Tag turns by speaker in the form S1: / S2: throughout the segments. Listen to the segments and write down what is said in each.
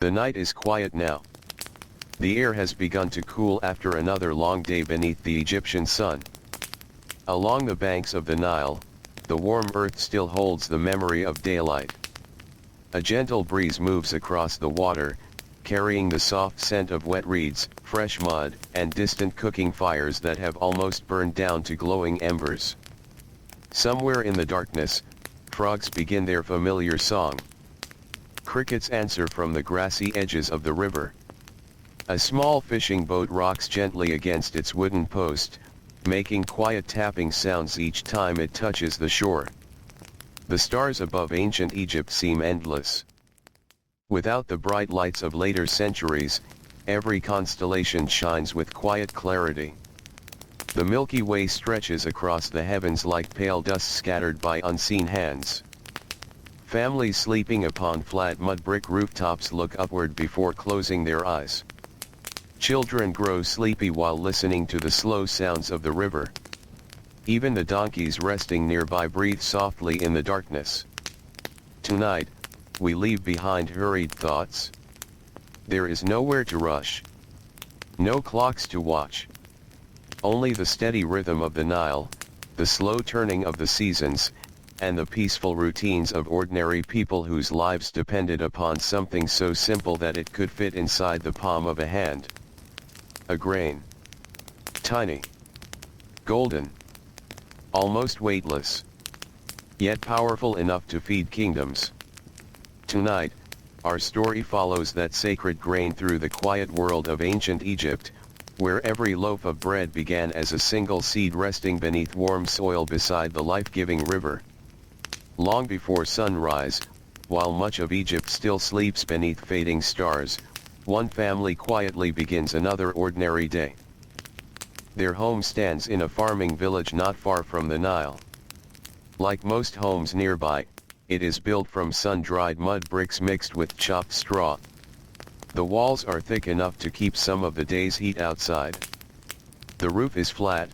S1: The night is quiet now. The air has begun to cool after another long day beneath the Egyptian sun. Along the banks of the Nile, the warm earth still holds the memory of daylight. A gentle breeze moves across the water, carrying the soft scent of wet reeds, fresh mud, and distant cooking fires that have almost burned down to glowing embers. Somewhere in the darkness, frogs begin their familiar song. Crickets answer from the grassy edges of the river. A small fishing boat rocks gently against its wooden post, making quiet tapping sounds each time it touches the shore. The stars above ancient Egypt seem endless. Without the bright lights of later centuries, every constellation shines with quiet clarity. The Milky Way stretches across the heavens like pale dust scattered by unseen hands. Families sleeping upon flat mud brick rooftops look upward before closing their eyes. Children grow sleepy while listening to the slow sounds of the river. Even the donkeys resting nearby breathe softly in the darkness. Tonight, we leave behind hurried thoughts. There is nowhere to rush. No clocks to watch. Only the steady rhythm of the Nile, the slow turning of the seasons, and the peaceful routines of ordinary people whose lives depended upon something so simple that it could fit inside the palm of a hand. A grain. Tiny. Golden. Almost weightless. Yet powerful enough to feed kingdoms. Tonight, our story follows that sacred grain through the quiet world of ancient Egypt, where every loaf of bread began as a single seed resting beneath warm soil beside the life-giving river. Long before sunrise, while much of Egypt still sleeps beneath fading stars, one family quietly begins another ordinary day. Their home stands in a farming village not far from the Nile. Like most homes nearby, it is built from sun-dried mud bricks mixed with chopped straw. The walls are thick enough to keep some of the day's heat outside. The roof is flat.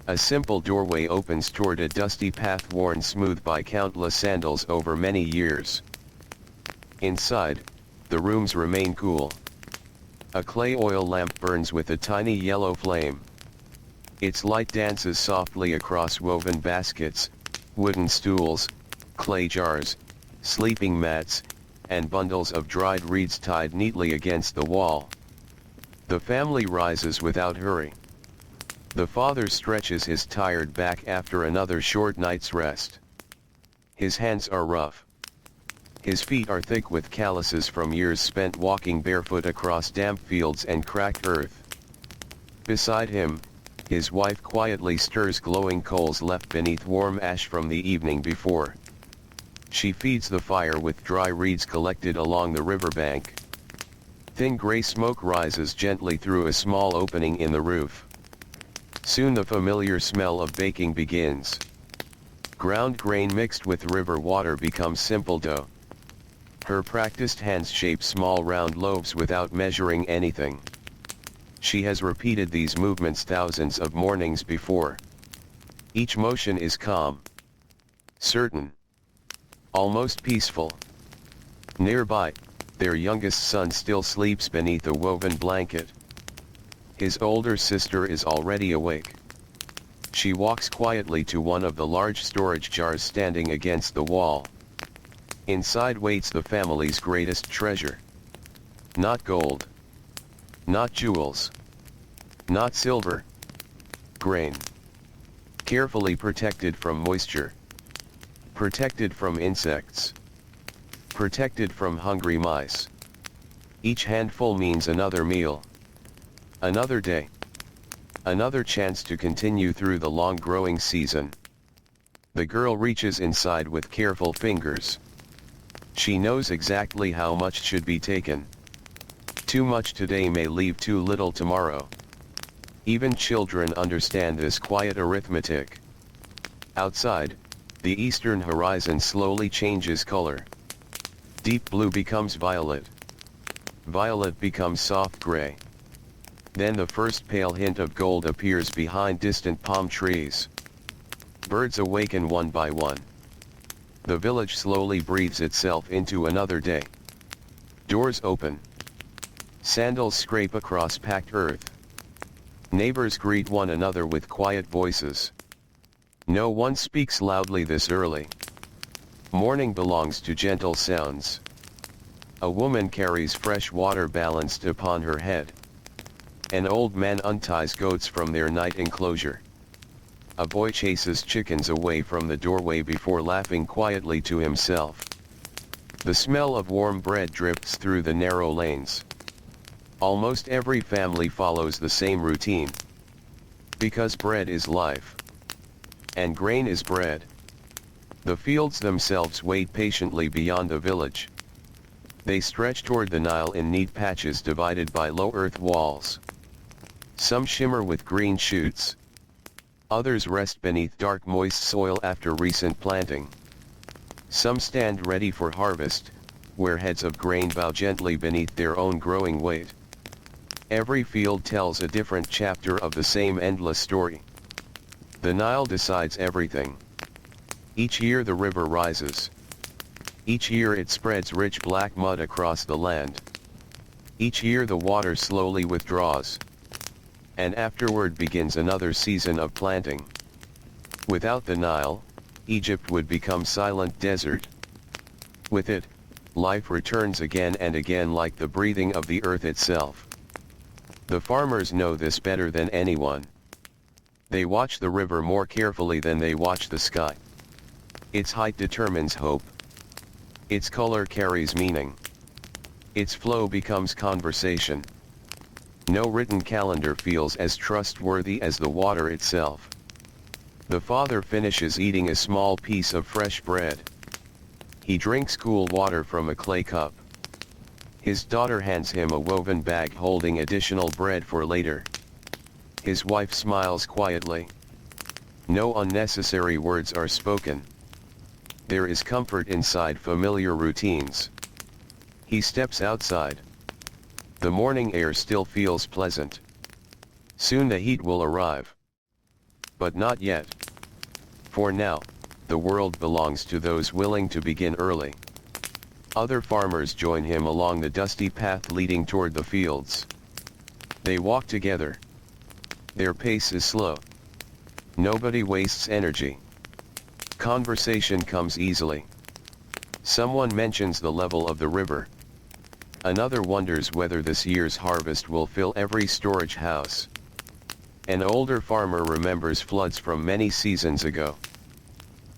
S1: A simple doorway opens toward a dusty path worn smooth by countless sandals over many years. Inside, the rooms remain cool. A clay oil lamp burns with a tiny yellow flame. Its light dances softly across woven baskets, wooden stools, clay jars, sleeping mats, and bundles of dried reeds tied neatly against the wall. The family rises without hurry. The father stretches his tired back after another short night's rest. His hands are rough. His feet are thick with calluses from years spent walking barefoot across damp fields and cracked earth. Beside him, his wife quietly stirs glowing coals left beneath warm ash from the evening before. She feeds the fire with dry reeds collected along the riverbank. Thin gray smoke rises gently through a small opening in the roof. Soon the familiar smell of baking begins. Ground grain mixed with river water becomes simple dough. Her practiced hands shape small round loaves without measuring anything. She has repeated these movements thousands of mornings before. Each motion is calm. Certain. Almost peaceful. Nearby, their youngest son still sleeps beneath a woven blanket. His older sister is already awake. She walks quietly to one of the large storage jars standing against the wall. Inside waits the family's greatest treasure. Not gold. Not jewels. Not silver. Grain. Carefully protected from moisture. Protected from insects. Protected from hungry mice. Each handful means another meal. Another day. Another chance to continue through the long growing season. The girl reaches inside with careful fingers. She knows exactly how much should be taken. Too much today may leave too little tomorrow. Even children understand this quiet arithmetic. Outside, the eastern horizon slowly changes color. Deep blue becomes violet. Violet becomes soft gray. Then the first pale hint of gold appears behind distant palm trees. Birds awaken one by one. The village slowly breathes itself into another day. Doors open. Sandals scrape across packed earth. Neighbors greet one another with quiet voices. No one speaks loudly this early. Morning belongs to gentle sounds. A woman carries fresh water balanced upon her head. An old man unties goats from their night enclosure. A boy chases chickens away from the doorway before laughing quietly to himself. The smell of warm bread drifts through the narrow lanes. Almost every family follows the same routine. Because bread is life. And grain is bread. The fields themselves wait patiently beyond the village. They stretch toward the Nile in neat patches divided by low earth walls. Some shimmer with green shoots. Others rest beneath dark moist soil after recent planting. Some stand ready for harvest, where heads of grain bow gently beneath their own growing weight. Every field tells a different chapter of the same endless story. The Nile decides everything. Each year the river rises. Each year it spreads rich black mud across the land. Each year the water slowly withdraws. And afterward begins another season of planting. Without the Nile, Egypt would become silent desert. With it, life returns again and again like the breathing of the earth itself. The farmers know this better than anyone. They watch the river more carefully than they watch the sky. Its height determines hope. Its color carries meaning. Its flow becomes conversation. No written calendar feels as trustworthy as the water itself. The father finishes eating a small piece of fresh bread. He drinks cool water from a clay cup. His daughter hands him a woven bag holding additional bread for later. His wife smiles quietly. No unnecessary words are spoken. There is comfort inside familiar routines. He steps outside. The morning air still feels pleasant. Soon the heat will arrive. But not yet. For now, the world belongs to those willing to begin early. Other farmers join him along the dusty path leading toward the fields. They walk together. Their pace is slow. Nobody wastes energy. Conversation comes easily. Someone mentions the level of the river. Another wonders whether this year's harvest will fill every storage house. An older farmer remembers floods from many seasons ago.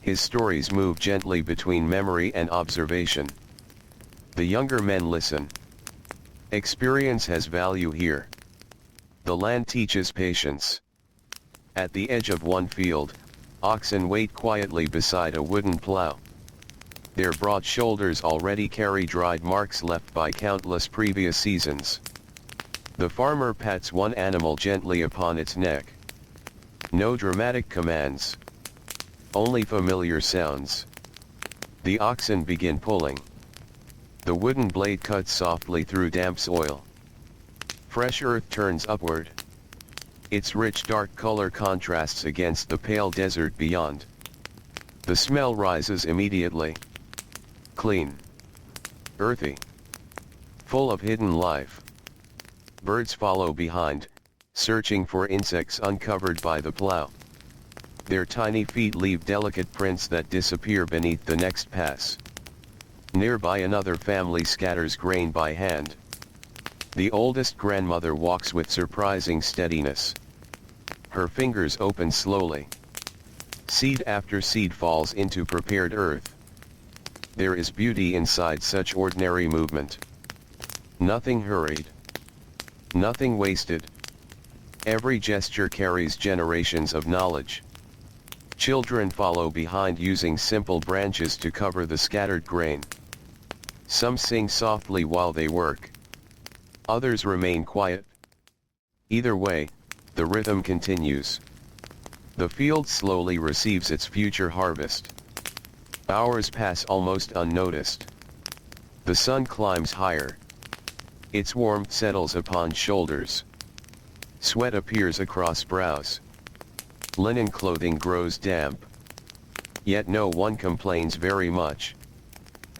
S1: His stories move gently between memory and observation. The younger men listen. Experience has value here. The land teaches patience. At the edge of one field, oxen wait quietly beside a wooden plow. Their broad shoulders already carry dried marks left by countless previous seasons. The farmer pats one animal gently upon its neck. No dramatic commands. Only familiar sounds. The oxen begin pulling. The wooden blade cuts softly through damp soil. Fresh earth turns upward. Its rich dark color contrasts against the pale desert beyond. The smell rises immediately. Clean. Earthy. Full of hidden life. Birds follow behind, searching for insects uncovered by the plow. Their tiny feet leave delicate prints that disappear beneath the next pass. Nearby another family scatters grain by hand. The oldest grandmother walks with surprising steadiness. Her fingers open slowly. Seed after seed falls into prepared earth. There is beauty inside such ordinary movement. Nothing hurried. Nothing wasted. Every gesture carries generations of knowledge. Children follow behind using simple branches to cover the scattered grain. Some sing softly while they work. Others remain quiet. Either way, the rhythm continues. The field slowly receives its future harvest. Hours pass almost unnoticed. The sun climbs higher. Its warmth settles upon shoulders. Sweat appears across brows. Linen clothing grows damp. Yet no one complains very much.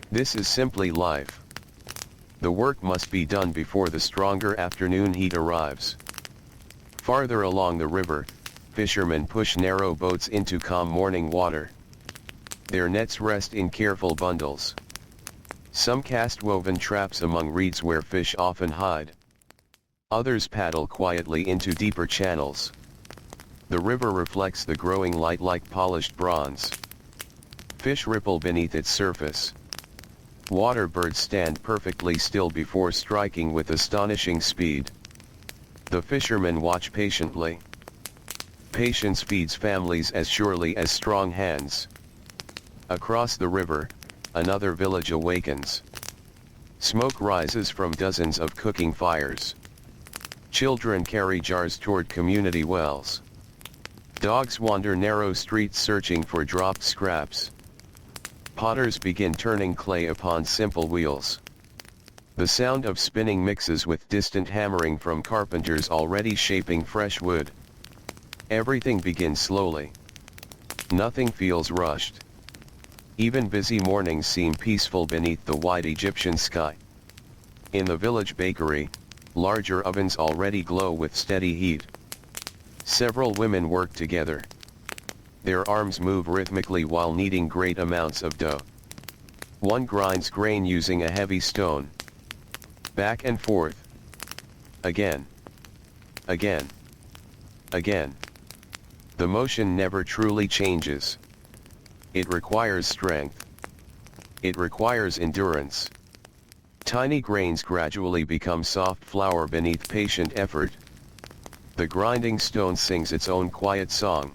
S1: This is simply life. The work must be done before the stronger afternoon heat arrives. Farther along the river, fishermen push narrow boats into calm morning water. Their nets rest in careful bundles. Some cast woven traps among reeds where fish often hide. Others paddle quietly into deeper channels. The river reflects the growing light like polished bronze. Fish ripple beneath its surface. Water birds stand perfectly still before striking with astonishing speed. The fishermen watch patiently. Patience feeds families as surely as strong hands. Across the river, another village awakens. Smoke rises from dozens of cooking fires. Children carry jars toward community wells. Dogs wander narrow streets searching for dropped scraps. Potters begin turning clay upon simple wheels. The sound of spinning mixes with distant hammering from carpenters already shaping fresh wood. Everything begins slowly. Nothing feels rushed. Even busy mornings seem peaceful beneath the wide Egyptian sky. In the village bakery, larger ovens already glow with steady heat. Several women work together. Their arms move rhythmically while kneading great amounts of dough. One grinds grain using a heavy stone. Back and forth. Again. Again. Again. The motion never truly changes. It requires strength. It requires endurance. Tiny grains gradually become soft flour beneath patient effort. The grinding stone sings its own quiet song.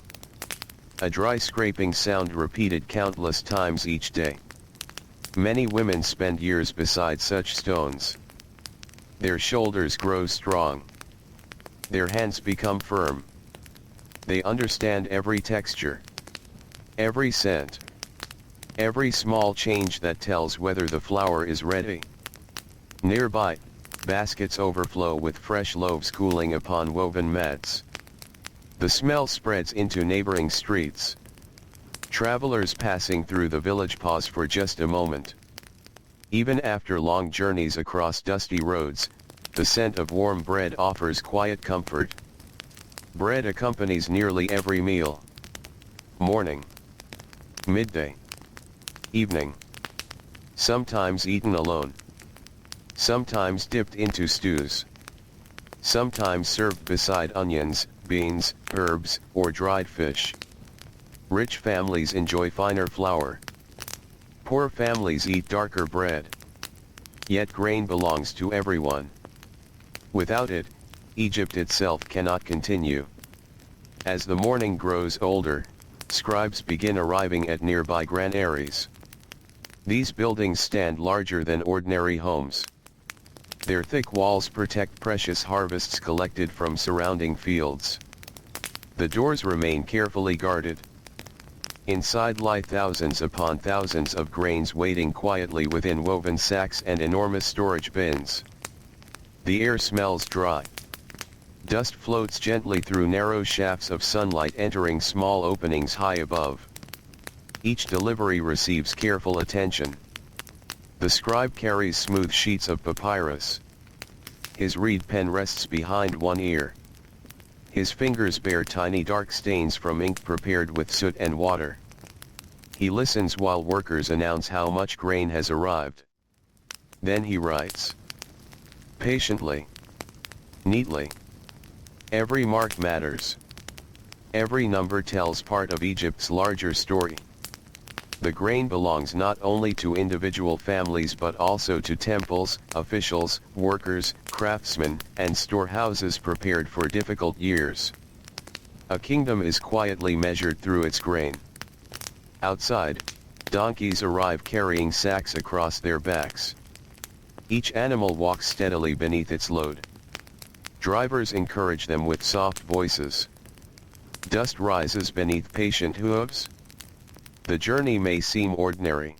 S1: A dry scraping sound repeated countless times each day. Many women spend years beside such stones. Their shoulders grow strong. Their hands become firm. They understand every texture. Every scent. Every small change that tells whether the flour is ready. Nearby, baskets overflow with fresh loaves cooling upon woven mats. The smell spreads into neighboring streets. Travelers passing through the village pause for just a moment. Even after long journeys across dusty roads, the scent of warm bread offers quiet comfort. Bread accompanies nearly every meal. Morning. Midday. Evening. Sometimes eaten alone. Sometimes dipped into stews. Sometimes served beside onions, beans, herbs, or dried fish. Rich families enjoy finer flour. Poor families eat darker bread. Yet grain belongs to everyone. Without it, Egypt itself cannot continue. As the morning grows older, scribes begin arriving at nearby granaries. These buildings stand larger than ordinary homes. Their thick walls protect precious harvests collected from surrounding fields. The doors remain carefully guarded. Inside lie thousands upon thousands of grains waiting quietly within woven sacks and enormous storage bins. The air smells dry. Dust floats gently through narrow shafts of sunlight entering small openings high above. Each delivery receives careful attention. The scribe carries smooth sheets of papyrus. His reed pen rests behind one ear. His fingers bear tiny dark stains from ink prepared with soot and water. He listens while workers announce how much grain has arrived. Then he writes. Patiently. Neatly. Every mark matters. Every number tells part of Egypt's larger story. The grain belongs not only to individual families but also to temples, officials, workers, craftsmen, and storehouses prepared for difficult years. A kingdom is quietly measured through its grain. Outside, donkeys arrive carrying sacks across their backs. Each animal walks steadily beneath its load. Drivers encourage them with soft voices. Dust rises beneath patient hooves. The journey may seem ordinary.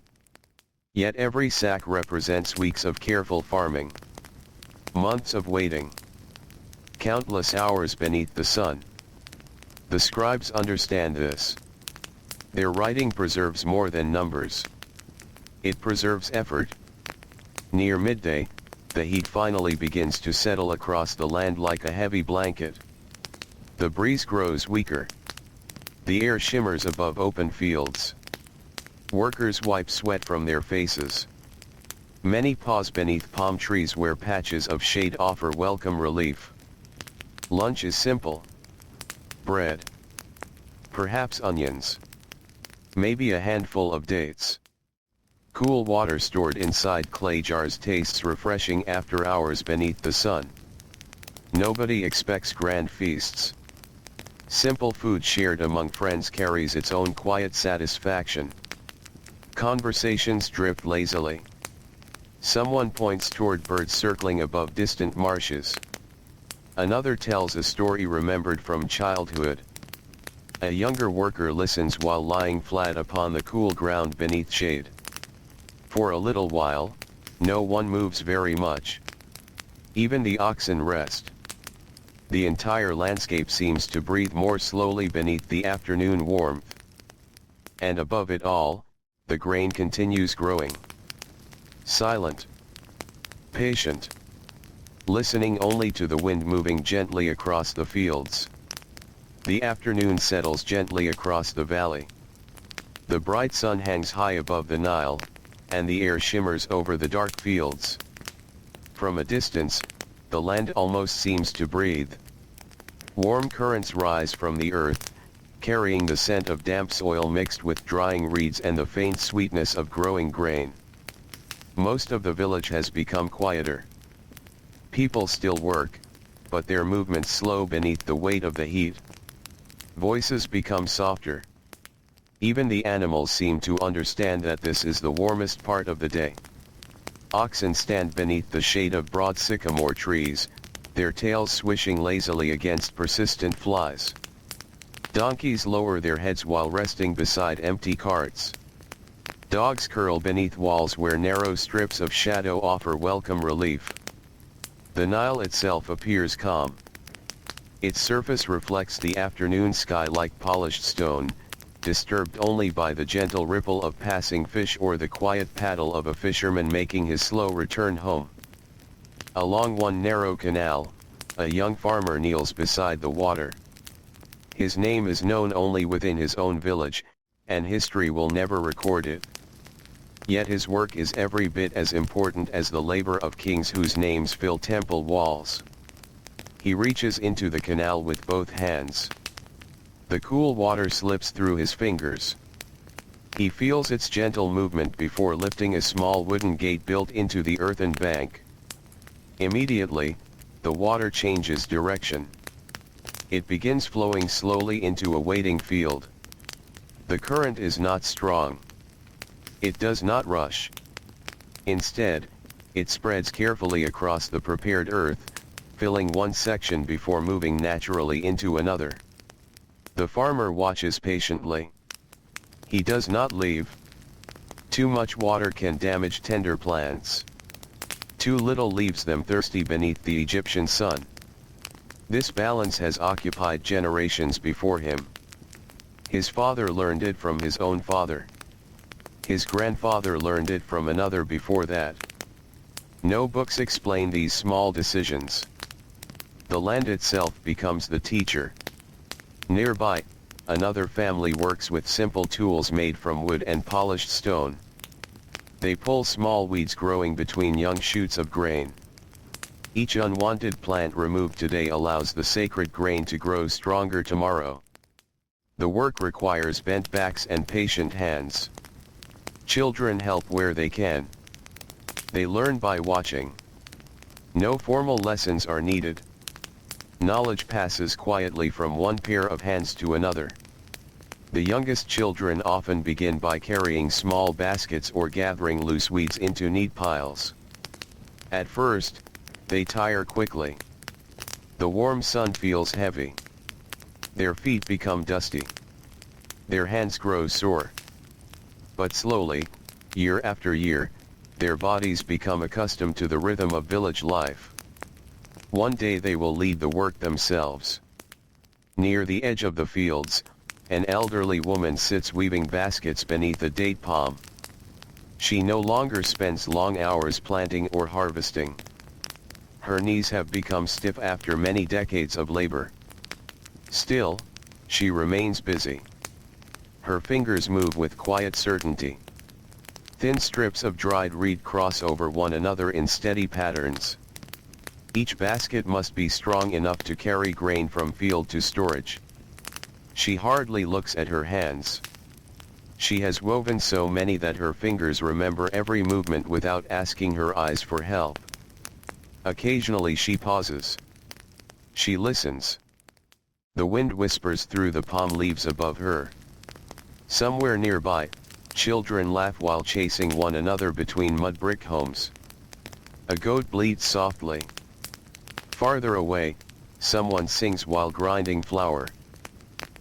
S1: Yet every sack represents weeks of careful farming. Months of waiting. Countless hours beneath the sun. The scribes understand this. Their writing preserves more than numbers. It preserves effort. Near midday, the heat finally begins to settle across the land like a heavy blanket. The breeze grows weaker. The air shimmers above open fields. Workers wipe sweat from their faces. Many pause beneath palm trees where patches of shade offer welcome relief. Lunch is simple. Bread. Perhaps onions. Maybe a handful of dates. Cool water stored inside clay jars tastes refreshing after hours beneath the sun. Nobody expects grand feasts. Simple food shared among friends carries its own quiet satisfaction. Conversations drift lazily. Someone points toward birds circling above distant marshes. Another tells a story remembered from childhood. A younger worker listens while lying flat upon the cool ground beneath shade. For a little while, no one moves very much. Even the oxen rest. The entire landscape seems to breathe more slowly beneath the afternoon warmth. And above it all, the grain continues growing. Silent. Patient. Listening only to the wind moving gently across the fields. The afternoon settles gently across the valley. The bright sun hangs high above the Nile, and the air shimmers over the dark fields. From a distance, the land almost seems to breathe. Warm currents rise from the earth, carrying the scent of damp soil mixed with drying reeds and the faint sweetness of growing grain. Most of the village has become quieter. People still work, but their movements slow beneath the weight of the heat. Voices become softer. Even the animals seem to understand that this is the warmest part of the day. Oxen stand beneath the shade of broad sycamore trees, their tails swishing lazily against persistent flies. Donkeys lower their heads while resting beside empty carts. Dogs curl beneath walls where narrow strips of shadow offer welcome relief. The Nile itself appears calm. Its surface reflects the afternoon sky like polished stone, disturbed only by the gentle ripple of passing fish or the quiet paddle of a fisherman making his slow return home. Along one narrow canal, a young farmer kneels beside the water. His name is known only within his own village, and history will never record it. Yet his work is every bit as important as the labor of kings whose names fill temple walls. He reaches into the canal with both hands. The cool water slips through his fingers. He feels its gentle movement before lifting a small wooden gate built into the earthen bank. Immediately, the water changes direction. It begins flowing slowly into a waiting field. The current is not strong. It does not rush. Instead, it spreads carefully across the prepared earth, filling one section before moving naturally into another. The farmer watches patiently. He does not leave. Too much water can damage tender plants. Too little leaves them thirsty beneath the Egyptian sun. This balance has occupied generations before him. His father learned it from his own father. His grandfather learned it from another before that. No books explain these small decisions. The land itself becomes the teacher. Nearby, another family works with simple tools made from wood and polished stone. They pull small weeds growing between young shoots of grain. Each unwanted plant removed today allows the sacred grain to grow stronger tomorrow. The work requires bent backs and patient hands. Children help where they can. They learn by watching. No formal lessons are needed. Knowledge passes quietly from one pair of hands to another. The youngest children often begin by carrying small baskets or gathering loose weeds into neat piles. At first, they tire quickly. The warm sun feels heavy. Their feet become dusty. Their hands grow sore. But slowly, year after year, their bodies become accustomed to the rhythm of village life. One day they will lead the work themselves. Near the edge of the fields, an elderly woman sits weaving baskets beneath a date palm. She no longer spends long hours planting or harvesting. Her knees have become stiff after many decades of labor. Still, she remains busy. Her fingers move with quiet certainty. Thin strips of dried reed cross over one another in steady patterns. Each basket must be strong enough to carry grain from field to storage. She hardly looks at her hands. She has woven so many that her fingers remember every movement without asking her eyes for help. Occasionally she pauses. She listens. The wind whispers through the palm leaves above her. Somewhere nearby, children laugh while chasing one another between mud brick homes. A goat bleats softly. Farther away, someone sings while grinding flour.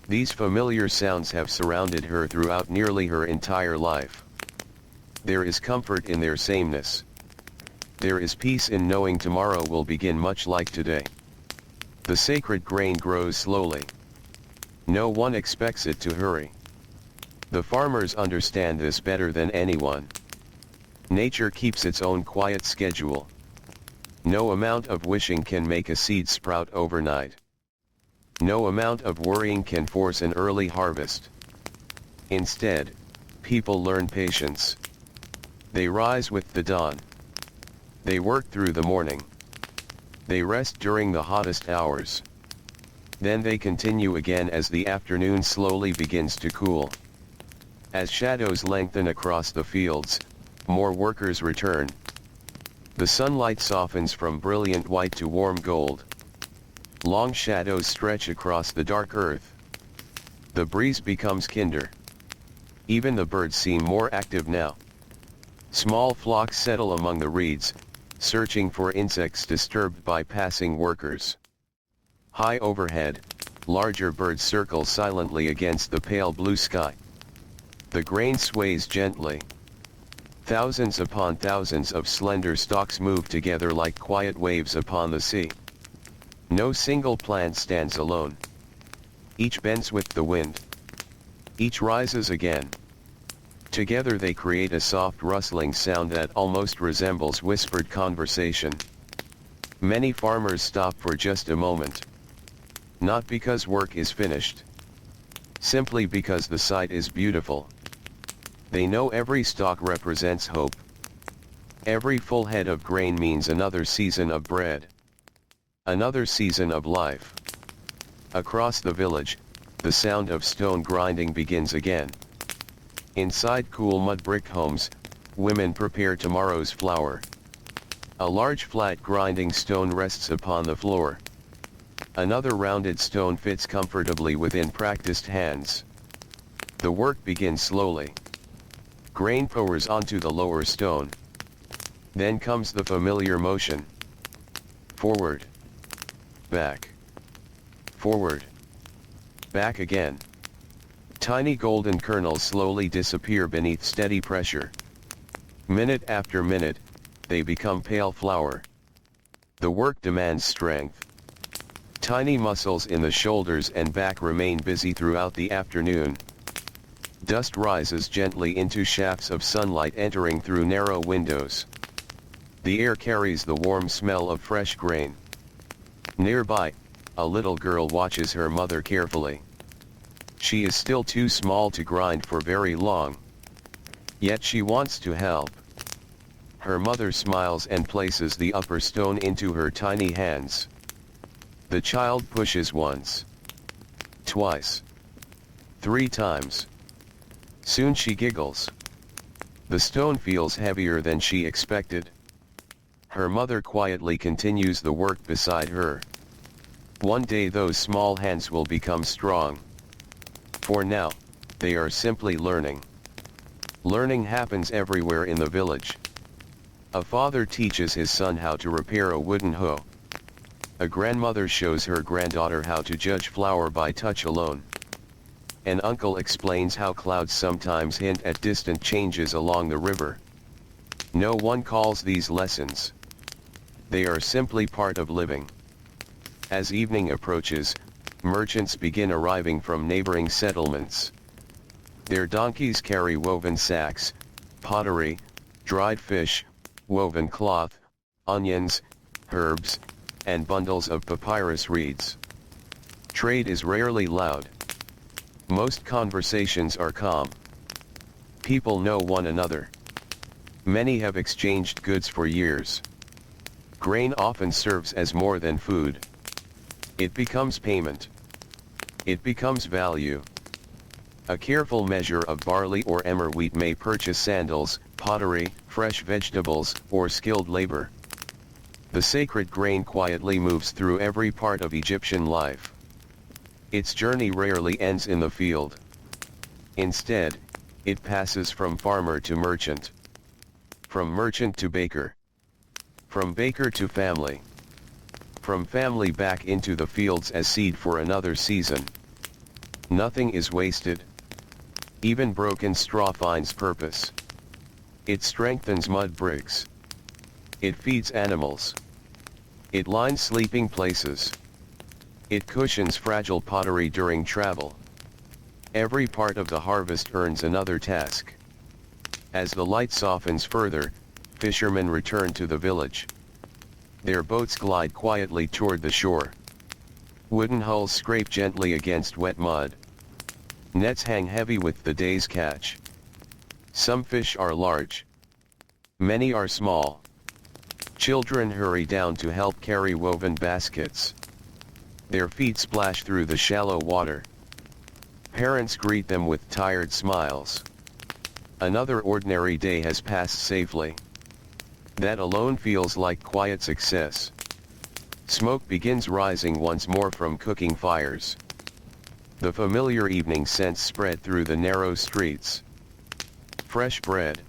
S1: These familiar sounds have surrounded her throughout nearly her entire life. There is comfort in their sameness. There is peace in knowing tomorrow will begin much like today. The sacred grain grows slowly. No one expects it to hurry. The farmers understand this better than anyone. Nature keeps its own quiet schedule. No amount of wishing can make a seed sprout overnight. No amount of worrying can force an early harvest. Instead, people learn patience. They rise with the dawn. They work through the morning. They rest during the hottest hours. Then they continue again as the afternoon slowly begins to cool. As shadows lengthen across the fields, more workers return. The sunlight softens from brilliant white to warm gold. Long shadows stretch across the dark earth. The breeze becomes kinder. Even the birds seem more active now. Small flocks settle among the reeds, searching for insects disturbed by passing workers. High overhead, larger birds circle silently against the pale blue sky. The grain sways gently. Thousands upon thousands of slender stalks move together like quiet waves upon the sea. No single plant stands alone. Each bends with the wind. Each rises again. Together they create a soft rustling sound that almost resembles whispered conversation. Many farmers stop for just a moment. Not because work is finished. Simply because the sight is beautiful. They know every stalk represents hope. Every full head of grain means another season of bread. Another season of life. Across the village, the sound of stone grinding begins again. Inside cool mud brick homes, women prepare tomorrow's flour. A large flat grinding stone rests upon the floor. Another rounded stone fits comfortably within practiced hands. The work begins slowly. Grain pours onto the lower stone. Then comes the familiar motion. Forward. Back. Forward. Back again. Tiny golden kernels slowly disappear beneath steady pressure. Minute after minute, they become pale flour. The work demands strength. Tiny muscles in the shoulders and back remain busy throughout the afternoon. Dust rises gently into shafts of sunlight entering through narrow windows. The air carries the warm smell of fresh grain. Nearby, a little girl watches her mother carefully. She is still too small to grind for very long. Yet she wants to help. Her mother smiles and places the upper stone into her tiny hands. The child pushes once. Twice. 3 times. Soon she giggles. The stone feels heavier than she expected. Her mother quietly continues the work beside her. One day those small hands will become strong. For now, they are simply learning. Learning happens everywhere in the village. A father teaches his son how to repair a wooden hoe. A grandmother shows her granddaughter how to judge flour by touch alone. An uncle explains how clouds sometimes hint at distant changes along the river. No one calls these lessons. They are simply part of living. As evening approaches, merchants begin arriving from neighboring settlements. Their donkeys carry woven sacks, pottery, dried fish, woven cloth, onions, herbs, and bundles of papyrus reeds. Trade is rarely loud. Most conversations are calm. People know one another. Many have exchanged goods for years. Grain often serves as more than food. It becomes payment. It becomes value. A careful measure of barley or emmer wheat may purchase sandals, pottery, fresh vegetables, or skilled labor. The sacred grain quietly moves through every part of Egyptian life. Its journey rarely ends in the field. Instead, it passes from farmer to merchant. From merchant to baker. From baker to family. From family back into the fields as seed for another season. Nothing is wasted. Even broken straw finds purpose. It strengthens mud bricks. It feeds animals. It lines sleeping places. It cushions fragile pottery during travel. Every part of the harvest earns another task. As the light softens further, fishermen return to the village. Their boats glide quietly toward the shore. Wooden hulls scrape gently against wet mud. Nets hang heavy with the day's catch. Some fish are large. Many are small. Children hurry down to help carry woven baskets. Their feet splash through the shallow water. Parents greet them with tired smiles. Another ordinary day has passed safely. That alone feels like quiet success. Smoke begins rising once more from cooking fires. The familiar evening scents spread through the narrow streets. Fresh bread.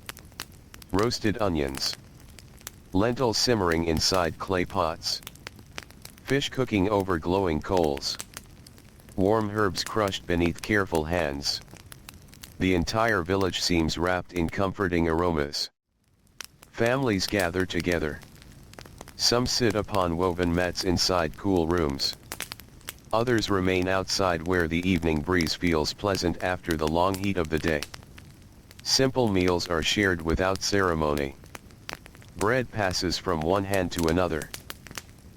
S1: Roasted onions. Lentils simmering inside clay pots. Fish cooking over glowing coals. Warm herbs crushed beneath careful hands. The entire village seems wrapped in comforting aromas. Families gather together. Some sit upon woven mats inside cool rooms. Others remain outside where the evening breeze feels pleasant after the long heat of the day. Simple meals are shared without ceremony. Bread passes from one hand to another.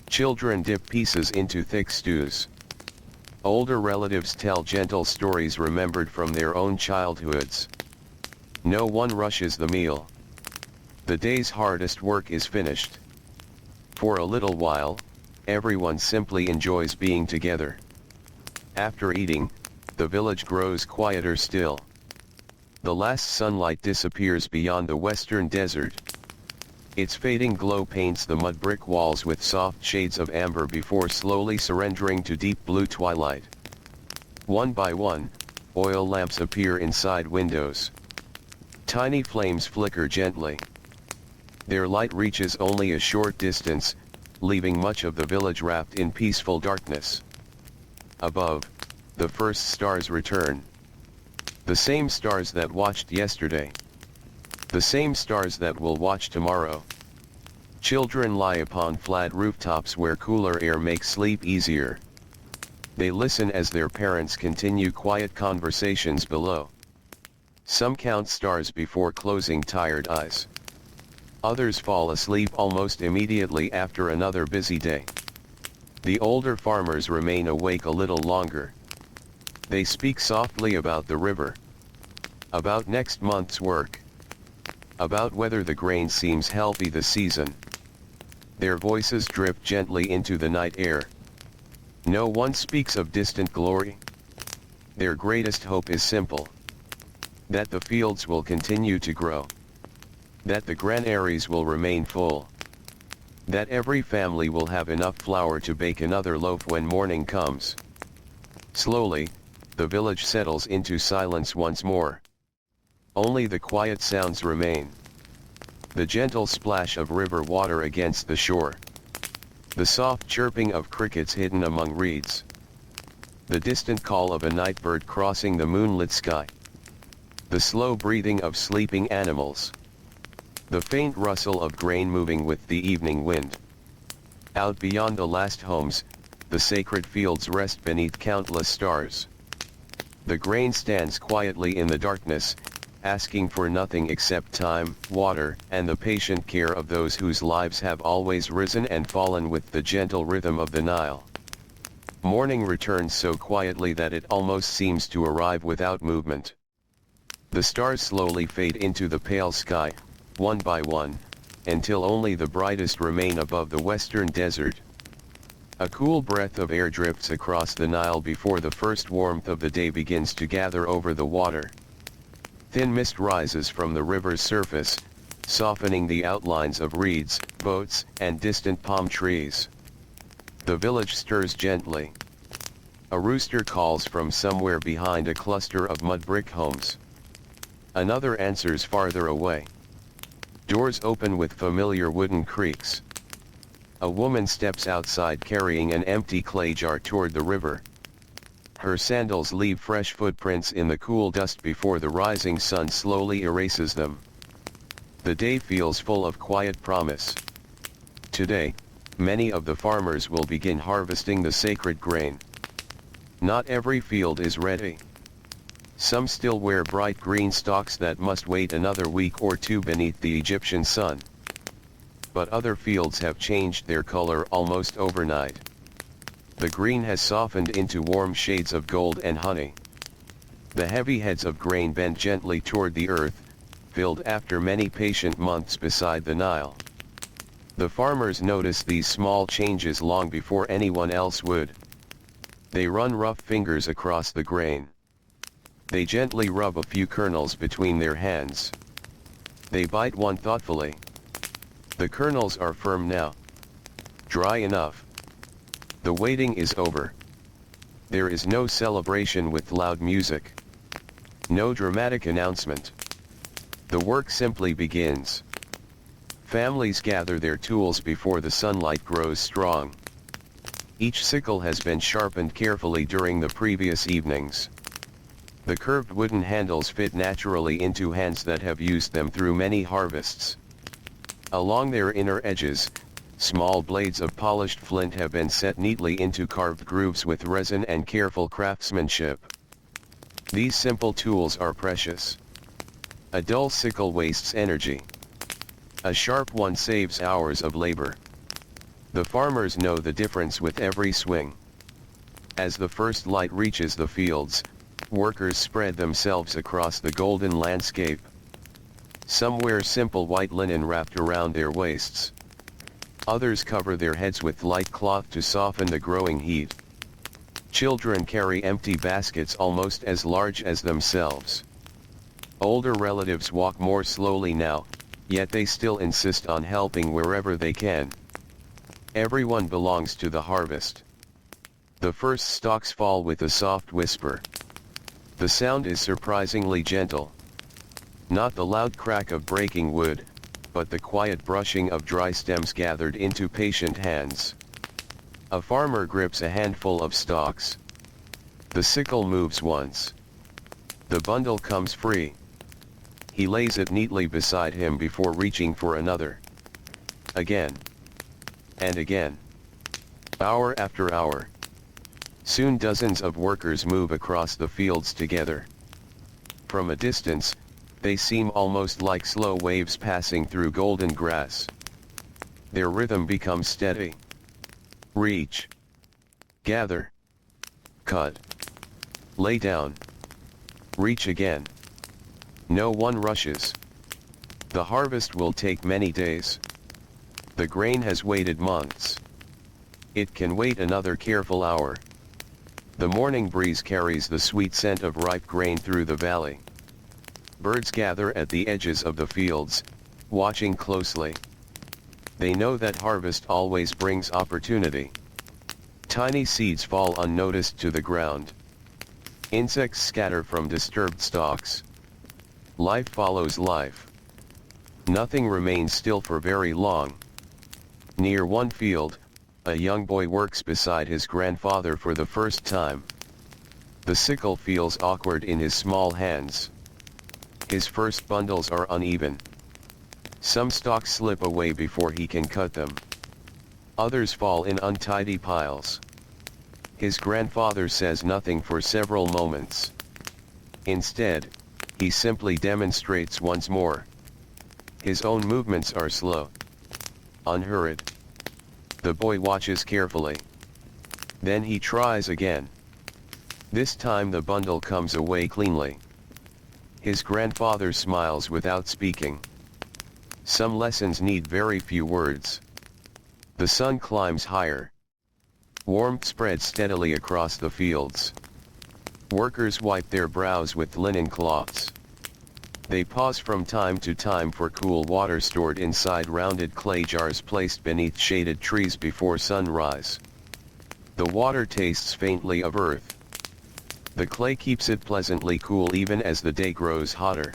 S1: Children dip pieces into thick stews. Older relatives tell gentle stories remembered from their own childhoods. No one rushes the meal. The day's hardest work is finished. For a little while, everyone simply enjoys being together. After eating, the village grows quieter still. The last sunlight disappears beyond the western desert. Its fading glow paints the mud brick walls with soft shades of amber before slowly surrendering to deep blue twilight. One by one, oil lamps appear inside windows. Tiny flames flicker gently. Their light reaches only a short distance, leaving much of the village wrapped in peaceful darkness. Above, the first stars return. The same stars that watched yesterday. The same stars that will watch tomorrow. Children lie upon flat rooftops where cooler air makes sleep easier. They listen as their parents continue quiet conversations below. Some count stars before closing tired eyes. Others fall asleep almost immediately after another busy day. The older farmers remain awake a little longer. They speak softly about the river. About next month's work. About whether the grain seems healthy this season. Their voices drift gently into the night air. No one speaks of distant glory. Their greatest hope is simple. That the fields will continue to grow. That the granaries will remain full. That every family will have enough flour to bake another loaf when morning comes. Slowly, the village settles into silence once more. Only the quiet sounds remain. The gentle splash of river water against the shore. The soft chirping of crickets hidden among reeds. The distant call of a night bird crossing the moonlit sky. The slow breathing of sleeping animals. The faint rustle of grain moving with the evening wind. Out beyond the last homes, the sacred fields rest beneath countless stars. The grain stands quietly in the darkness, asking for nothing except time, water, and the patient care of those whose lives have always risen and fallen with the gentle rhythm of the Nile. Morning returns so quietly that it almost seems to arrive without movement. The stars slowly fade into the pale sky, one by one, until only the brightest remain above the western desert. A cool breath of air drifts across the Nile before the first warmth of the day begins to gather over the water. Thin mist rises from the river's surface, softening the outlines of reeds, boats, and distant palm trees. The village stirs gently. A rooster calls from somewhere behind a cluster of mud brick homes. Another answers farther away. Doors open with familiar wooden creaks. A woman steps outside carrying an empty clay jar toward the river. Her sandals leave fresh footprints in the cool dust before the rising sun slowly erases them. The day feels full of quiet promise. Today, many of the farmers will begin harvesting the sacred grain. Not every field is ready. Some still wear bright green stalks that must wait another week or two beneath the Egyptian sun. But other fields have changed their color almost overnight. The green has softened into warm shades of gold and honey. The heavy heads of grain bend gently toward the earth, filled after many patient months beside the Nile. The farmers notice these small changes long before anyone else would. They run rough fingers across the grain. They gently rub a few kernels between their hands. They bite one thoughtfully. The kernels are firm now. Dry enough. The waiting is over. There is no celebration with loud music. No dramatic announcement. The work simply begins. Families gather their tools before the sunlight grows strong. Each sickle has been sharpened carefully during the previous evenings. The curved wooden handles fit naturally into hands that have used them through many harvests. Along their inner edges, small blades of polished flint have been set neatly into carved grooves with resin and careful craftsmanship. These simple tools are precious. A dull sickle wastes energy. A sharp one saves hours of labor. The farmers know the difference with every swing. As the first light reaches the fields, workers spread themselves across the golden landscape. Some wear simple white linen wrapped around their waists. Others cover their heads with light cloth to soften the growing heat. Children carry empty baskets almost as large as themselves. Older relatives walk more slowly now, yet they still insist on helping wherever they can. Everyone belongs to the harvest. The first stalks fall with a soft whisper. The sound is surprisingly gentle. Not the loud crack of breaking wood, but the quiet brushing of dry stems gathered into patient hands. A farmer grips a handful of stalks. The sickle moves once. The bundle comes free. He lays it neatly beside him before reaching for another. Again. And again. Hour after hour. Soon dozens of workers move across the fields together. From a distance, they seem almost like slow waves passing through golden grass. Their rhythm becomes steady. Reach. Gather. Cut. Lay down. Reach again. No one rushes. The harvest will take many days. The grain has waited months. It can wait another careful hour. The morning breeze carries the sweet scent of ripe grain through the valley. Birds gather at the edges of the fields, watching closely. They know that harvest always brings opportunity. Tiny seeds fall unnoticed to the ground. Insects scatter from disturbed stalks. Life follows life. Nothing remains still for very long. Near one field, a young boy works beside his grandfather for the first time. The sickle feels awkward in his small hands. His first bundles are uneven. Some stalks slip away before he can cut them. Others fall in untidy piles. His grandfather says nothing for several moments. Instead, he simply demonstrates once more. His own movements are slow, unhurried. The boy watches carefully. Then he tries again. This time the bundle comes away cleanly. His grandfather smiles without speaking. Some lessons need very few words. The sun climbs higher. Warmth spreads steadily across the fields. Workers wipe their brows with linen cloths. They pause from time to time for cool water stored inside rounded clay jars placed beneath shaded trees before sunrise. The water tastes faintly of earth. The clay keeps it pleasantly cool even as the day grows hotter.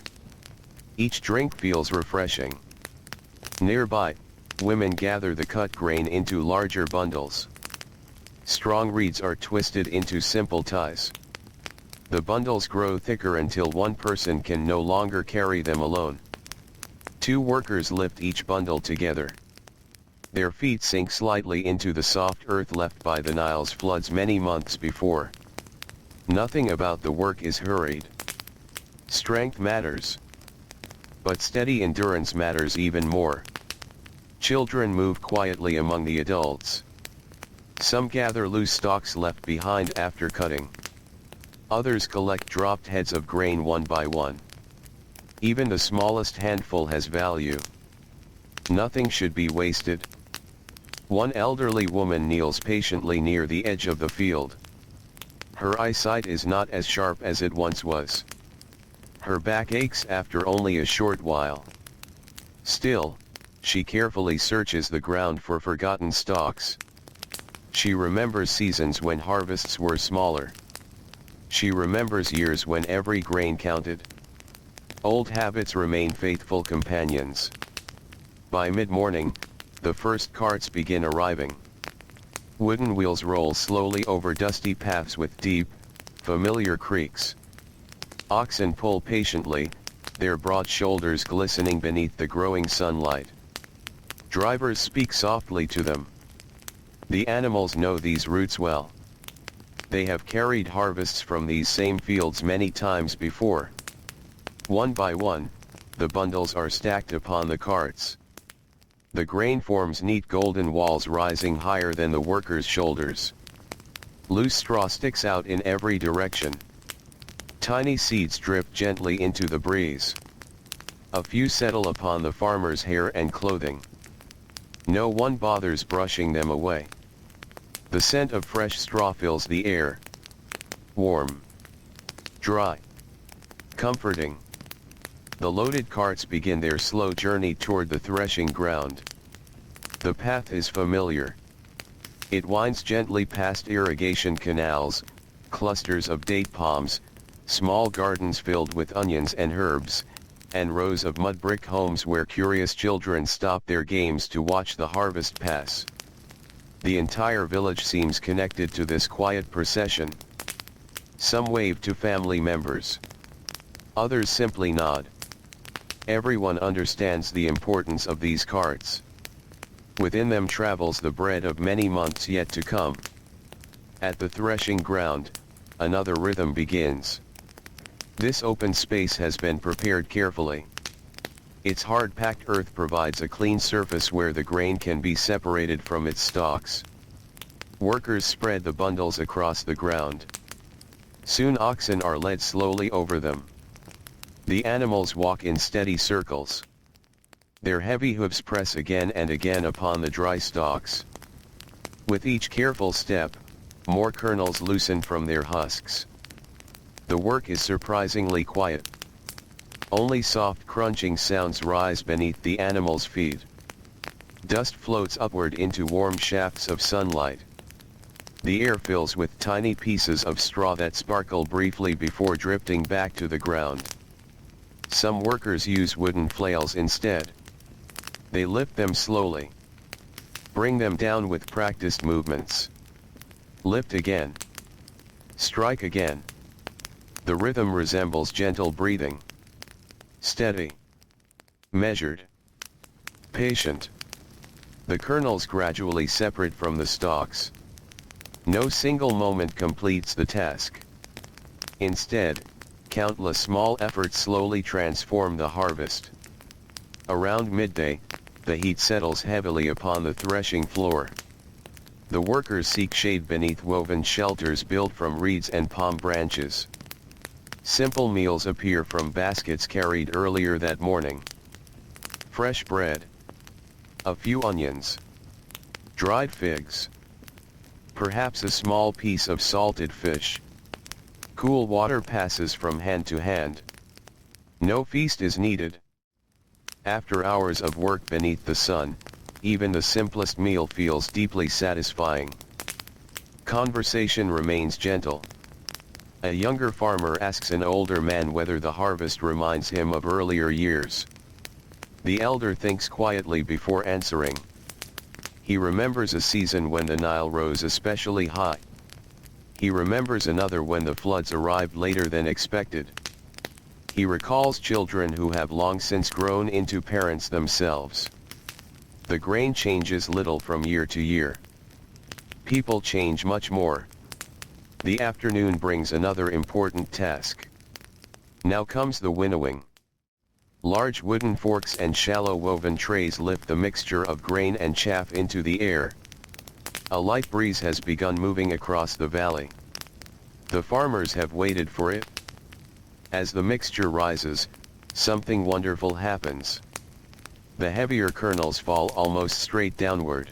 S1: Each drink feels refreshing. Nearby, women gather the cut grain into larger bundles. Strong reeds are twisted into simple ties. The bundles grow thicker until one person can no longer carry them alone. Two workers lift each bundle together. Their feet sink slightly into the soft earth left by the Nile's floods many months before. Nothing about the work is hurried. Strength matters. But steady endurance matters even more. Children move quietly among the adults. Some gather loose stalks left behind after cutting. Others collect dropped heads of grain one by one. Even the smallest handful has value. Nothing should be wasted. One elderly woman kneels patiently near the edge of the field. Her eyesight is not as sharp as it once was. Her back aches after only a short while. Still, she carefully searches the ground for forgotten stalks. She remembers seasons when harvests were smaller. She remembers years when every grain counted. Old habits remain faithful companions. By mid-morning, the first carts begin arriving. Wooden wheels roll slowly over dusty paths with deep, familiar creaks. Oxen pull patiently, their broad shoulders glistening beneath the growing sunlight. Drivers speak softly to them. The animals know these routes well. They have carried harvests from these same fields many times before. One by one, the bundles are stacked upon the carts. The grain forms neat golden walls rising higher than the workers' shoulders. Loose straw sticks out in every direction. Tiny seeds drip gently into the breeze. A few settle upon the farmer's hair and clothing. No one bothers brushing them away. The scent of fresh straw fills the air. Warm, dry, comforting. The loaded carts begin their slow journey toward the threshing ground. The path is familiar. It winds gently past irrigation canals, clusters of date palms, small gardens filled with onions and herbs, and rows of mud brick homes where curious children stop their games to watch the harvest pass. The entire village seems connected to this quiet procession. Some wave to family members. Others simply nod. Everyone understands the importance of these carts. Within them travels the bread of many months yet to come. At the threshing ground, another rhythm begins. This open space has been prepared carefully. Its hard-packed earth provides a clean surface where the grain can be separated from its stalks. Workers spread the bundles across the ground. Soon oxen are led slowly over them. The animals walk in steady circles. Their heavy hooves press again and again upon the dry stalks. With each careful step, more kernels loosen from their husks. The work is surprisingly quiet. Only soft crunching sounds rise beneath the animals' feet. Dust floats upward into warm shafts of sunlight. The air fills with tiny pieces of straw that sparkle briefly before drifting back to the ground. Some workers use wooden flails instead. They lift them slowly. Bring them down with practiced movements. Lift again. Strike again. The rhythm resembles gentle breathing. Steady. Measured. Patient. The kernels gradually separate from the stalks. No single moment completes the task. Instead, Countless small efforts slowly transform the harvest. Around midday, the heat settles heavily upon the threshing floor. The workers seek shade beneath woven shelters built from reeds and palm branches. Simple meals appear from baskets carried earlier that morning. Fresh bread. A few onions. Dried figs. Perhaps a small piece of salted fish. Cool water passes from hand to hand. No feast is needed. After hours of work beneath the sun, even the simplest meal feels deeply satisfying. Conversation remains gentle. A younger farmer asks an older man whether the harvest reminds him of earlier years. The elder thinks quietly before answering. He remembers a season when the Nile rose especially high. He remembers another when the floods arrived later than expected. He recalls children who have long since grown into parents themselves. The grain changes little from year to year. People change much more. The afternoon brings another important task. Now comes the winnowing. Large wooden forks and shallow woven trays lift the mixture of grain and chaff into the air. A light breeze has begun moving across the valley. The farmers have waited for it. As the mixture rises, something wonderful happens. The heavier kernels fall almost straight downward.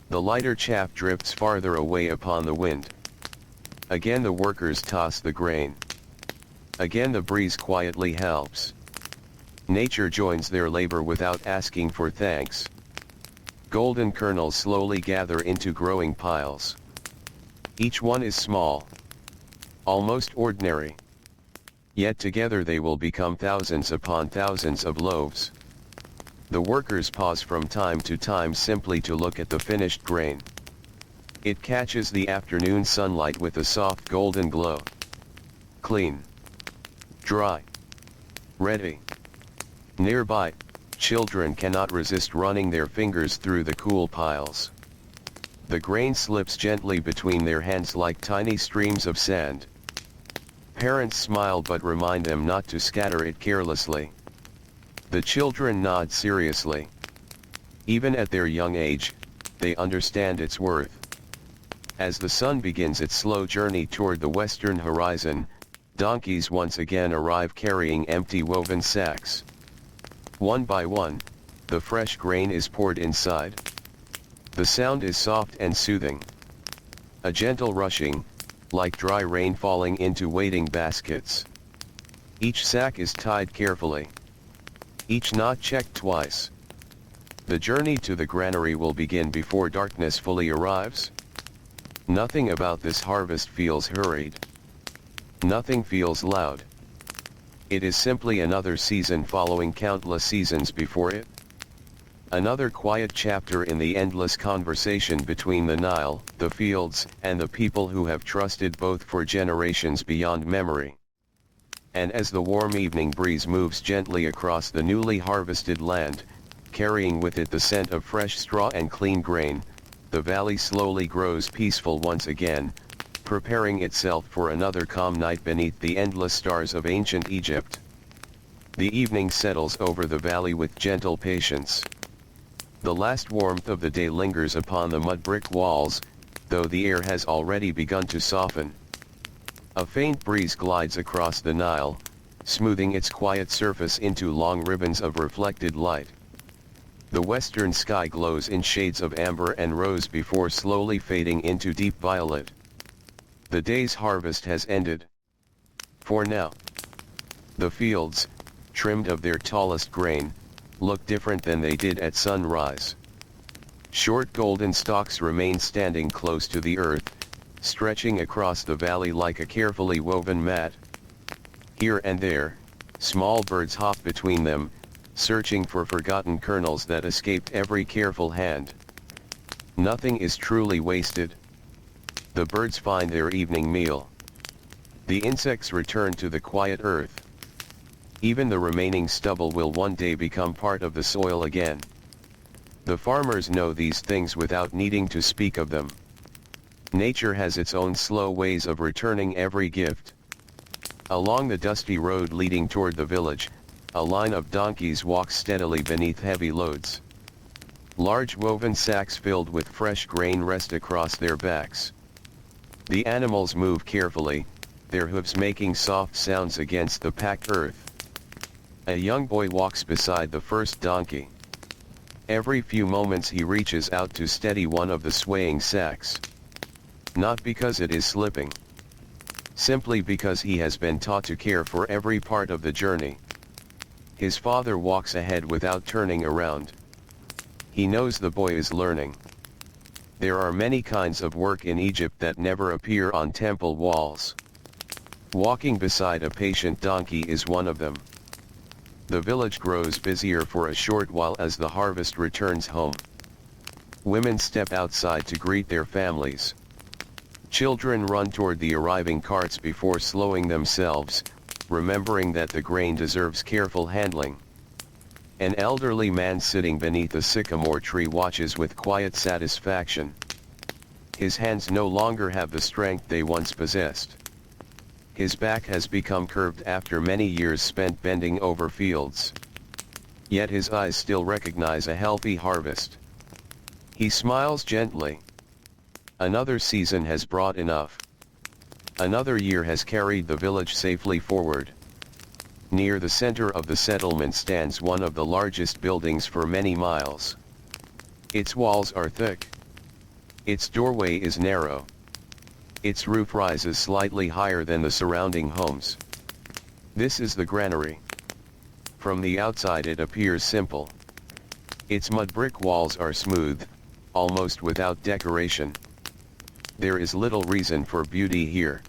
S1: The lighter chaff drifts farther away upon the wind. Again the workers toss the grain. Again the breeze quietly helps. Nature joins their labor without asking for thanks. Golden kernels slowly gather into growing piles. Each one is small. Almost ordinary. Yet together they will become thousands upon thousands of loaves. The workers pause from time to time simply to look at the finished grain. It catches the afternoon sunlight with a soft golden glow. Clean. Dry. Ready. Nearby, children cannot resist running their fingers through the cool piles. The grain slips gently between their hands like tiny streams of sand. Parents smile but remind them not to scatter it carelessly. The children nod seriously. Even at their young age, they understand its worth. As the sun begins its slow journey toward the western horizon, donkeys once again arrive carrying empty woven sacks. One by one, the fresh grain is poured inside. The sound is soft and soothing. A gentle rushing, like dry rain falling into waiting baskets. Each sack is tied carefully. Each knot checked twice. The journey to the granary will begin before darkness fully arrives. Nothing about this harvest feels hurried. Nothing feels loud. It is simply another season following countless seasons before it. Another quiet chapter in the endless conversation between the Nile, the fields, and the people who have trusted both for generations beyond memory. And as the warm evening breeze moves gently across the newly harvested land, carrying with it the scent of fresh straw and clean grain, the valley slowly grows peaceful once again, preparing itself for another calm night beneath the endless stars of ancient Egypt. The evening settles over the valley with gentle patience. The last warmth of the day lingers upon the mud brick walls, though the air has already begun to soften. A faint breeze glides across the Nile, smoothing its quiet surface into long ribbons of reflected light. The western sky glows in shades of amber and rose before slowly fading into deep violet. The day's harvest has ended. For now. The fields, trimmed of their tallest grain, look different than they did at sunrise. Short golden stalks remain standing close to the earth, stretching across the valley like a carefully woven mat. Here and there, small birds hop between them, searching for forgotten kernels that escaped every careful hand. Nothing is truly wasted. The birds find their evening meal. The insects return to the quiet earth. Even the remaining stubble will one day become part of the soil again. The farmers know these things without needing to speak of them. Nature has its own slow ways of returning every gift. Along the dusty road leading toward the village, a line of donkeys walks steadily beneath heavy loads. Large woven sacks filled with fresh grain rest across their backs. The animals move carefully, their hooves making soft sounds against the packed earth. A young boy walks beside the first donkey. Every few moments he reaches out to steady one of the swaying sacks. Not because it is slipping. Simply because he has been taught to care for every part of the journey. His father walks ahead without turning around. He knows the boy is learning. There are many kinds of work in Egypt that never appear on temple walls. Walking beside a patient donkey is one of them. The village grows busier for a short while as the harvest returns home. Women step outside to greet their families. Children run toward the arriving carts before slowing themselves, remembering that the grain deserves careful handling. An elderly man sitting beneath a sycamore tree watches with quiet satisfaction. His hands no longer have the strength they once possessed. His back has become curved after many years spent bending over fields. Yet his eyes still recognize a healthy harvest. He smiles gently. Another season has brought enough. Another year has carried the village safely forward. Near the center of the settlement stands one of the largest buildings for many miles. Its walls are thick. Its doorway is narrow. Its roof rises slightly higher than the surrounding homes. This is the granary. From the outside it appears simple. Its mud brick walls are smooth, almost without decoration. There is little reason for beauty here.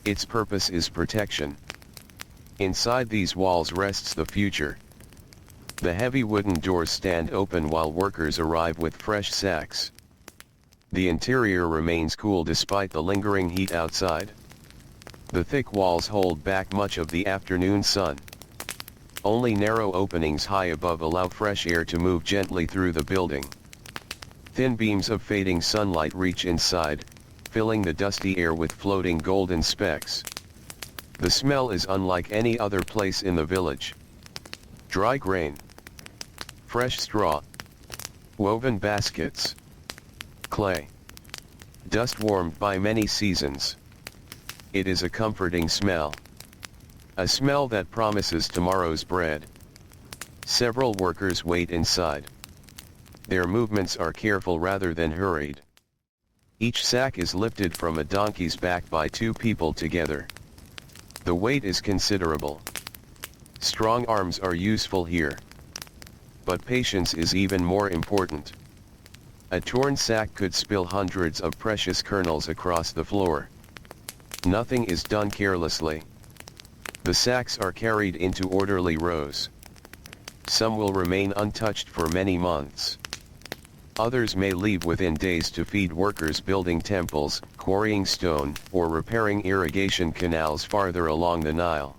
S1: Its purpose is protection. Inside these walls rests the future. The heavy wooden doors stand open while workers arrive with fresh sacks. The interior remains cool despite the lingering heat outside. The thick walls hold back much of the afternoon sun. Only narrow openings high above allow fresh air to move gently through the building. Thin beams of fading sunlight reach inside, filling the dusty air with floating golden specks. The smell is unlike any other place in the village. Dry grain, fresh straw, woven baskets, clay, dust warmed by many seasons. It is a comforting smell. A smell that promises tomorrow's bread. Several workers wait inside. Their movements are careful rather than hurried. Each sack is lifted from a donkey's back by two people together. The weight is considerable. Strong arms are useful here. But patience is even more important. A torn sack could spill hundreds of precious kernels across the floor. Nothing is done carelessly. The sacks are carried into orderly rows. Some will remain untouched for many months. Others may leave within days to feed workers building temples, quarrying stone, or repairing irrigation canals farther along the Nile.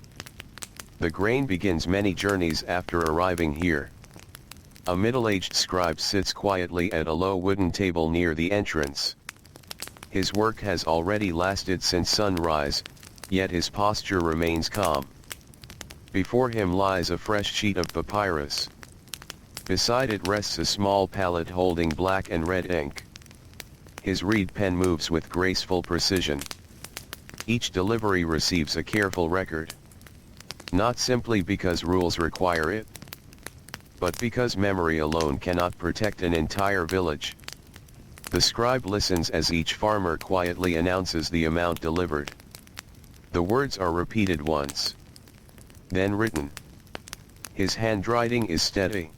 S1: The grain begins many journeys after arriving here. A middle-aged scribe sits quietly at a low wooden table near the entrance. His work has already lasted since sunrise, yet his posture remains calm. Before him lies a fresh sheet of papyrus. Beside it rests a small palette holding black and red ink. His reed pen moves with graceful precision. Each delivery receives a careful record. Not simply because rules require it, but because memory alone cannot protect an entire village. The scribe listens as each farmer quietly announces the amount delivered. The words are repeated once, then written. His handwriting is steady.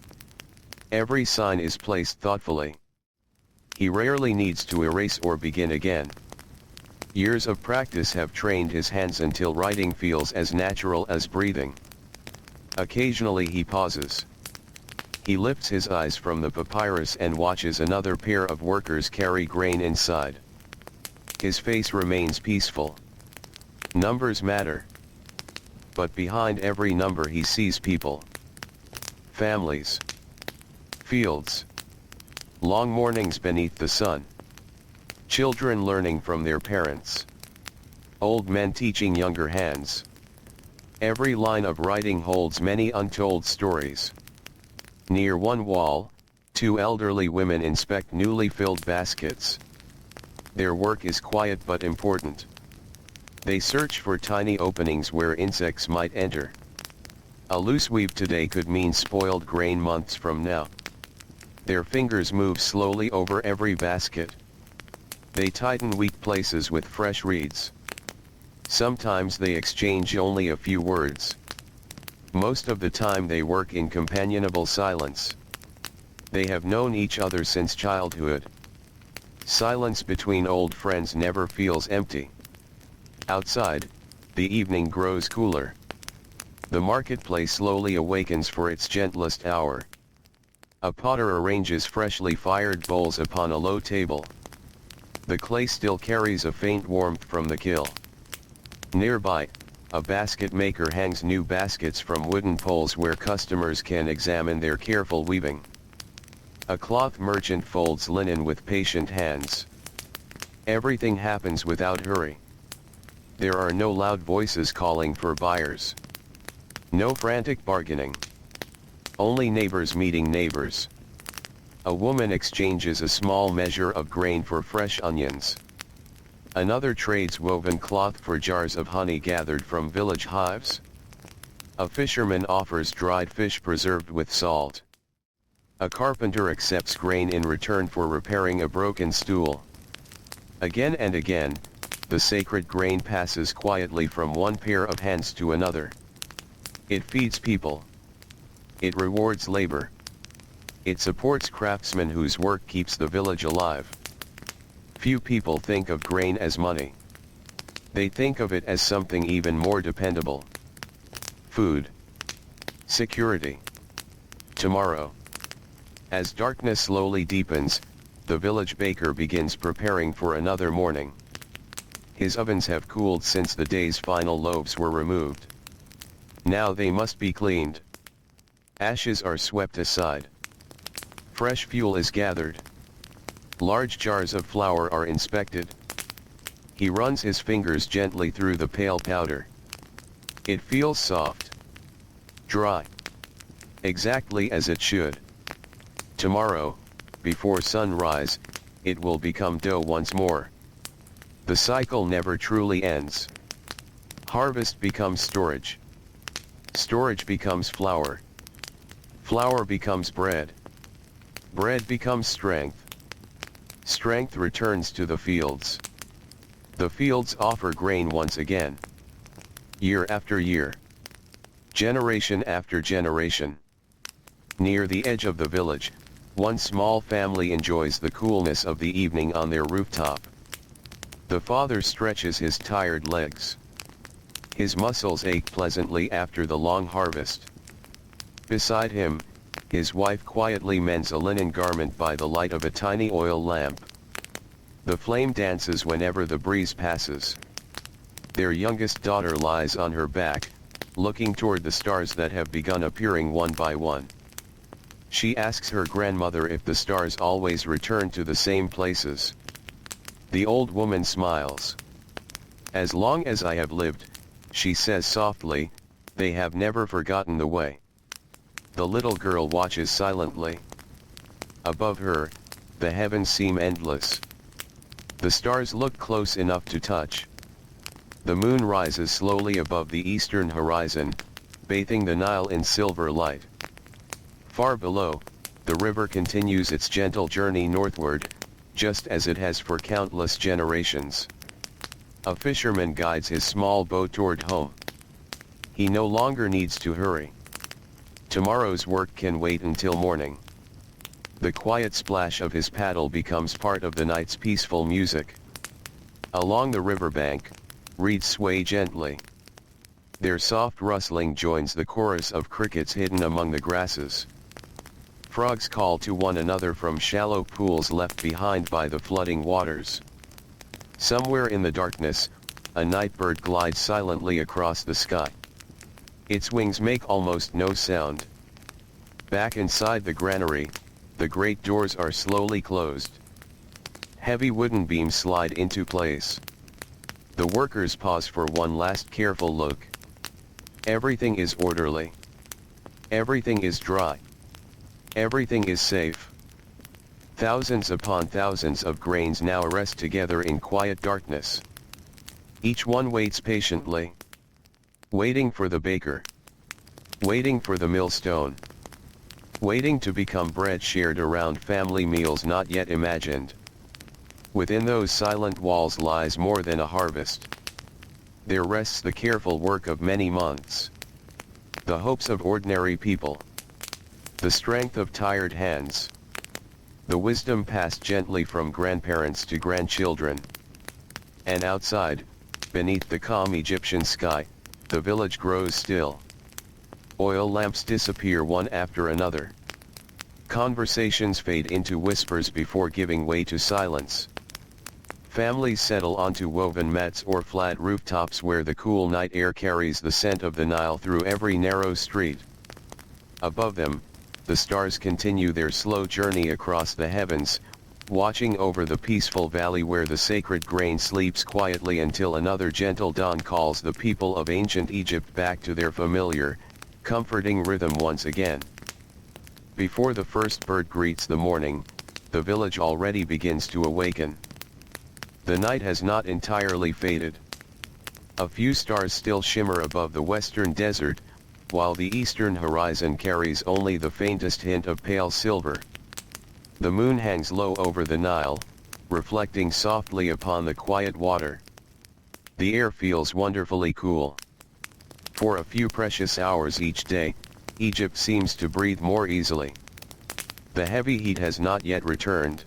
S1: Every sign is placed thoughtfully. He rarely needs to erase or begin again. Years of practice have trained his hands until writing feels as natural as breathing. Occasionally he pauses. He lifts his eyes from the papyrus and watches another pair of workers carry grain inside. His face remains peaceful. Numbers matter. But behind every number he sees people. Families. Fields. Long mornings beneath the sun. Children learning from their parents. old men teaching younger hands. Every line of writing holds many untold stories. Near one wall, two elderly women inspect newly filled baskets. Their work is quiet but important. They search for tiny openings where insects might enter. A loose weave today could mean spoiled grain months from now. Their fingers move slowly over every basket. They tighten weak places with fresh reeds. Sometimes they exchange only a few words. Most of the time they work in companionable silence. They have known each other since childhood. Silence between old friends never feels empty. Outside, the evening grows cooler. The marketplace slowly awakens for its gentlest hour. A potter arranges freshly fired bowls upon a low table. The clay still carries a faint warmth from the kiln. Nearby, a basket maker hangs new baskets from wooden poles where customers can examine their careful weaving. A cloth merchant folds linen with patient hands. Everything happens without hurry. There are no loud voices calling for buyers. No frantic bargaining. Only neighbors meeting neighbors. A woman exchanges a small measure of grain for fresh onions. Another trades woven cloth for jars of honey gathered from village hives. A fisherman offers dried fish preserved with salt. A carpenter accepts grain in return for repairing a broken stool. Again and again, the sacred grain passes quietly from one pair of hands to another. It feeds people. It rewards labor. It supports craftsmen whose work keeps the village alive. Few people think of grain as money. They think of it as something even more dependable. Food. Security. Tomorrow. As darkness slowly deepens, the village baker begins preparing for another morning. His ovens have cooled since the day's final loaves were removed. Now they must be cleaned. Ashes are swept aside. Fresh fuel is gathered. Large jars of flour are inspected. He runs his fingers gently through the pale powder. It feels soft. Dry. Exactly as it should. Tomorrow, before sunrise, it will become dough once more. The cycle never truly ends. Harvest becomes storage. Storage becomes flour. Flour becomes bread. Bread becomes strength. Strength returns to the fields. The fields offer grain once again. Year after year. Generation after generation. Near the edge of the village, one small family enjoys the coolness of the evening on their rooftop. The father stretches his tired legs. His muscles ache pleasantly after the long harvest. Beside him, his wife quietly mends a linen garment by the light of a tiny oil lamp. The flame dances whenever the breeze passes. Their youngest daughter lies on her back, looking toward the stars that have begun appearing one by one. She asks her grandmother if the stars always return to the same places. The old woman smiles. As long as I have lived, she says softly, they have never forgotten the way. The little girl watches silently. Above her, the heavens seem endless. The stars look close enough to touch. The moon rises slowly above the eastern horizon, bathing the Nile in silver light. Far below, the river continues its gentle journey northward, just as it has for countless generations. A fisherman guides his small boat toward home. He no longer needs to hurry. Tomorrow's work can wait until morning. The quiet splash of his paddle becomes part of the night's peaceful music. Along the riverbank, reeds sway gently. Their soft rustling joins the chorus of crickets hidden among the grasses. Frogs call to one another from shallow pools left behind by the flooding waters. Somewhere in the darkness, a night bird glides silently across the sky. Its wings make almost no sound. Back inside the granary, the great doors are slowly closed. Heavy wooden beams slide into place. The workers pause for one last careful look. Everything is orderly. Everything is dry. Everything is safe. Thousands upon thousands of grains now rest together in quiet darkness. Each one waits patiently. Waiting for the baker. Waiting for the millstone. Waiting to become bread shared around family meals not yet imagined. Within those silent walls lies more than a harvest. There rests the careful work of many months. The hopes of ordinary people. The strength of tired hands. The wisdom passed gently from grandparents to grandchildren. And outside, beneath the calm Egyptian sky, the village grows still. Oil lamps disappear one after another. Conversations fade into whispers before giving way to silence. Families settle onto woven mats or flat rooftops where the cool night air carries the scent of the Nile through every narrow street. Above them, the stars continue their slow journey across the heavens, watching over the peaceful valley where the sacred grain sleeps quietly until another gentle dawn calls the people of ancient Egypt back to their familiar, comforting rhythm once again. Before the first bird greets the morning, the village already begins to awaken. The night has not entirely faded. A few stars still shimmer above the western desert, while the eastern horizon carries only the faintest hint of pale silver. The moon hangs low over the Nile, reflecting softly upon the quiet water. The air feels wonderfully cool. For a few precious hours each day, Egypt seems to breathe more easily. The heavy heat has not yet returned.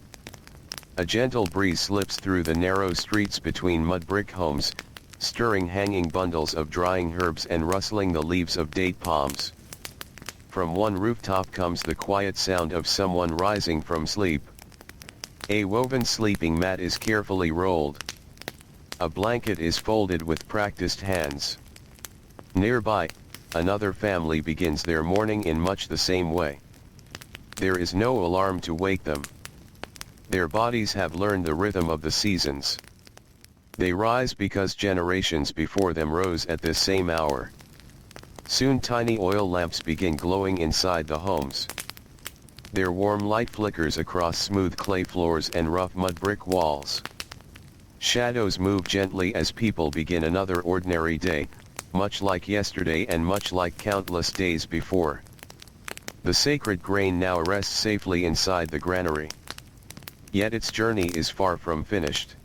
S1: A gentle breeze slips through the narrow streets between mud brick homes, stirring hanging bundles of drying herbs and rustling the leaves of date palms. From one rooftop comes the quiet sound of someone rising from sleep. A woven sleeping mat is carefully rolled. A blanket is folded with practiced hands. Nearby, another family begins their morning in much the same way. There is no alarm to wake them. Their bodies have learned the rhythm of the seasons. They rise because generations before them rose at this same hour. Soon tiny oil lamps begin glowing inside the homes. Their warm light flickers across smooth clay floors and rough mud brick walls. Shadows move gently as people begin another ordinary day, much like yesterday and much like countless days before. The sacred grain now rests safely inside the granary. Yet its journey is far from finished.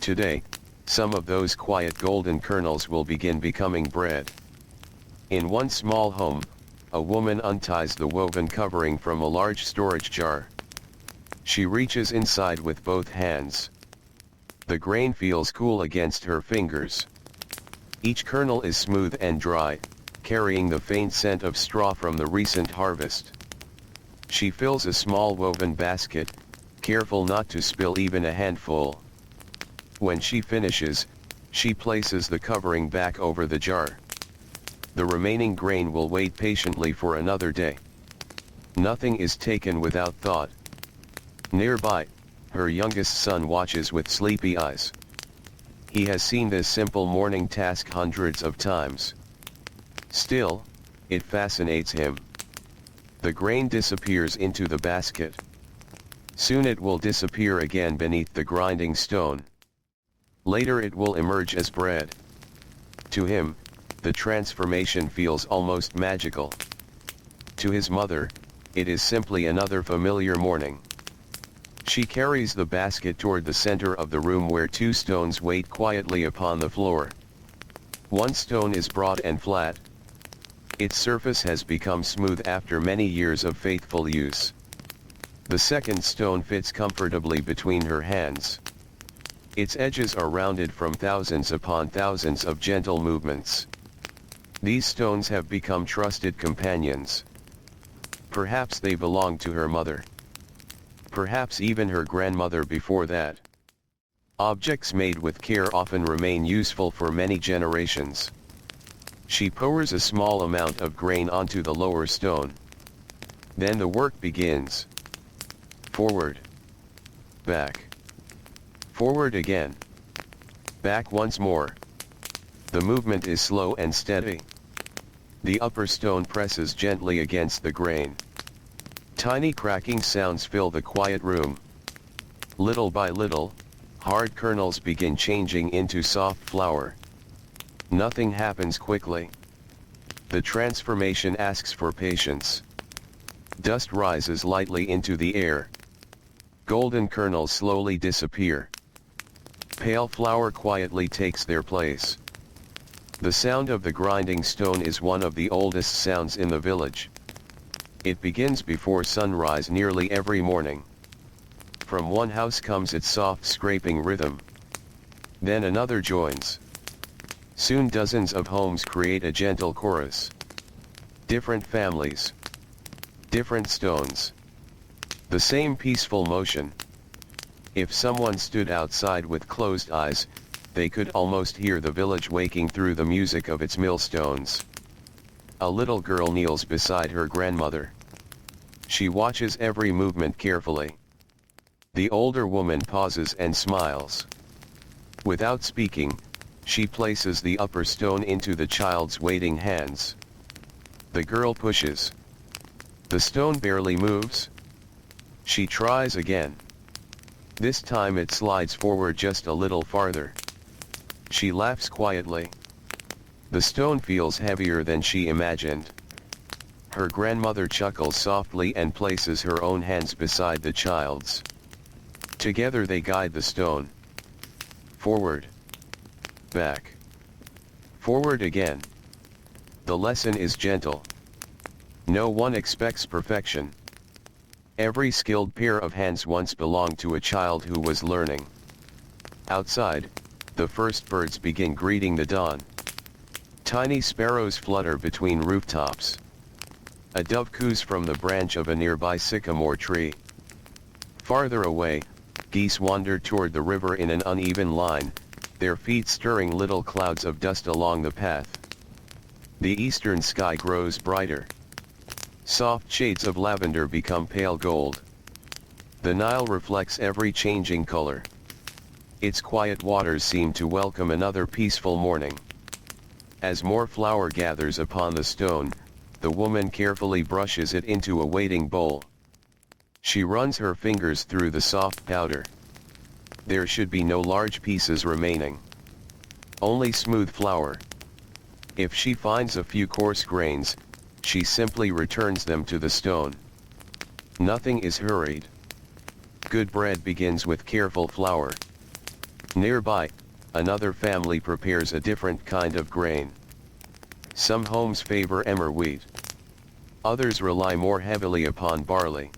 S1: Today, some of those quiet golden kernels will begin becoming bread. In one small home, a woman unties the woven covering from a large storage jar. She reaches inside with both hands. The grain feels cool against her fingers. Each kernel is smooth and dry, carrying the faint scent of straw from the recent harvest. She fills a small woven basket, careful not to spill even a handful. When she finishes, she places the covering back over the jar. The remaining grain will wait patiently for another day. Nothing is taken without thought. Nearby, her youngest son watches with sleepy eyes. He has seen this simple morning task hundreds of times. Still, it fascinates him. The grain disappears into the basket. Soon it will disappear again beneath the grinding stone. Later it will emerge as bread. To him, the transformation feels almost magical. To his mother, it is simply another familiar morning. She carries the basket toward the center of the room where two stones wait quietly upon the floor. One stone is broad and flat. Its surface has become smooth after many years of faithful use. The second stone fits comfortably between her hands. Its edges are rounded from thousands upon thousands of gentle movements. These stones have become trusted companions. Perhaps they belong to her mother. Perhaps even her grandmother before that. Objects made with care often remain useful for many generations. She pours a small amount of grain onto the lower stone. Then the work begins. Forward. Back. Forward again. Back once more. The movement is slow and steady. The upper stone presses gently against the grain. Tiny cracking sounds fill the quiet room. Little by little, hard kernels begin changing into soft flour. Nothing happens quickly. The transformation asks for patience. Dust rises lightly into the air. Golden kernels slowly disappear. Pale flour quietly takes their place. The sound of the grinding stone is one of the oldest sounds in the village. It begins before sunrise nearly every morning. From one house comes its soft scraping rhythm. Then another joins. Soon dozens of homes create a gentle chorus. Different families. Different stones. The same peaceful motion. If someone stood outside with closed eyes, they could almost hear the village waking through the music of its millstones. A little girl kneels beside her grandmother. She watches every movement carefully. The older woman pauses and smiles. Without speaking, she places the upper stone into the child's waiting hands. The girl pushes. The stone barely moves. She tries again. This time it slides forward just a little farther. She laughs quietly. The stone feels heavier than she imagined. Her grandmother chuckles softly and places her own hands beside the child's. Together they guide the stone. Forward. Back. Forward again. The lesson is gentle. No one expects perfection. Every skilled pair of hands once belonged to a child who was learning. Outside, the first birds begin greeting the dawn. Tiny sparrows flutter between rooftops. A dove coos from the branch of a nearby sycamore tree. Farther away, geese wander toward the river in an uneven line, their feet stirring little clouds of dust along the path. The eastern sky grows brighter. Soft shades of lavender become pale gold. The Nile reflects every changing color. Its quiet waters seem to welcome another peaceful morning. As more flour gathers upon the stone, the woman carefully brushes it into a waiting bowl. She runs her fingers through the soft powder. There should be no large pieces remaining. Only smooth flour. If she finds a few coarse grains, she simply returns them to the stone. Nothing is hurried. Good bread begins with careful flour. Nearby, another family prepares a different kind of grain. Some homes favor emmer wheat. Others rely more heavily upon barley.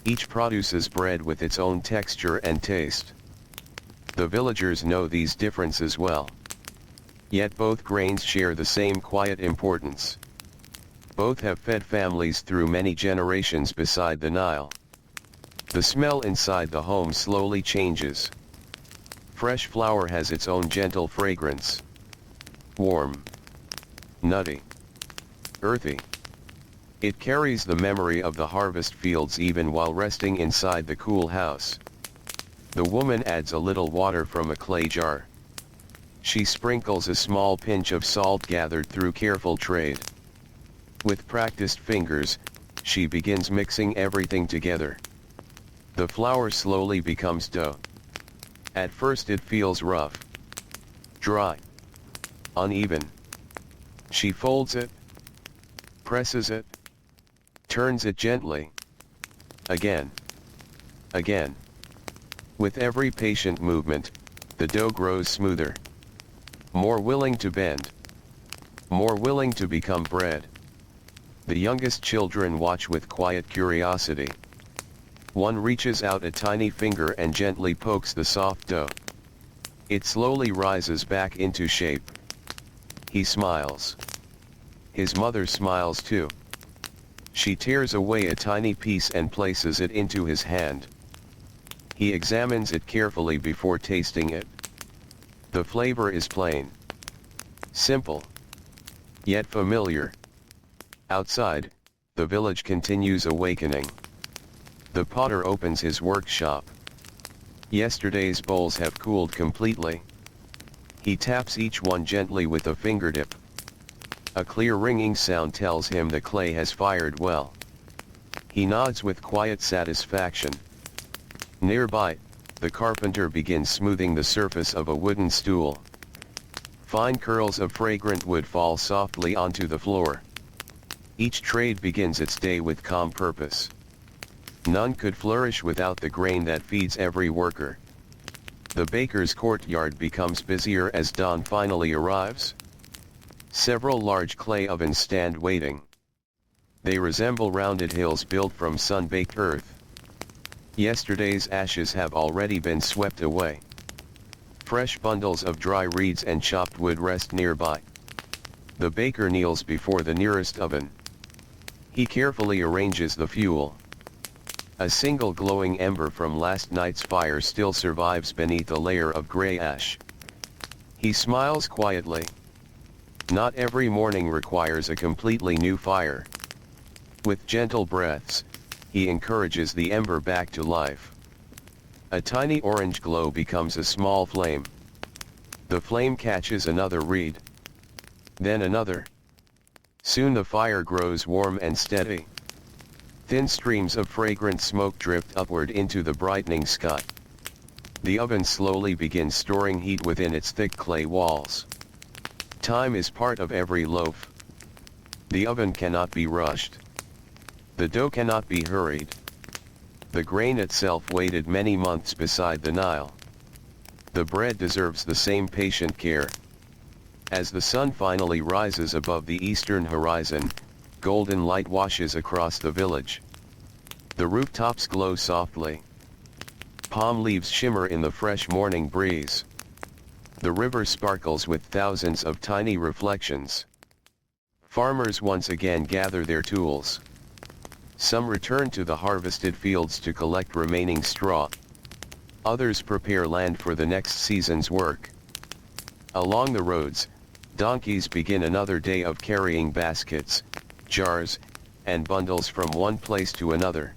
S1: Each produces bread with its own texture and taste. The villagers know these differences well. Yet both grains share the same quiet importance. Both have fed families through many generations beside the Nile. The smell inside the home slowly changes. Fresh flour has its own gentle fragrance. Warm. Nutty. Earthy. It carries the memory of the harvest fields even while resting inside the cool house. The woman adds a little water from a clay jar. She sprinkles a small pinch of salt gathered through careful trade. With practiced fingers, she begins mixing everything together. The flour slowly becomes dough. At first it feels rough, dry, uneven. She folds it, presses it, turns it gently. Again. Again. With every patient movement, the dough grows smoother. More willing to bend. More willing to become bread. The youngest children watch with quiet curiosity. One reaches out a tiny finger and gently pokes the soft dough. It slowly rises back into shape. He smiles. His mother smiles too. She tears away a tiny piece and places it into his hand. He examines it carefully before tasting it. The flavor is plain. Simple. Yet familiar. Outside, the village continues awakening. The potter opens his workshop. Yesterday's bowls have cooled completely. He taps each one gently with a fingertip. A clear ringing sound tells him the clay has fired well. He nods with quiet satisfaction. Nearby, the carpenter begins smoothing the surface of a wooden stool. Fine curls of fragrant wood fall softly onto the floor. Each trade begins its day with calm purpose. None could flourish without the grain that feeds every worker. The baker's courtyard becomes busier as dawn finally arrives. Several large clay ovens stand waiting. They resemble rounded hills built from sun-baked earth. Yesterday's ashes have already been swept away. Fresh bundles of dry reeds and chopped wood rest nearby. The baker kneels before the nearest oven. He carefully arranges the fuel. A single glowing ember from last night's fire still survives beneath a layer of gray ash. He smiles quietly. Not every morning requires a completely new fire. With gentle breaths, he encourages the ember back to life. A tiny orange glow becomes a small flame. The flame catches another reed. Then another. Soon the fire grows warm and steady. Thin streams of fragrant smoke drift upward into the brightening sky. The oven slowly begins storing heat within its thick clay walls. Time is part of every loaf. The oven cannot be rushed. The dough cannot be hurried. The grain itself waited many months beside the Nile. The bread deserves the same patient care. As the sun finally rises above the eastern horizon, golden light washes across the village. The rooftops glow softly. Palm leaves shimmer in the fresh morning breeze. The river sparkles with thousands of tiny reflections. Farmers once again gather their tools. Some return to the harvested fields to collect remaining straw. Others prepare land for the next season's work. Along the roads, donkeys begin another day of carrying baskets, jars, and bundles from one place to another.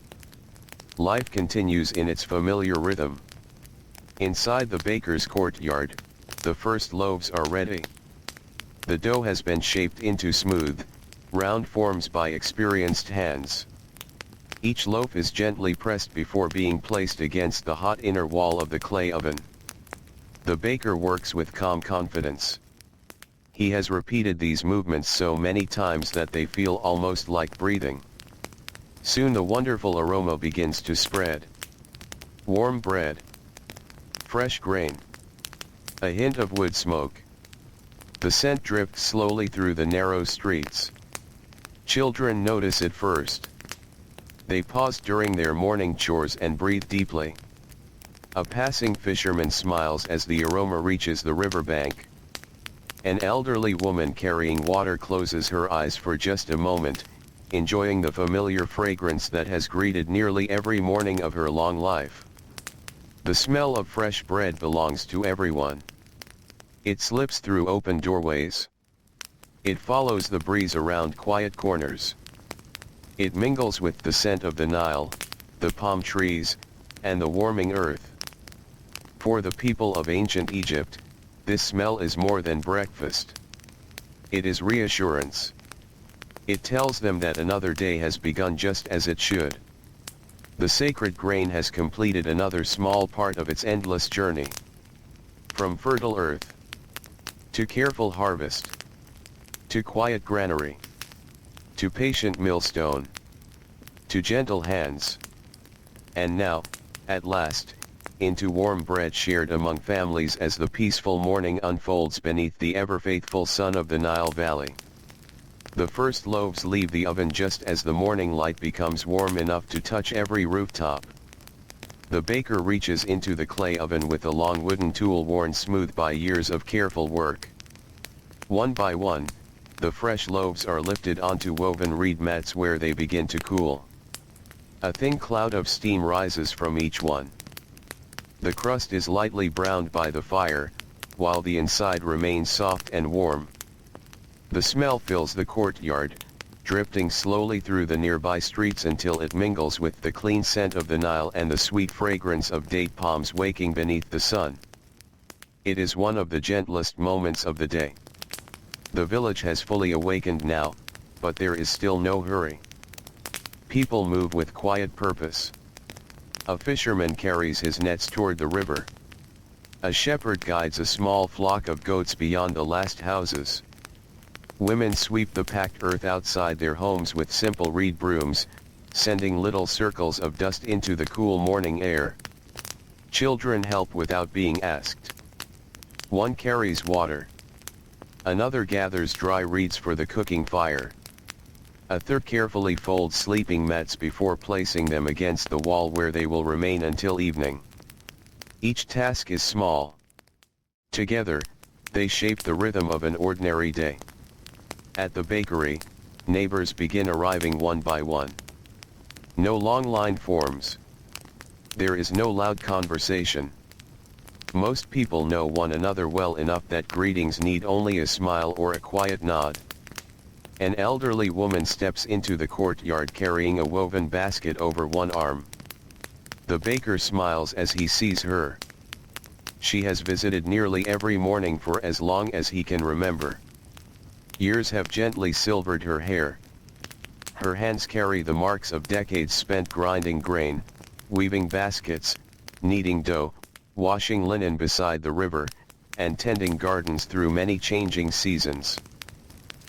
S1: Life continues in its familiar rhythm. Inside the baker's courtyard, the first loaves are ready. The dough has been shaped into smooth, round forms by experienced hands. Each loaf is gently pressed before being placed against the hot inner wall of the clay oven. The baker works with calm confidence. He has repeated these movements so many times that they feel almost like breathing. Soon the wonderful aroma begins to spread. Warm bread. Fresh grain. A hint of wood smoke. The scent drifts slowly through the narrow streets. Children notice it first. They pause during their morning chores and breathe deeply. A passing fisherman smiles as the aroma reaches the riverbank. An elderly woman carrying water closes her eyes for just a moment, enjoying the familiar fragrance that has greeted nearly every morning of her long life. The smell of fresh bread belongs to everyone. It slips through open doorways. It follows the breeze around quiet corners. It mingles with the scent of the Nile, the palm trees, and the warming earth. For the people of ancient Egypt, this smell is more than breakfast. It is reassurance. It tells them that another day has begun just as it should. The sacred grain has completed another small part of its endless journey. From fertile earth, to careful harvest, to quiet granary, to patient millstone, to gentle hands. And now, at last, into warm bread shared among families as the peaceful morning unfolds beneath the ever-faithful sun of the Nile Valley. The first loaves leave the oven just as the morning light becomes warm enough to touch every rooftop. The baker reaches into the clay oven with a long wooden tool worn smooth by years of careful work. One by one, the fresh loaves are lifted onto woven reed mats where they begin to cool. A thin cloud of steam rises from each one. The crust is lightly browned by the fire, while the inside remains soft and warm. The smell fills the courtyard, drifting slowly through the nearby streets until it mingles with the clean scent of the Nile and the sweet fragrance of date palms waking beneath the sun. It is one of the gentlest moments of the day. The village has fully awakened now, but there is still no hurry. People move with quiet purpose. A fisherman carries his nets toward the river. A shepherd guides a small flock of goats beyond the last houses. Women sweep the packed earth outside their homes with simple reed brooms, sending little circles of dust into the cool morning air. Children help without being asked. One carries water. Another gathers dry reeds for the cooking fire. A third carefully folds sleeping mats before placing them against the wall where they will remain until evening. Each task is small. Together, they shape the rhythm of an ordinary day. At the bakery, neighbors begin arriving one by one. No long line forms. There is no loud conversation. Most people know one another well enough that greetings need only a smile or a quiet nod. An elderly woman steps into the courtyard carrying a woven basket over one arm. The baker smiles as he sees her. She has visited nearly every morning for as long as he can remember. Years have gently silvered her hair. Her hands carry the marks of decades spent grinding grain, weaving baskets, kneading dough, washing linen beside the river, and tending gardens through many changing seasons.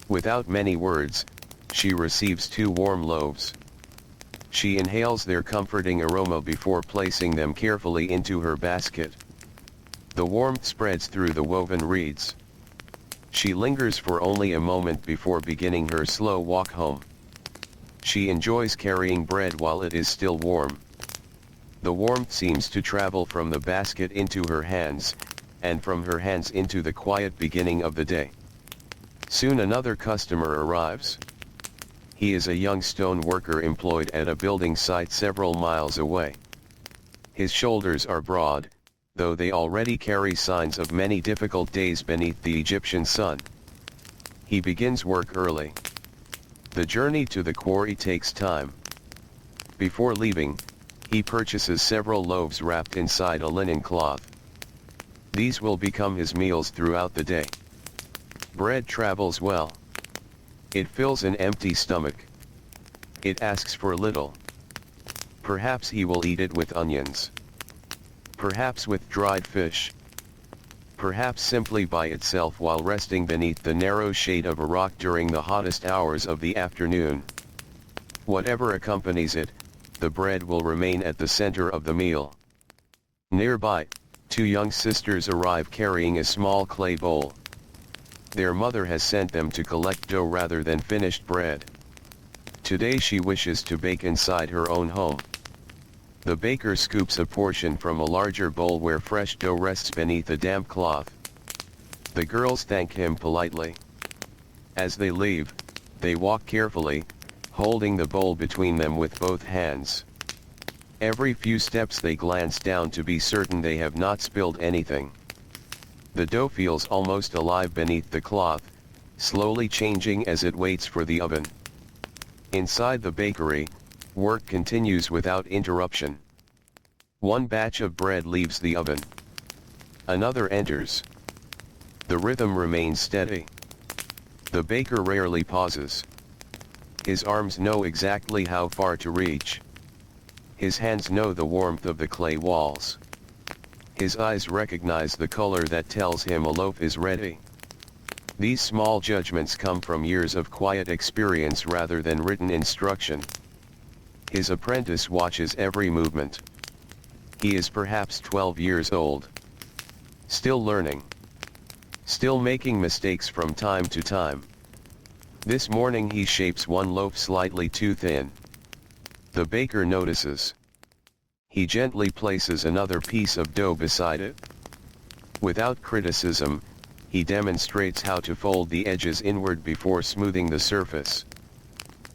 S1: Without many words, she receives 2 warm loaves. She inhales their comforting aroma before placing them carefully into her basket. The warmth spreads through the woven reeds. She lingers for only a moment before beginning her slow walk home. She enjoys carrying bread while it is still warm. The warmth seems to travel from the basket into her hands, and from her hands into the quiet beginning of the day. Soon another customer arrives. He is a young stone worker employed at a building site several miles away. His shoulders are broad, though they already carry signs of many difficult days beneath the Egyptian sun. He begins work early. The journey to the quarry takes time. Before leaving, he purchases several loaves wrapped inside a linen cloth. These will become his meals throughout the day. Bread travels well. It fills an empty stomach. It asks for little. Perhaps he will eat it with onions. Perhaps with dried fish. Perhaps simply by itself while resting beneath the narrow shade of a rock during the hottest hours of the afternoon. Whatever accompanies it, the bread will remain at the center of the meal. Nearby, 2 young sisters arrive carrying a small clay bowl. Their mother has sent them to collect dough rather than finished bread. Today she wishes to bake inside her own home. The baker scoops a portion from a larger bowl where fresh dough rests beneath a damp cloth. The girls thank him politely. As they leave, they walk carefully, holding the bowl between them with both hands. Every few steps they glance down to be certain they have not spilled anything. The dough feels almost alive beneath the cloth, slowly changing as it waits for the oven. Inside the bakery, work continues without interruption. One batch of bread leaves the oven. Another enters. The rhythm remains steady. The baker rarely pauses. His arms know exactly how far to reach. His hands know the warmth of the clay walls. His eyes recognize the color that tells him a loaf is ready. These small judgments come from years of quiet experience rather than written instruction. His apprentice watches every movement. He is perhaps 12 years old. Still learning. Still making mistakes from time to time. This morning he shapes one loaf slightly too thin. The baker notices. He gently places another piece of dough beside it. Without criticism, he demonstrates how to fold the edges inward before smoothing the surface.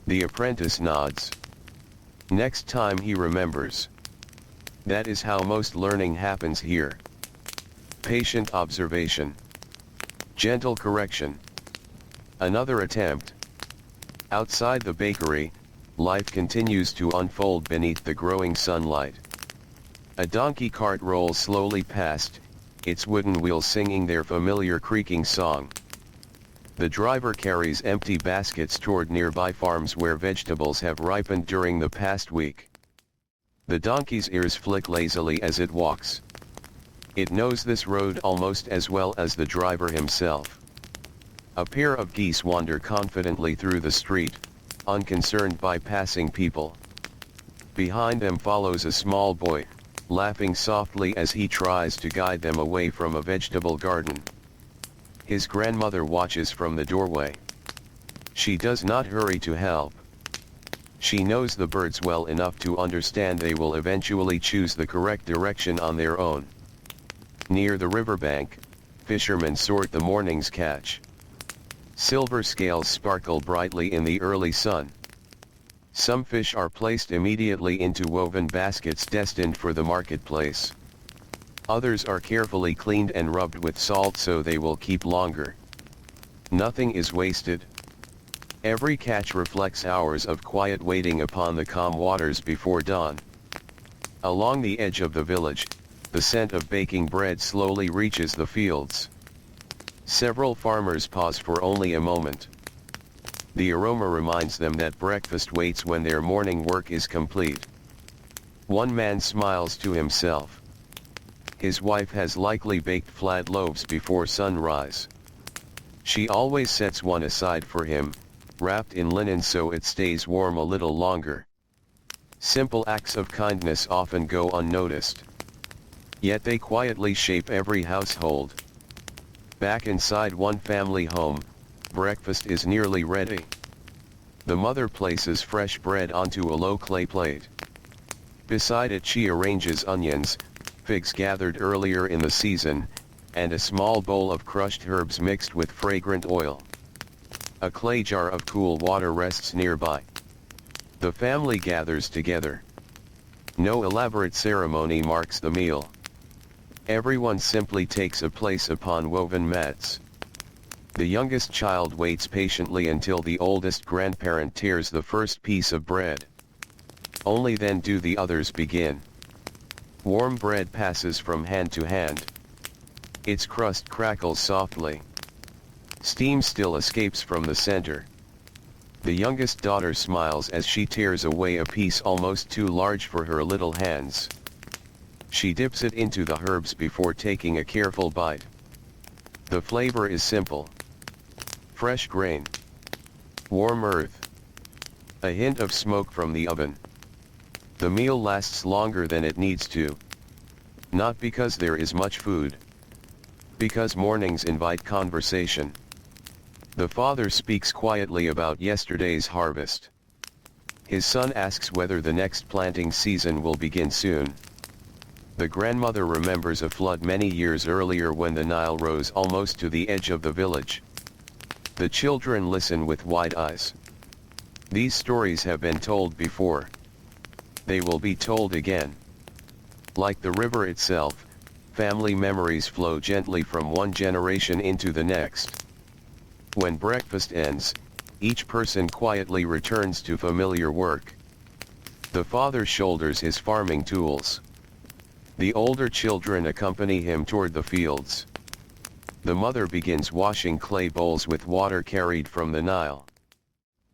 S1: The apprentice nods. Next time he remembers. That is how most learning happens here. Patient observation. Gentle correction. Another attempt. Outside the bakery, life continues to unfold beneath the growing sunlight. A donkey cart rolls slowly past, its wooden wheels singing their familiar creaking song. The driver carries empty baskets toward nearby farms where vegetables have ripened during the past week. The donkey's ears flick lazily as it walks. It knows this road almost as well as the driver himself. A pair of geese wander confidently through the street, unconcerned by passing people. Behind them follows a small boy, laughing softly as he tries to guide them away from a vegetable garden. His grandmother watches from the doorway. She does not hurry to help. She knows the birds well enough to understand they will eventually choose the correct direction on their own. Near the riverbank, fishermen sort the morning's catch. Silver scales sparkle brightly in the early sun. Some fish are placed immediately into woven baskets destined for the marketplace. Others are carefully cleaned and rubbed with salt so they will keep longer. Nothing is wasted. Every catch reflects hours of quiet waiting upon the calm waters before dawn. Along the edge of the village, the scent of baking bread slowly reaches the fields. Several farmers pause for only a moment. The aroma reminds them that breakfast waits when their morning work is complete. One man smiles to himself. His wife has likely baked flat loaves before sunrise. She always sets one aside for him, wrapped in linen so it stays warm a little longer. Simple acts of kindness often go unnoticed. Yet they quietly shape every household. Back inside one family home, breakfast is nearly ready. The mother places fresh bread onto a low clay plate. Beside it she arranges onions, figs gathered earlier in the season, and a small bowl of crushed herbs mixed with fragrant oil. A clay jar of cool water rests nearby. The family gathers together. No elaborate ceremony marks the meal. Everyone simply takes a place upon woven mats. The youngest child waits patiently until the oldest grandparent tears the first piece of bread. Only then do the others begin. Warm bread passes from hand to hand. Its crust crackles softly. Steam still escapes from the center. The youngest daughter smiles as she tears away a piece almost too large for her little hands. She dips it into the herbs before taking a careful bite. The flavor is simple. Fresh grain. Warm earth. A hint of smoke from the oven. The meal lasts longer than it needs to. Not because there is much food. Because mornings invite conversation. The father speaks quietly about yesterday's harvest. His son asks whether the next planting season will begin soon. The grandmother remembers a flood many years earlier when the Nile rose almost to the edge of the village. The children listen with wide eyes. These stories have been told before. They will be told again. Like the river itself, family memories flow gently from one generation into the next. When breakfast ends, each person quietly returns to familiar work. The father shoulders his farming tools. The older children accompany him toward the fields. The mother begins washing clay bowls with water carried from the Nile.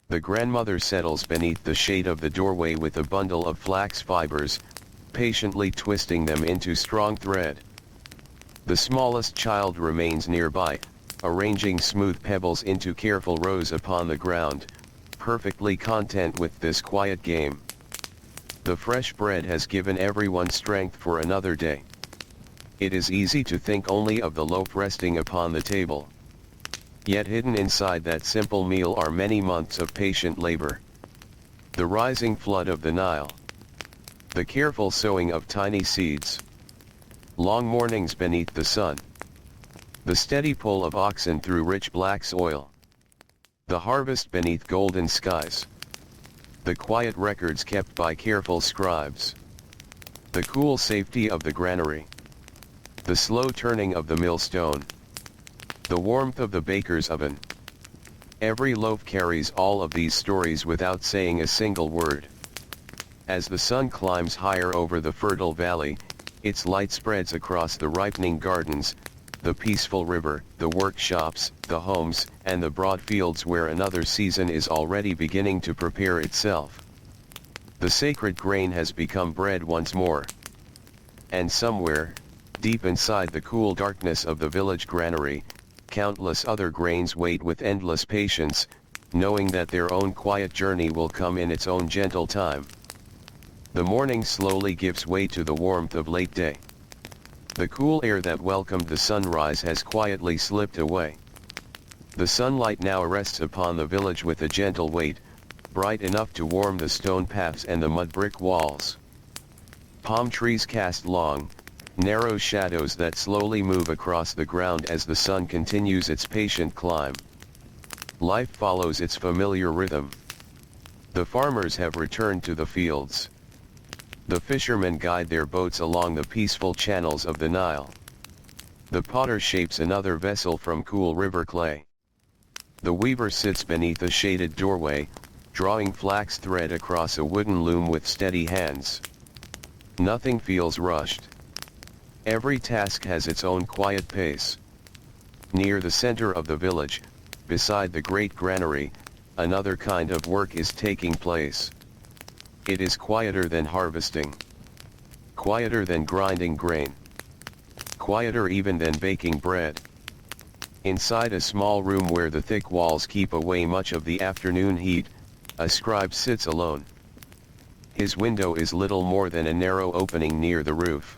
S1: The grandmother settles beneath the shade of the doorway with a bundle of flax fibers, patiently twisting them into strong thread. The smallest child remains nearby, arranging smooth pebbles into careful rows upon the ground, perfectly content with this quiet game. The fresh bread has given everyone strength for another day. It is easy to think only of the loaf resting upon the table. Yet hidden inside that simple meal are many months of patient labor. The rising flood of the Nile. The careful sowing of tiny seeds. Long mornings beneath the sun. The steady pull of oxen through rich black soil. The harvest beneath golden skies. The quiet records kept by careful scribes. The cool safety of the granary. The slow turning of the millstone. The warmth of the baker's oven. Every loaf carries all of these stories without saying a single word. As the sun climbs higher over the fertile valley, Its light spreads across the ripening gardens, the peaceful river, the workshops, the homes, and the broad fields where another season is already beginning to prepare itself. The sacred grain has become bread once more. And somewhere, deep inside the cool darkness of the village granary, countless other grains wait with endless patience, knowing that their own quiet journey will come in its own gentle time. The morning slowly gives way to the warmth of late day. The cool air that welcomed the sunrise has quietly slipped away. The sunlight now rests upon the village with a gentle weight, bright enough to warm the stone paths and the mud brick walls. Palm trees cast long, narrow shadows that slowly move across the ground as the sun continues its patient climb. Life follows its familiar rhythm. The farmers have returned to the fields. The fishermen guide their boats along the peaceful channels of the Nile. The potter shapes another vessel from cool river clay. The weaver sits beneath a shaded doorway, drawing flax thread across a wooden loom with steady hands. Nothing feels rushed. Every task has its own quiet pace. Near the center of the village, beside the great granary, another kind of work is taking place. It is quieter than harvesting. Quieter than grinding grain. Quieter even than baking bread. Inside a small room where the thick walls keep away much of the afternoon heat, a scribe sits alone. His window is little more than a narrow opening near the roof.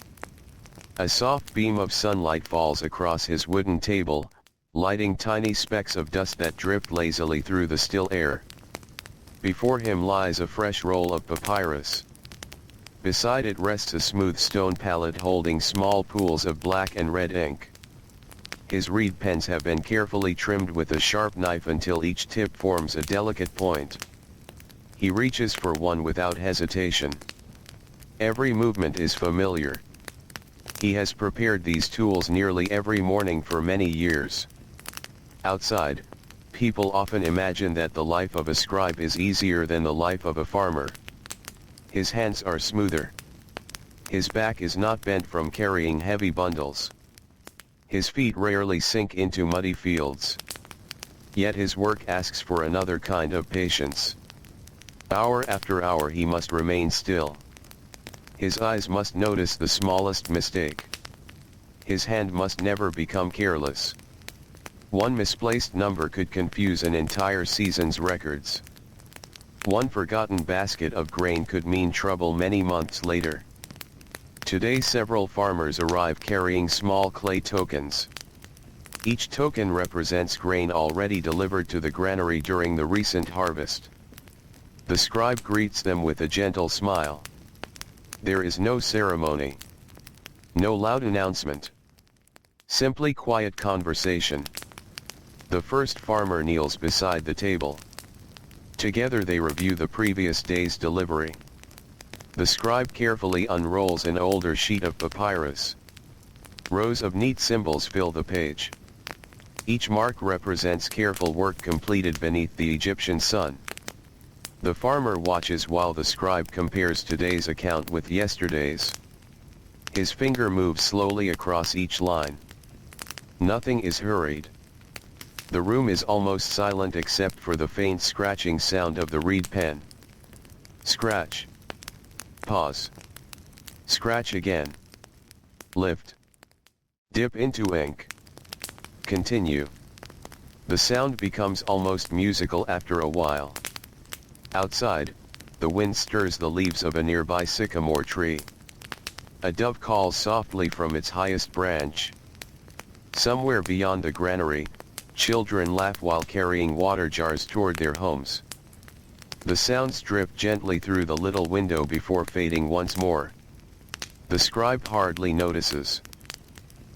S1: A soft beam of sunlight falls across his wooden table, lighting tiny specks of dust that drift lazily through the still air. Before him lies a fresh roll of papyrus. Beside it rests a smooth stone palette holding small pools of black and red ink. His reed pens have been carefully trimmed with a sharp knife until each tip forms a delicate point. He reaches for one without hesitation. Every movement is familiar. He has prepared these tools nearly every morning for many years. Outside, people often imagine that the life of a scribe is easier than the life of a farmer. His hands are smoother. His back is not bent from carrying heavy bundles. His feet rarely sink into muddy fields. Yet his work asks for another kind of patience. Hour after hour he must remain still. His eyes must notice the smallest mistake. His hand must never become careless. One misplaced number could confuse an entire season's records. One forgotten basket of grain could mean trouble many months later. Today several farmers arrive carrying small clay tokens. Each token represents grain already delivered to the granary during the recent harvest. The scribe greets them with a gentle smile. There is no ceremony. No loud announcement. Simply quiet conversation. The first farmer kneels beside the table. Together they review the previous day's delivery. The scribe carefully unrolls an older sheet of papyrus. Rows of neat symbols fill the page. Each mark represents careful work completed beneath the Egyptian sun. The farmer watches while the scribe compares today's account with yesterday's. His finger moves slowly across each line. Nothing is hurried. The room is almost silent except for the faint scratching sound of the reed pen. Scratch. Pause. Scratch again. Lift. Dip into ink. Continue. The sound becomes almost musical after a while. Outside, the wind stirs the leaves of a nearby sycamore tree. A dove calls softly from its highest branch. Somewhere beyond the granary, children laugh while carrying water jars toward their homes. The sounds drip gently through the little window before fading once more. The scribe hardly notices.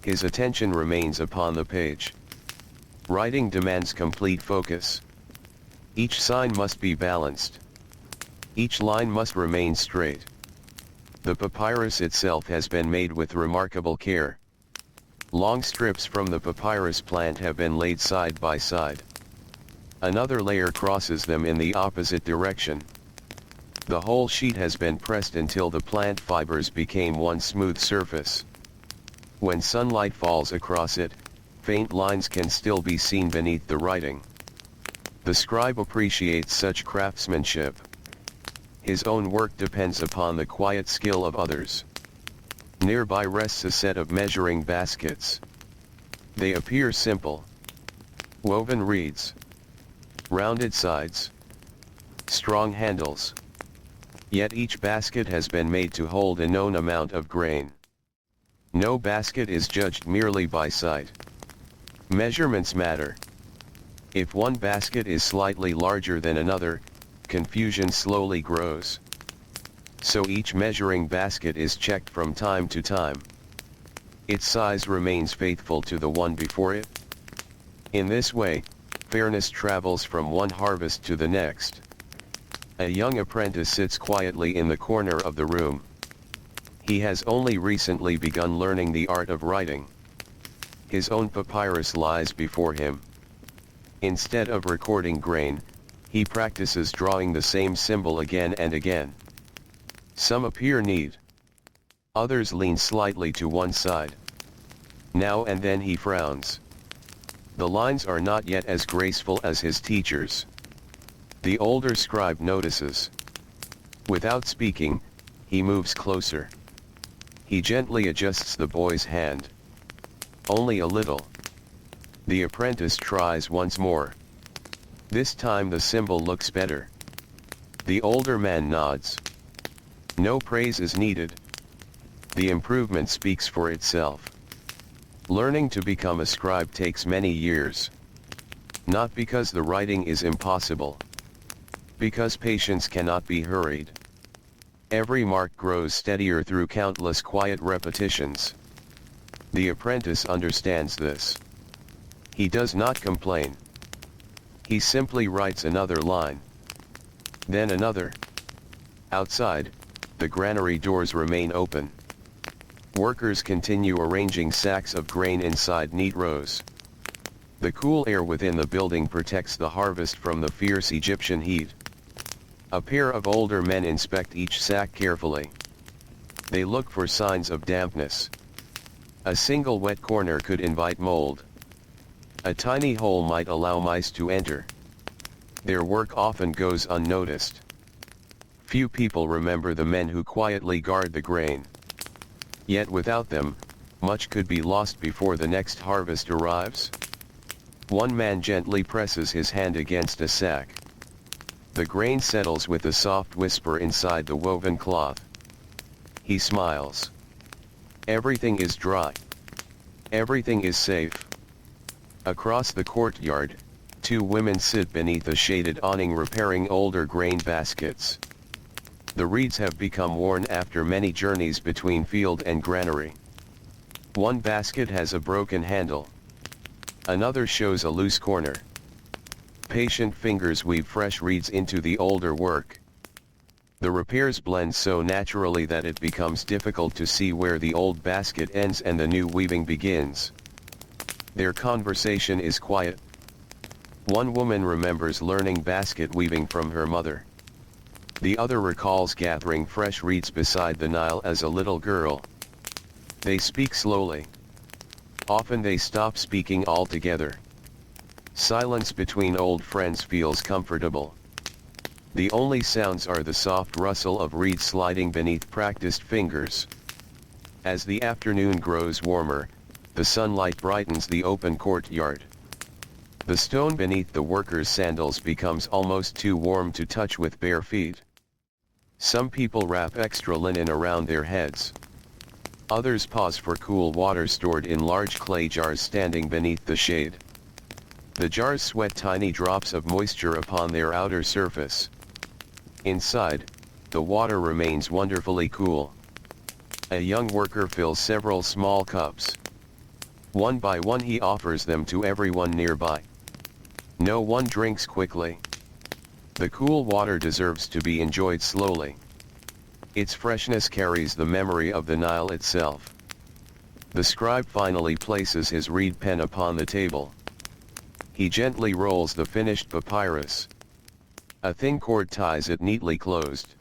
S1: His attention remains upon the page. Writing demands complete focus. Each sign must be balanced. Each line must remain straight. The papyrus itself has been made with remarkable care. Long strips from the papyrus plant have been laid side by side. Another layer crosses them in the opposite direction. The whole sheet has been pressed until the plant fibers became one smooth surface. When sunlight falls across it, faint lines can still be seen beneath the writing. The scribe appreciates such craftsmanship. His own work depends upon the quiet skill of others. Nearby rests a set of measuring baskets. They appear simple. Woven reeds. Rounded sides. Strong handles. Yet each basket has been made to hold a known amount of grain. No basket is judged merely by sight. Measurements matter. If one basket is slightly larger than another, confusion slowly grows. So each measuring basket is checked from time to time. Its size remains faithful to the one before it. In this way, fairness travels from one harvest to the next. A young apprentice sits quietly in the corner of the room. He has only recently begun learning the art of writing. His own papyrus lies before him. Instead of recording grain, he practices drawing the same symbol again and again. Some appear neat. Others lean slightly to one side. Now and then he frowns. The lines are not yet as graceful as his teacher's. The older scribe notices. Without speaking, he moves closer. He gently adjusts the boy's hand. Only a little. The apprentice tries once more. This time the symbol looks better. The older man nods. No praise is needed. The improvement speaks for itself. Learning to become a scribe takes many years. Not because the writing is impossible. Because patience cannot be hurried. Every mark grows steadier through countless quiet repetitions. The apprentice understands this. He does not complain. He simply writes another line. Then another. Outside, the granary doors remain open. Workers continue arranging sacks of grain inside neat rows. The cool air within the building protects the harvest from the fierce Egyptian heat. A pair of older men inspect each sack carefully. They look for signs of dampness. A single wet corner could invite mold. A tiny hole might allow mice to enter. Their work often goes unnoticed. Few people remember the men who quietly guard the grain. Yet without them, much could be lost before the next harvest arrives. One man gently presses his hand against a sack. The grain settles with a soft whisper inside the woven cloth. He smiles. Everything is dry. Everything is safe. Across the courtyard, two women sit beneath a shaded awning repairing older grain baskets. The reeds have become worn after many journeys between field and granary. One basket has a broken handle. Another shows a loose corner. Patient fingers weave fresh reeds into the older work. The repairs blend so naturally that it becomes difficult to see where the old basket ends and the new weaving begins. Their conversation is quiet. One woman remembers learning basket weaving from her mother. The other recalls gathering fresh reeds beside the Nile as a little girl. They speak slowly. Often they stop speaking altogether. Silence between old friends feels comfortable. The only sounds are the soft rustle of reeds sliding beneath practiced fingers. As the afternoon grows warmer, the sunlight brightens the open courtyard. The stone beneath the workers' sandals becomes almost too warm to touch with bare feet. Some people wrap extra linen around their heads. Others pause for cool water stored in large clay jars standing beneath the shade. The jars sweat tiny drops of moisture upon their outer surface. Inside, the water remains wonderfully cool. A young worker fills several small cups. One by one he offers them to everyone nearby. No one drinks quickly. The cool water deserves to be enjoyed slowly. Its freshness carries the memory of the Nile itself. The scribe finally places his reed pen upon the table. He gently rolls the finished papyrus. A thin cord ties it neatly closed.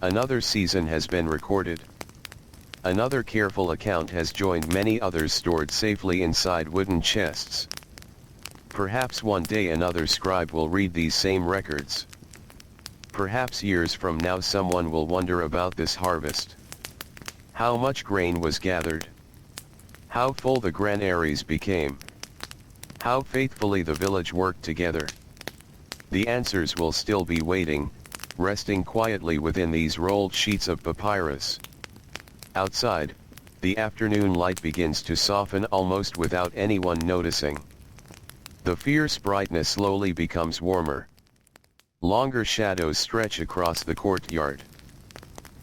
S1: Another season has been recorded. Another careful account has joined many others stored safely inside wooden chests. Perhaps one day another scribe will read these same records. Perhaps years from now someone will wonder about this harvest. How much grain was gathered? How full the granaries became? How faithfully the village worked together? The answers will still be waiting, resting quietly within these rolled sheets of papyrus. Outside, the afternoon light begins to soften almost without anyone noticing. The fierce brightness slowly becomes warmer. Longer shadows stretch across the courtyard.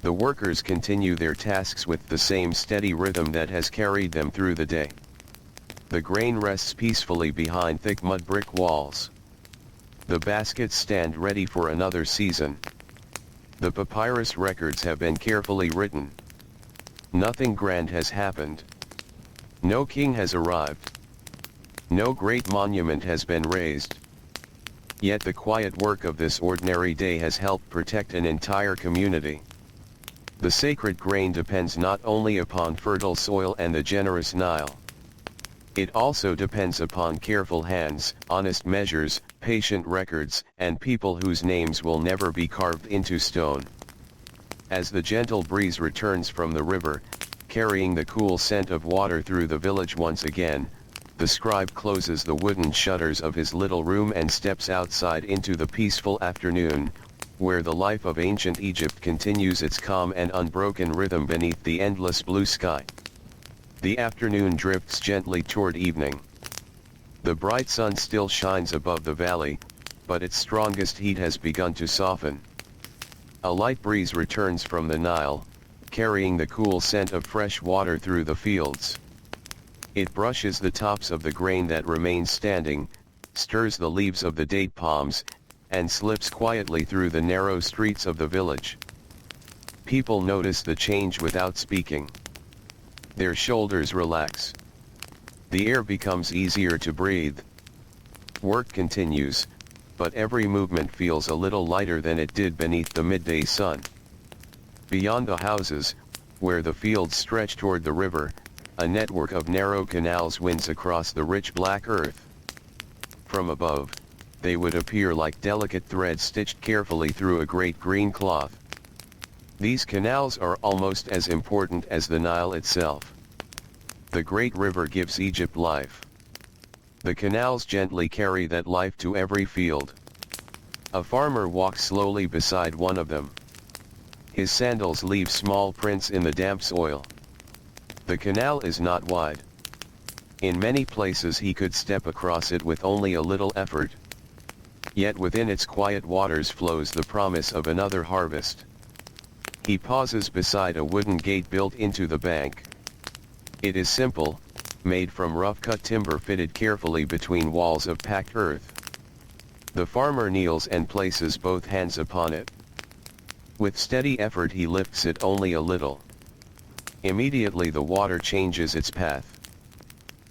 S1: The workers continue their tasks with the same steady rhythm that has carried them through the day. The grain rests peacefully behind thick mud brick walls. The baskets stand ready for another season. The papyrus records have been carefully written. Nothing grand has happened. No king has arrived. No great monument has been raised. Yet the quiet work of this ordinary day has helped protect an entire community. The sacred grain depends not only upon fertile soil and the generous Nile. It also depends upon careful hands, honest measures, patient records, and people whose names will never be carved into stone. As the gentle breeze returns from the river, carrying the cool scent of water through the village once again, the scribe closes the wooden shutters of his little room and steps outside into the peaceful afternoon, where the life of ancient Egypt continues its calm and unbroken rhythm beneath the endless blue sky. The afternoon drifts gently toward evening. The bright sun still shines above the valley, but its strongest heat has begun to soften. A light breeze returns from the Nile, carrying the cool scent of fresh water through the fields. It brushes the tops of the grain that remains standing, stirs the leaves of the date palms, and slips quietly through the narrow streets of the village. People notice the change without speaking. Their shoulders relax. The air becomes easier to breathe. Work continues, but every movement feels a little lighter than it did beneath the midday sun. Beyond the houses, where the fields stretch toward the river, a network of narrow canals winds across the rich black earth. From above, they would appear like delicate threads stitched carefully through a great green cloth. These canals are almost as important as the Nile itself. The great river gives Egypt life. The canals gently carry that life to every field. A farmer walks slowly beside one of them. His sandals leave small prints in the damp soil. The canal is not wide. In many places he could step across it with only a little effort. Yet within its quiet waters flows the promise of another harvest. He pauses beside a wooden gate built into the bank. It is simple, made from rough-cut timber fitted carefully between walls of packed earth. The farmer kneels and places both hands upon it. With steady effort he lifts it only a little. Immediately the water changes its path.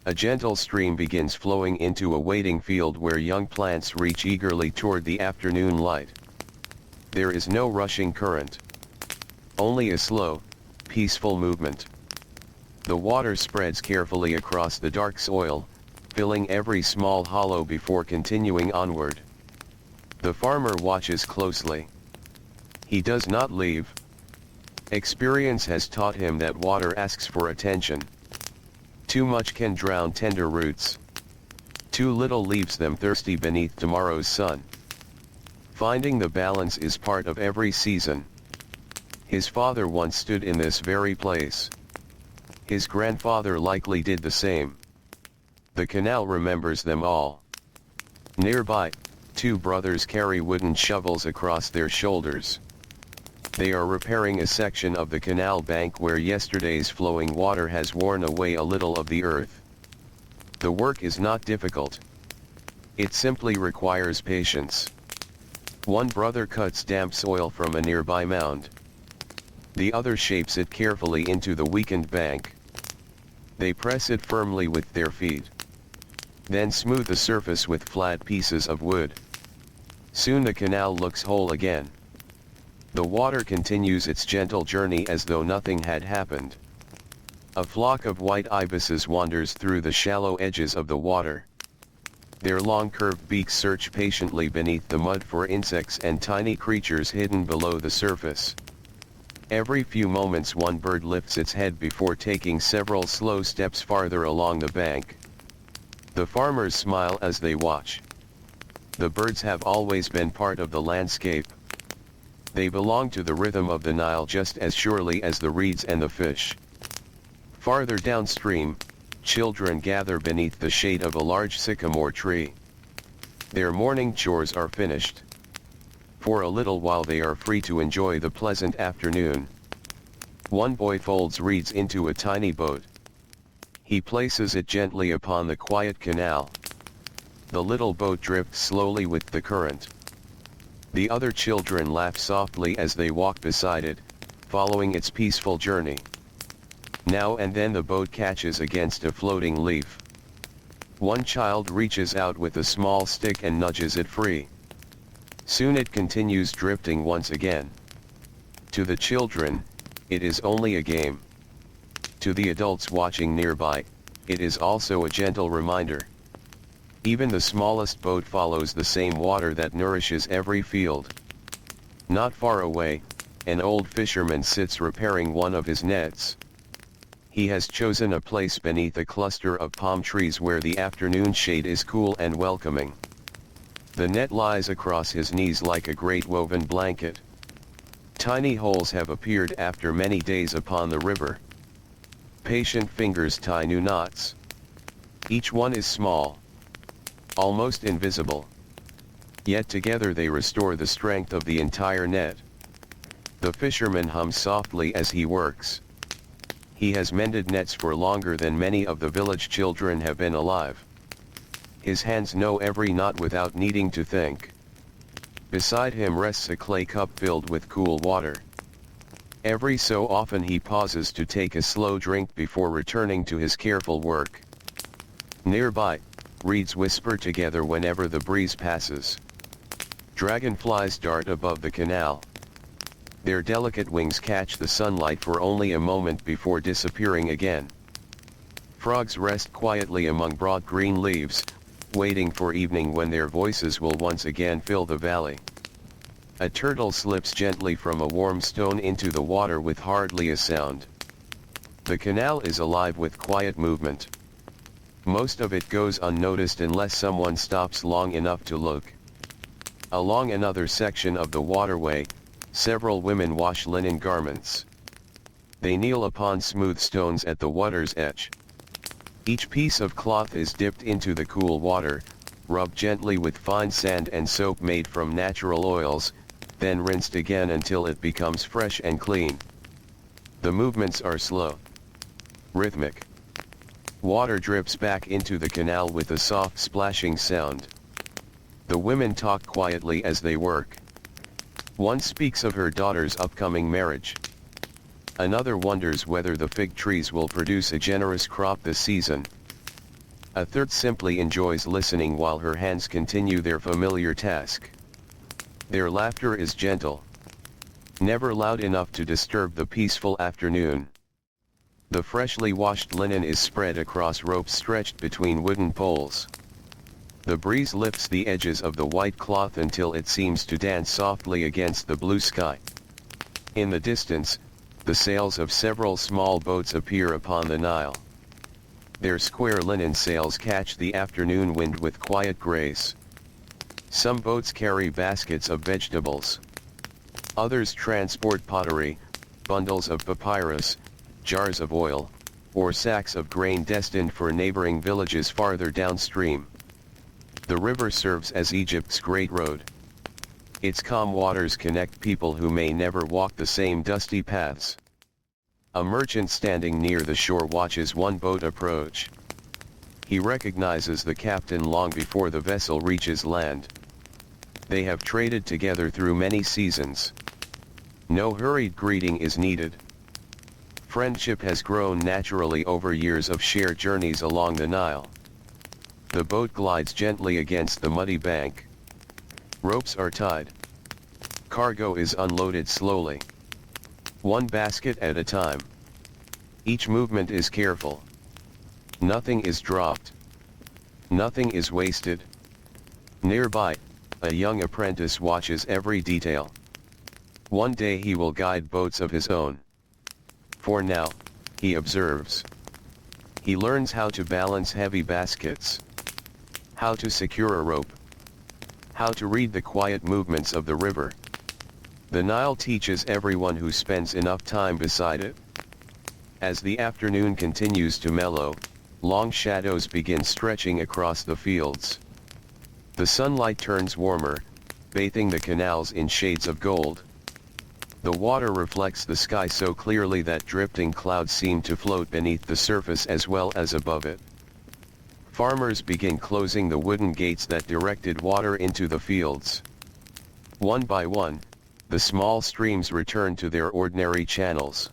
S1: A gentle stream begins flowing into a waiting field where young plants reach eagerly toward the afternoon light. There is no rushing current. Only a slow, peaceful movement. The water spreads carefully across the dark soil, filling every small hollow before continuing onward. The farmer watches closely. He does not leave. Experience has taught him that water asks for attention. Too much can drown tender roots. Too little leaves them thirsty beneath tomorrow's sun. Finding the balance is part of every season. His father once stood in this very place. His grandfather likely did the same. The canal remembers them all. Nearby, two brothers carry wooden shovels across their shoulders. They are repairing a section of the canal bank where yesterday's flowing water has worn away a little of the earth. The work is not difficult. It simply requires patience. One brother cuts damp soil from a nearby mound. The other shapes it carefully into the weakened bank. They press it firmly with their feet. Then smooth the surface with flat pieces of wood. Soon the canal looks whole again. The water continues its gentle journey as though nothing had happened. A flock of white ibises wanders through the shallow edges of the water. Their long curved beaks search patiently beneath the mud for insects and tiny creatures hidden below the surface. Every few moments one bird lifts its head before taking several slow steps farther along the bank. The farmers smile as they watch. The birds have always been part of the landscape. They belong to the rhythm of the Nile just as surely as the reeds and the fish. Farther downstream, children gather beneath the shade of a large sycamore tree. Their morning chores are finished. For a little while they are free to enjoy the pleasant afternoon. One boy folds reeds into a tiny boat. He places it gently upon the quiet canal. The little boat drifts slowly with the current. The other children laugh softly as they walk beside it, following its peaceful journey. Now and then the boat catches against a floating leaf. One child reaches out with a small stick and nudges it free. Soon it continues drifting once again. To the children, it is only a game. To the adults watching nearby, it is also a gentle reminder. Even the smallest boat follows the same water that nourishes every field. Not far away, an old fisherman sits repairing one of his nets. He has chosen a place beneath a cluster of palm trees where the afternoon shade is cool and welcoming. The net lies across his knees like a great woven blanket. Tiny holes have appeared after many days upon the river. Patient fingers tie new knots. Each one is small, almost invisible. Yet together they restore the strength of the entire net. The fisherman hums softly as he works. He has mended nets for longer than many of the village children have been alive. His hands know every knot without needing to think. Beside him rests a clay cup filled with cool water. Every so often he pauses to take a slow drink before returning to his careful work. Nearby, reeds whisper together whenever the breeze passes. Dragonflies dart above the canal. Their delicate wings catch the sunlight for only a moment before disappearing again. Frogs rest quietly among broad green leaves, waiting for evening when their voices will once again fill the valley. A turtle slips gently from a warm stone into the water with hardly a sound. The canal is alive with quiet movement. Most of it goes unnoticed unless someone stops long enough to look. Along another section of the waterway, several women wash linen garments. They kneel upon smooth stones at the water's edge. Each piece of cloth is dipped into the cool water, rubbed gently with fine sand and soap made from natural oils, then rinsed again until it becomes fresh and clean. The movements are slow, rhythmic. Water drips back into the canal with a soft splashing sound. The women talk quietly as they work. One speaks of her daughter's upcoming marriage. Another wonders whether the fig trees will produce a generous crop this season. A third simply enjoys listening while her hands continue their familiar task. Their laughter is gentle, never loud enough to disturb the peaceful afternoon. The freshly washed linen is spread across ropes stretched between wooden poles. The breeze lifts the edges of the white cloth until it seems to dance softly against the blue sky. In the distance, the sails of several small boats appear upon the Nile. Their square linen sails catch the afternoon wind with quiet grace. Some boats carry baskets of vegetables. Others transport pottery, bundles of papyrus, jars of oil, or sacks of grain destined for neighboring villages farther downstream. The river serves as Egypt's great road. Its calm waters connect people who may never walk the same dusty paths. A merchant standing near the shore watches one boat approach. He recognizes the captain long before the vessel reaches land. They have traded together through many seasons. No hurried greeting is needed. Friendship has grown naturally over years of shared journeys along the Nile. The boat glides gently against the muddy bank. Ropes are tied. cargo is unloaded slowly. One basket at a time. Each movement is careful. Nothing is dropped. Nothing is wasted. Nearby, a young apprentice watches every detail. One day he will guide boats of his own. For now, he observes. He learns how to balance heavy baskets, how to secure a rope, how to read the quiet movements of the river. The Nile teaches everyone who spends enough time beside it. As the afternoon continues to mellow, long shadows begin stretching across the fields. The sunlight turns warmer, bathing the canals in shades of gold. The water reflects the sky so clearly that drifting clouds seem to float beneath the surface as well as above it. Farmers begin closing the wooden gates that directed water into the fields. One by one, the small streams return to their ordinary channels.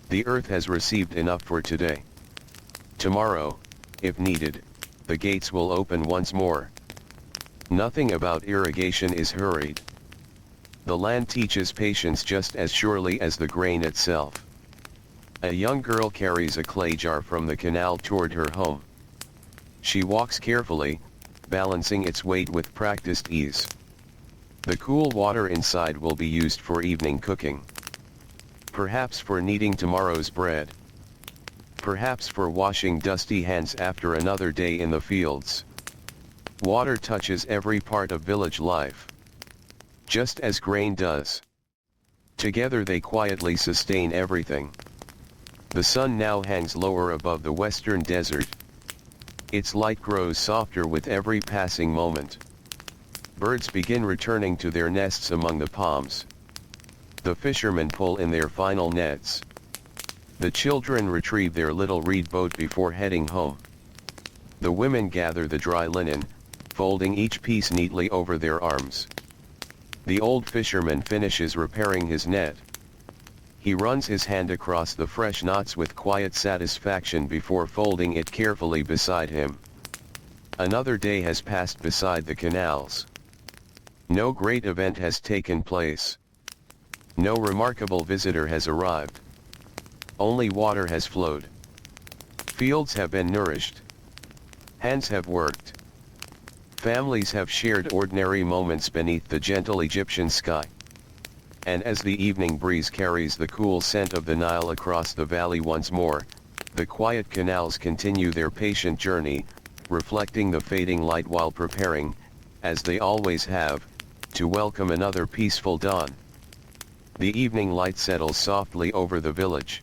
S1: The earth has received enough for today. Tomorrow, if needed, the gates will open once more. Nothing about irrigation is hurried. The land teaches patience just as surely as the grain itself. A young girl carries a clay jar from the canal toward her home. She walks carefully, balancing its weight with practiced ease. The cool water inside will be used for evening cooking. Perhaps for kneading tomorrow's bread. Perhaps for washing dusty hands after another day in the fields. Water touches every part of village life, just as grain does. Together they quietly sustain everything. The sun now hangs lower above the western desert. Its light grows softer with every passing moment. Birds begin returning to their nests among the palms. The fishermen pull in their final nets. The children retrieve their little reed boat before heading home. The women gather the dry linen, folding each piece neatly over their arms. The old fisherman finishes repairing his net. He runs his hand across the fresh knots with quiet satisfaction before folding it carefully beside him. Another day has passed beside the canals. No great event has taken place. No remarkable visitor has arrived. Only water has flowed. Fields have been nourished. Hands have worked. Families have shared ordinary moments beneath the gentle Egyptian sky. And as the evening breeze carries the cool scent of the Nile across the valley once more, the quiet canals continue their patient journey, reflecting the fading light while preparing, as they always have, to welcome another peaceful dawn. The evening light settles softly over the village.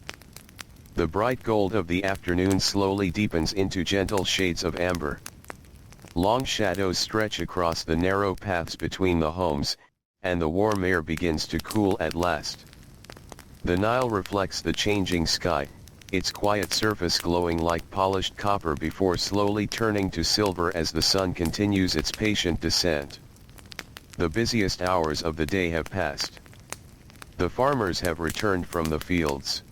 S1: The bright gold of the afternoon slowly deepens into gentle shades of amber. Long shadows stretch across the narrow paths between the homes, and the warm air begins to cool at last. The Nile reflects the changing sky, its quiet surface glowing like polished copper before slowly turning to silver as the sun continues its patient descent. The busiest hours of the day have passed. The farmers have returned from the fields.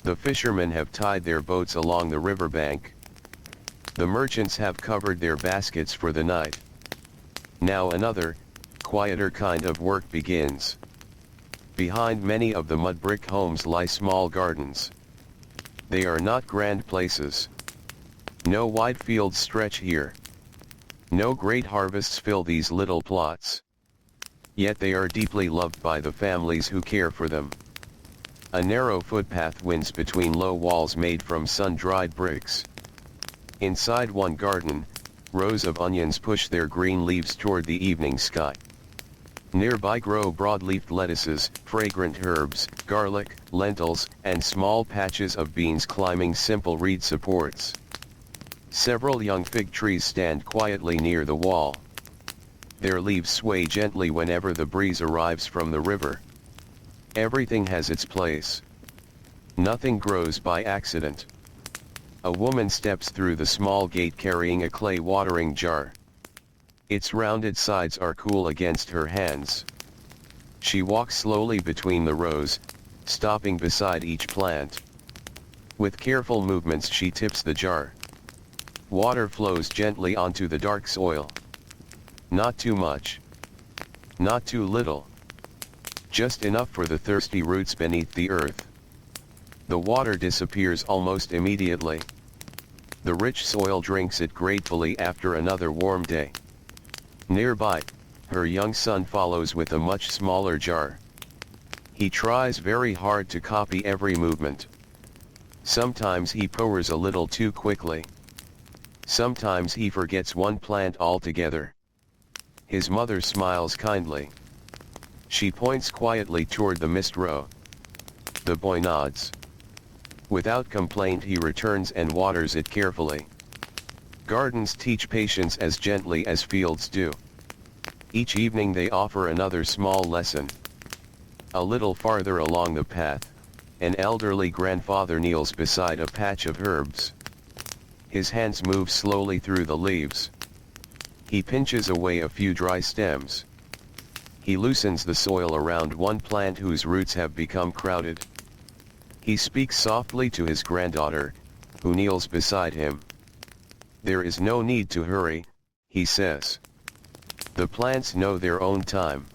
S1: The fishermen have tied their boats along the riverbank. The merchants have covered their baskets for the night. Now another, quieter kind of work begins. Behind many of the mud brick homes lie small gardens. They are not grand places. No wide fields stretch here. No great harvests fill these little plots. Yet they are deeply loved by the families who care for them. A narrow footpath winds between low walls made from sun-dried bricks. Inside one garden, rows of onions push their green leaves toward the evening sky. Nearby grow broad-leafed lettuces, fragrant herbs, garlic, lentils, and small patches of beans climbing simple reed supports. Several young fig trees stand quietly near the wall. Their leaves sway gently whenever the breeze arrives from the river. Everything has its place. Nothing grows by accident. A woman steps through the small gate carrying a clay watering jar. Its rounded sides are cool against her hands. She walks slowly between the rows, stopping beside each plant. With careful movements she tips the jar. Water flows gently onto the dark soil. Not too much. Not too little. just enough for the thirsty roots beneath the earth. The water disappears almost immediately. The rich soil drinks it gratefully after another warm day. Nearby, her young son follows with a much smaller jar. He tries very hard to copy every movement. Sometimes he pours a little too quickly. Sometimes he forgets one plant altogether. His mother smiles kindly. She points quietly toward the mist row. The boy nods. Without complaint he returns and waters it carefully. Gardens teach patience as gently as fields do. Each evening they offer another small lesson. A little farther along the path, an elderly grandfather kneels beside a patch of herbs. His hands move slowly through the leaves. He pinches away a few dry stems. He loosens the soil around one plant whose roots have become crowded. He speaks softly to his granddaughter, who kneels beside him. "There is no need to hurry," he says. "The plants know their own time."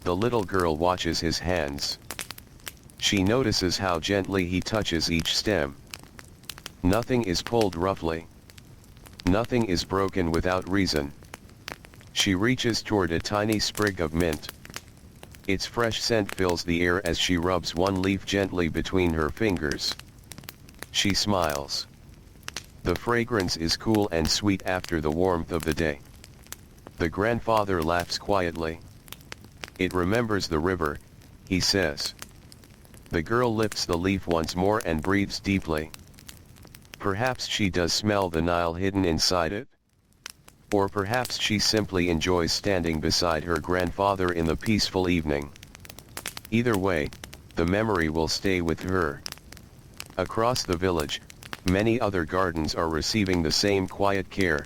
S1: The little girl watches his hands. She notices how gently he touches each stem. Nothing is pulled roughly. Nothing is broken without reason. She reaches toward a tiny sprig of mint. Its fresh scent fills the air as she rubs one leaf gently between her fingers. She smiles. The fragrance is cool and sweet after the warmth of the day. The grandfather laughs quietly. "It remembers the river," he says. The girl lifts the leaf once more and breathes deeply. Perhaps she does smell the Nile hidden inside it? Or perhaps she simply enjoys standing beside her grandfather in the peaceful evening. Either way, the memory will stay with her. Across the village, many other gardens are receiving the same quiet care.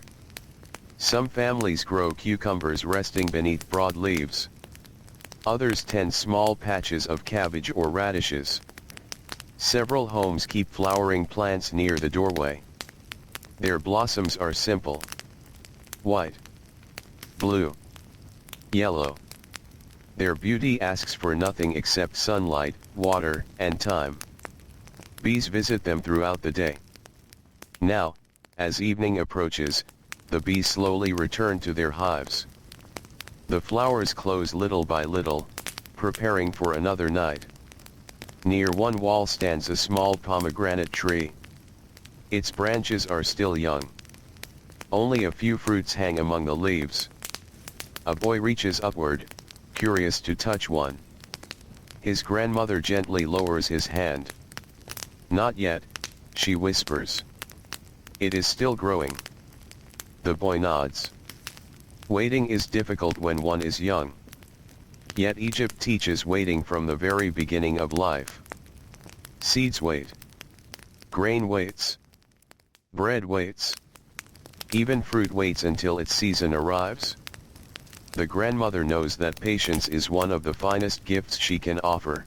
S1: Some families grow cucumbers resting beneath broad leaves. Others tend small patches of cabbage or radishes. Several homes keep flowering plants near the doorway. Their blossoms are simple. White, blue, yellow. Their beauty asks for nothing except sunlight, water, and time. Bees visit them throughout the day. Now, as evening approaches, the bees slowly return to their hives. The flowers close little by little, preparing for another night. Near one wall stands a small pomegranate tree. Its branches are still young. Only a few fruits hang among the leaves. A boy reaches upward, curious to touch one. His grandmother gently lowers his hand. "Not yet," she whispers. "It is still growing." The boy nods. Waiting is difficult when one is young. Yet Egypt teaches waiting from the very beginning of life. Seeds wait. Grain waits. Bread waits. Even fruit waits until its season arrives. The grandmother knows that patience is one of the finest gifts she can offer.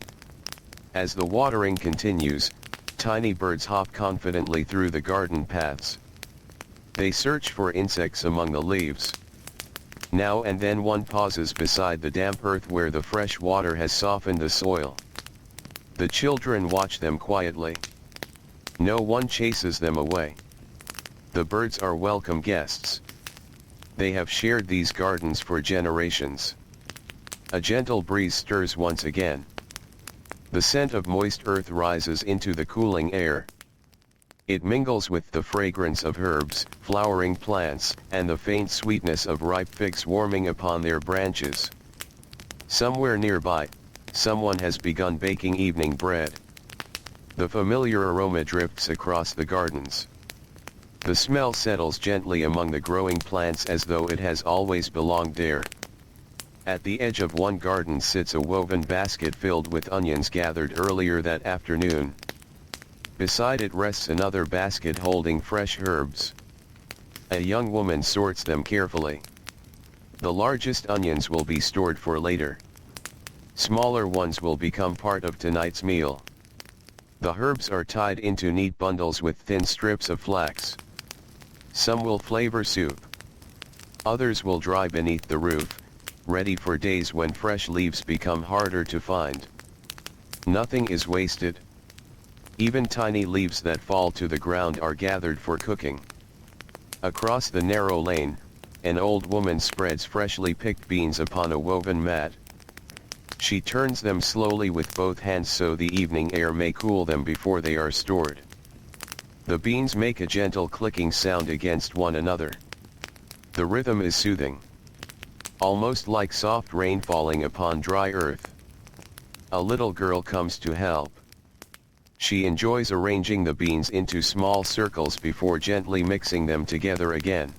S1: As the watering continues, tiny birds hop confidently through the garden paths. They search for insects among the leaves. Now and then one pauses beside the damp earth where the fresh water has softened the soil. The children watch them quietly. No one chases them away. The birds are welcome guests. They have shared these gardens for generations. A gentle breeze stirs once again. The scent of moist earth rises into the cooling air. It mingles with the fragrance of herbs, flowering plants, and the faint sweetness of ripe figs warming upon their branches. Somewhere nearby, someone has begun baking evening bread. The familiar aroma drifts across the gardens. The smell settles gently among the growing plants as though it has always belonged there. At the edge of one garden sits a woven basket filled with onions gathered earlier that afternoon. Beside it rests another basket holding fresh herbs. A young woman sorts them carefully. The largest onions will be stored for later. Smaller ones will become part of tonight's meal. The herbs are tied into neat bundles with thin strips of flax. Some will flavor soup. Others will dry beneath the roof, ready for days when fresh leaves become harder to find. Nothing is wasted. Even tiny leaves that fall to the ground are gathered for cooking. Across the narrow lane, an old woman spreads freshly picked beans upon a woven mat. She turns them slowly with both hands so the evening air may cool them before they are stored. The beans make a gentle clicking sound against one another. The rhythm is soothing, almost like soft rain falling upon dry earth. A little girl comes to help. She enjoys arranging the beans into small circles before gently mixing them together again.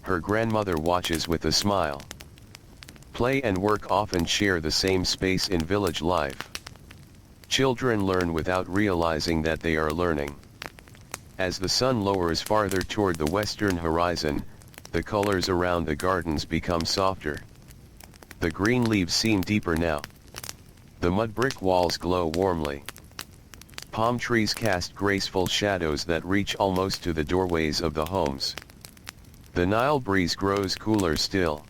S1: Her grandmother watches with a smile. Play and work often share the same space in village life. Children learn without realizing that they are learning. As the sun lowers farther toward the western horizon, the colors around the gardens become softer. The green leaves seem deeper now. The mud brick walls glow warmly. Palm trees cast graceful shadows that reach almost to the doorways of the homes. The Nile breeze grows cooler still.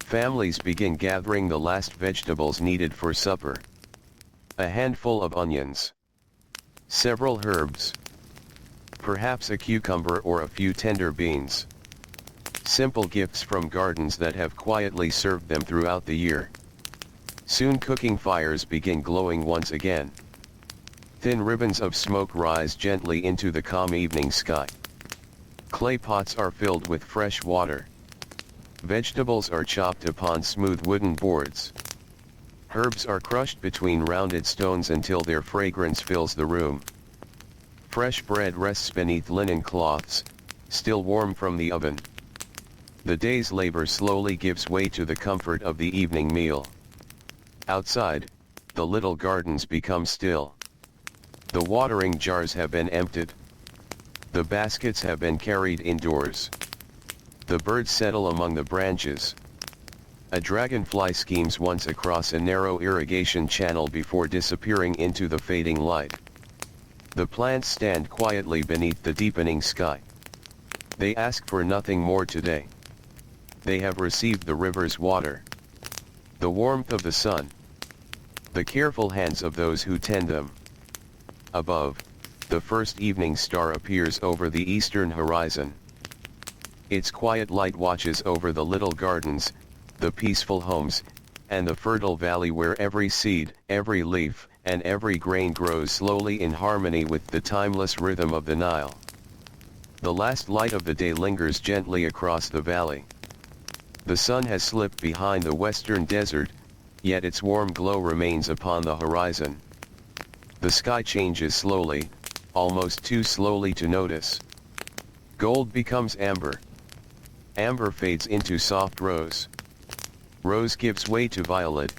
S1: Families begin gathering the last vegetables needed for supper. A handful of onions. Several herbs. Perhaps a cucumber or a few tender beans. Simple gifts from gardens that have quietly served them throughout the year. Soon cooking fires begin glowing once again. Thin ribbons of smoke rise gently into the calm evening sky. Clay pots are filled with fresh water. Vegetables are chopped upon smooth wooden boards. Herbs are crushed between rounded stones until their fragrance fills the room. Fresh bread rests beneath linen cloths, still warm from the oven. The day's labor slowly gives way to the comfort of the evening meal. Outside, the little gardens become still. The watering jars have been emptied. The baskets have been carried indoors. The birds settle among the branches. A dragonfly schemes once across a narrow irrigation channel before disappearing into the fading light. The plants stand quietly beneath the deepening sky. They ask for nothing more today. They have received the river's water, the warmth of the sun, the careful hands of those who tend them. Above, the first evening star appears over the eastern horizon. Its quiet light watches over the little gardens, the peaceful homes, and the fertile valley where every seed, every leaf, and every grain grows slowly in harmony with the timeless rhythm of the Nile. The last light of the day lingers gently across the valley. The sun has slipped behind the western desert, yet its warm glow remains upon the horizon. The sky changes slowly, almost too slowly to notice. Gold becomes amber. Amber fades into soft rose. Rose gives way to violet,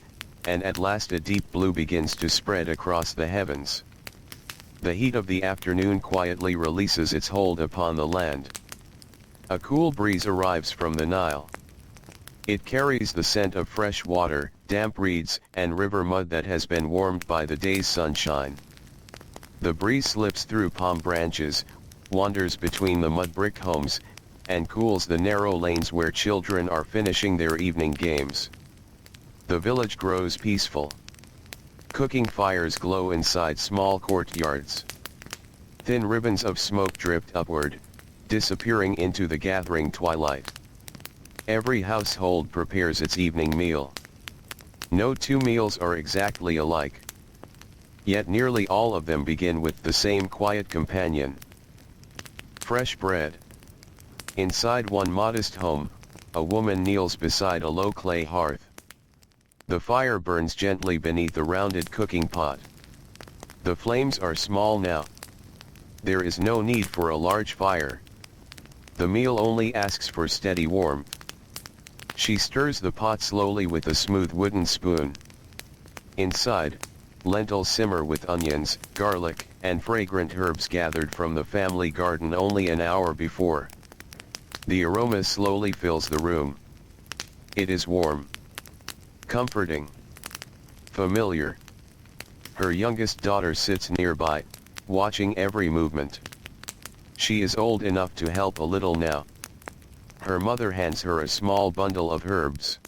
S1: and at last a deep blue begins to spread across the heavens. The heat of the afternoon quietly releases its hold upon the land. A cool breeze arrives from the Nile. It carries the scent of fresh water, damp reeds, and river mud that has been warmed by the day's sunshine. The breeze slips through palm branches, wanders between the mud brick homes, and cools the narrow lanes where children are finishing their evening games. The village grows peaceful. Cooking fires glow inside small courtyards. Thin ribbons of smoke drift upward, disappearing into the gathering twilight. Every household prepares its evening meal. No two meals are exactly alike. Yet nearly all of them begin with the same quiet companion. Fresh bread. Inside one modest home, a woman kneels beside a low clay hearth. The fire burns gently beneath the rounded cooking pot. The flames are small now. There is no need for a large fire. The meal only asks for steady warmth. She stirs the pot slowly with a smooth wooden spoon. Inside, lentils simmer with onions, garlic, and fragrant herbs gathered from the family garden only an hour before. The aroma slowly fills the room. It is warm, comforting, familiar. Her youngest daughter sits nearby, watching every movement. She is old enough to help a little now. Her mother hands her a small bundle of herbs.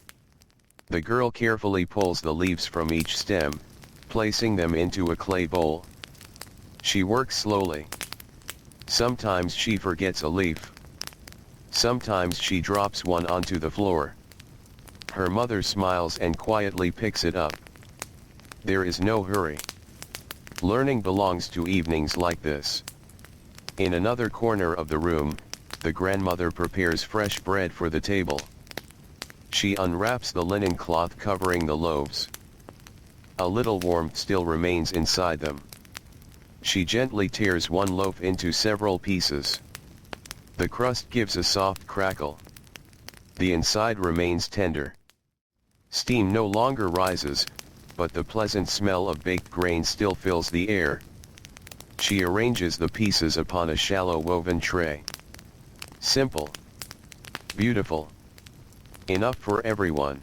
S1: The girl carefully pulls the leaves from each stem, placing them into a clay bowl. She works slowly. Sometimes she forgets a leaf. Sometimes she drops one onto the floor. Her mother smiles and quietly picks it up. There is no hurry. Learning belongs to evenings like this. In another corner of the room, the grandmother prepares fresh bread for the table. She unwraps the linen cloth covering the loaves. A little warmth still remains inside them. She gently tears one loaf into several pieces. The crust gives a soft crackle. The inside remains tender. Steam no longer rises, but the pleasant smell of baked grain still fills the air. She arranges the pieces upon a shallow woven tray. Simple. Beautiful. Enough for everyone.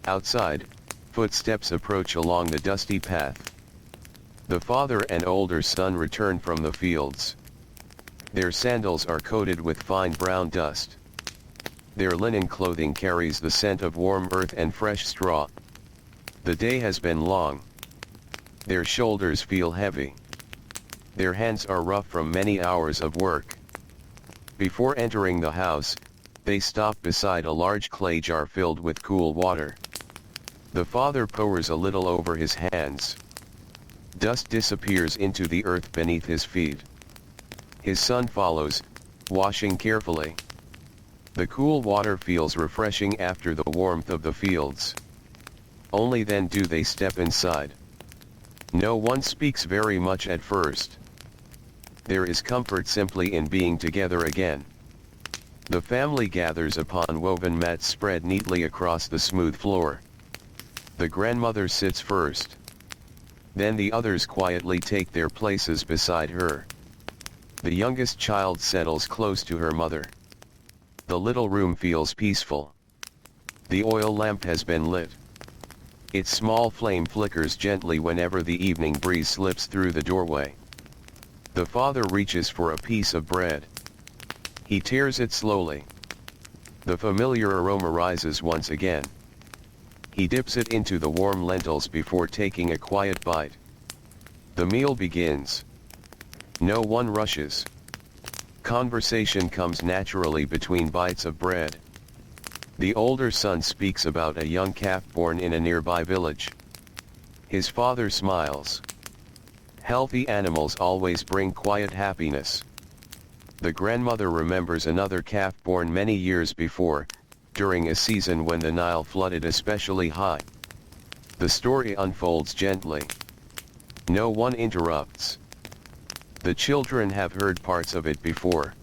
S1: Outside, footsteps approach along the dusty path. The father and older son return from the fields. Their sandals are coated with fine brown dust. Their linen clothing carries the scent of warm earth and fresh straw. The day has been long. Their shoulders feel heavy. Their hands are rough from many hours of work. Before entering the house, they stop beside a large clay jar filled with cool water. The father pours a little over his hands. Dust disappears into the earth beneath his feet. His son follows, washing carefully. The cool water feels refreshing after the warmth of the fields. Only then do they step inside. No one speaks very much at first. There is comfort simply in being together again. The family gathers upon woven mats spread neatly across the smooth floor. The grandmother sits first. Then the others quietly take their places beside her. The youngest child settles close to her mother. The little room feels peaceful. The oil lamp has been lit. Its small flame flickers gently whenever the evening breeze slips through the doorway. The father reaches for a piece of bread. He tears it slowly. The familiar aroma rises once again. He dips it into the warm lentils before taking a quiet bite. The meal begins. No one rushes. Conversation comes naturally between bites of bread. The older son speaks about a young calf born in a nearby village. His father smiles. Healthy animals always bring quiet happiness. The grandmother remembers another calf born many years before, during a season when the Nile flooded especially high. The story unfolds gently. No one interrupts. The children have heard parts of it before.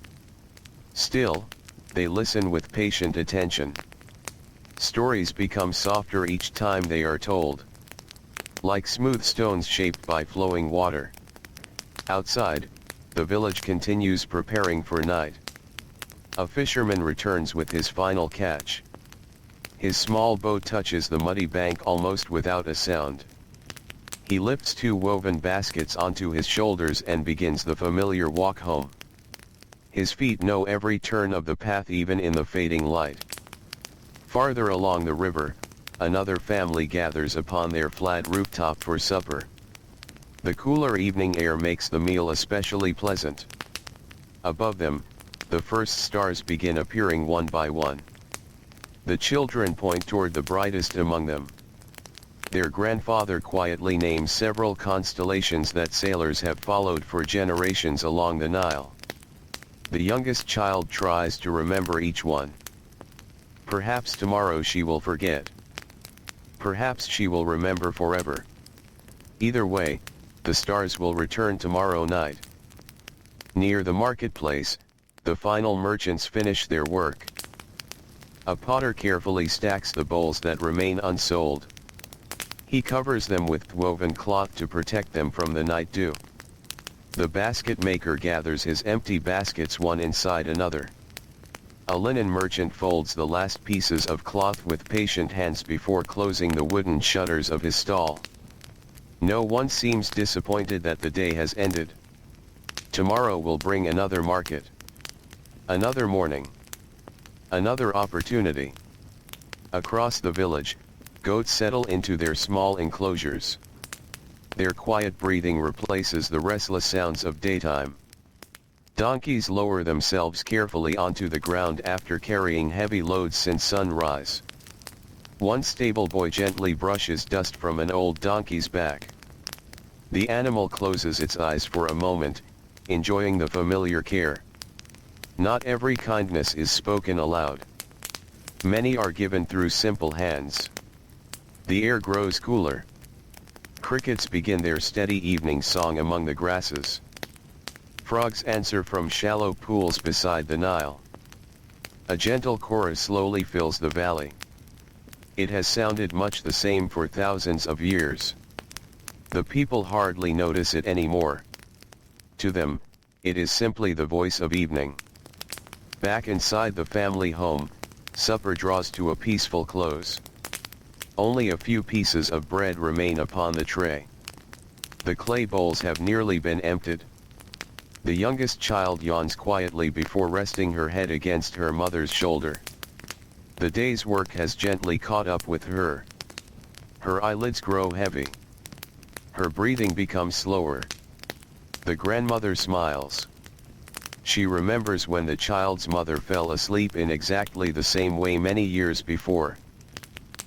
S1: Still, they listen with patient attention. Stories become softer each time they are told. Like smooth stones shaped by flowing water. Outside, the village continues preparing for night. A fisherman returns with his final catch. His small boat touches the muddy bank almost without a sound. He lifts two woven baskets onto his shoulders and begins the familiar walk home. His feet know every turn of the path even in the fading light. Farther along the river, another family gathers upon their flat rooftop for supper. The cooler evening air makes the meal especially pleasant. Above them, the first stars begin appearing one by one. The children point toward the brightest among them. Their grandfather quietly names several constellations that sailors have followed for generations along the Nile. The youngest child tries to remember each one. Perhaps tomorrow she will forget. Perhaps she will remember forever. Either way, the stars will return tomorrow night. Near the marketplace, the final merchants finish their work. A potter carefully stacks the bowls that remain unsold. He covers them with woven cloth to protect them from the night dew. The basket maker gathers his empty baskets one inside another. A linen merchant folds the last pieces of cloth with patient hands before closing the wooden shutters of his stall. No one seems disappointed that the day has ended. Tomorrow will bring another market. Another morning. Another opportunity. Across the village, goats settle into their small enclosures. Their quiet breathing replaces the restless sounds of daytime. Donkeys lower themselves carefully onto the ground after carrying heavy loads since sunrise. One stable boy gently brushes dust from an old donkey's back. The animal closes its eyes for a moment, enjoying the familiar care. Not every kindness is spoken aloud. Many are given through simple hands. The air grows cooler. Crickets begin their steady evening song among the grasses. Frogs answer from shallow pools beside the Nile. A gentle chorus slowly fills the valley. It has sounded much the same for thousands of years. The people hardly notice it anymore. To them, it is simply the voice of evening. Back inside the family home, supper draws to a peaceful close. Only a few pieces of bread remain upon the tray. The clay bowls have nearly been emptied. The youngest child yawns quietly before resting her head against her mother's shoulder. The day's work has gently caught up with her. Her eyelids grow heavy. Her breathing becomes slower. The grandmother smiles. She remembers when the child's mother fell asleep in exactly the same way many years before.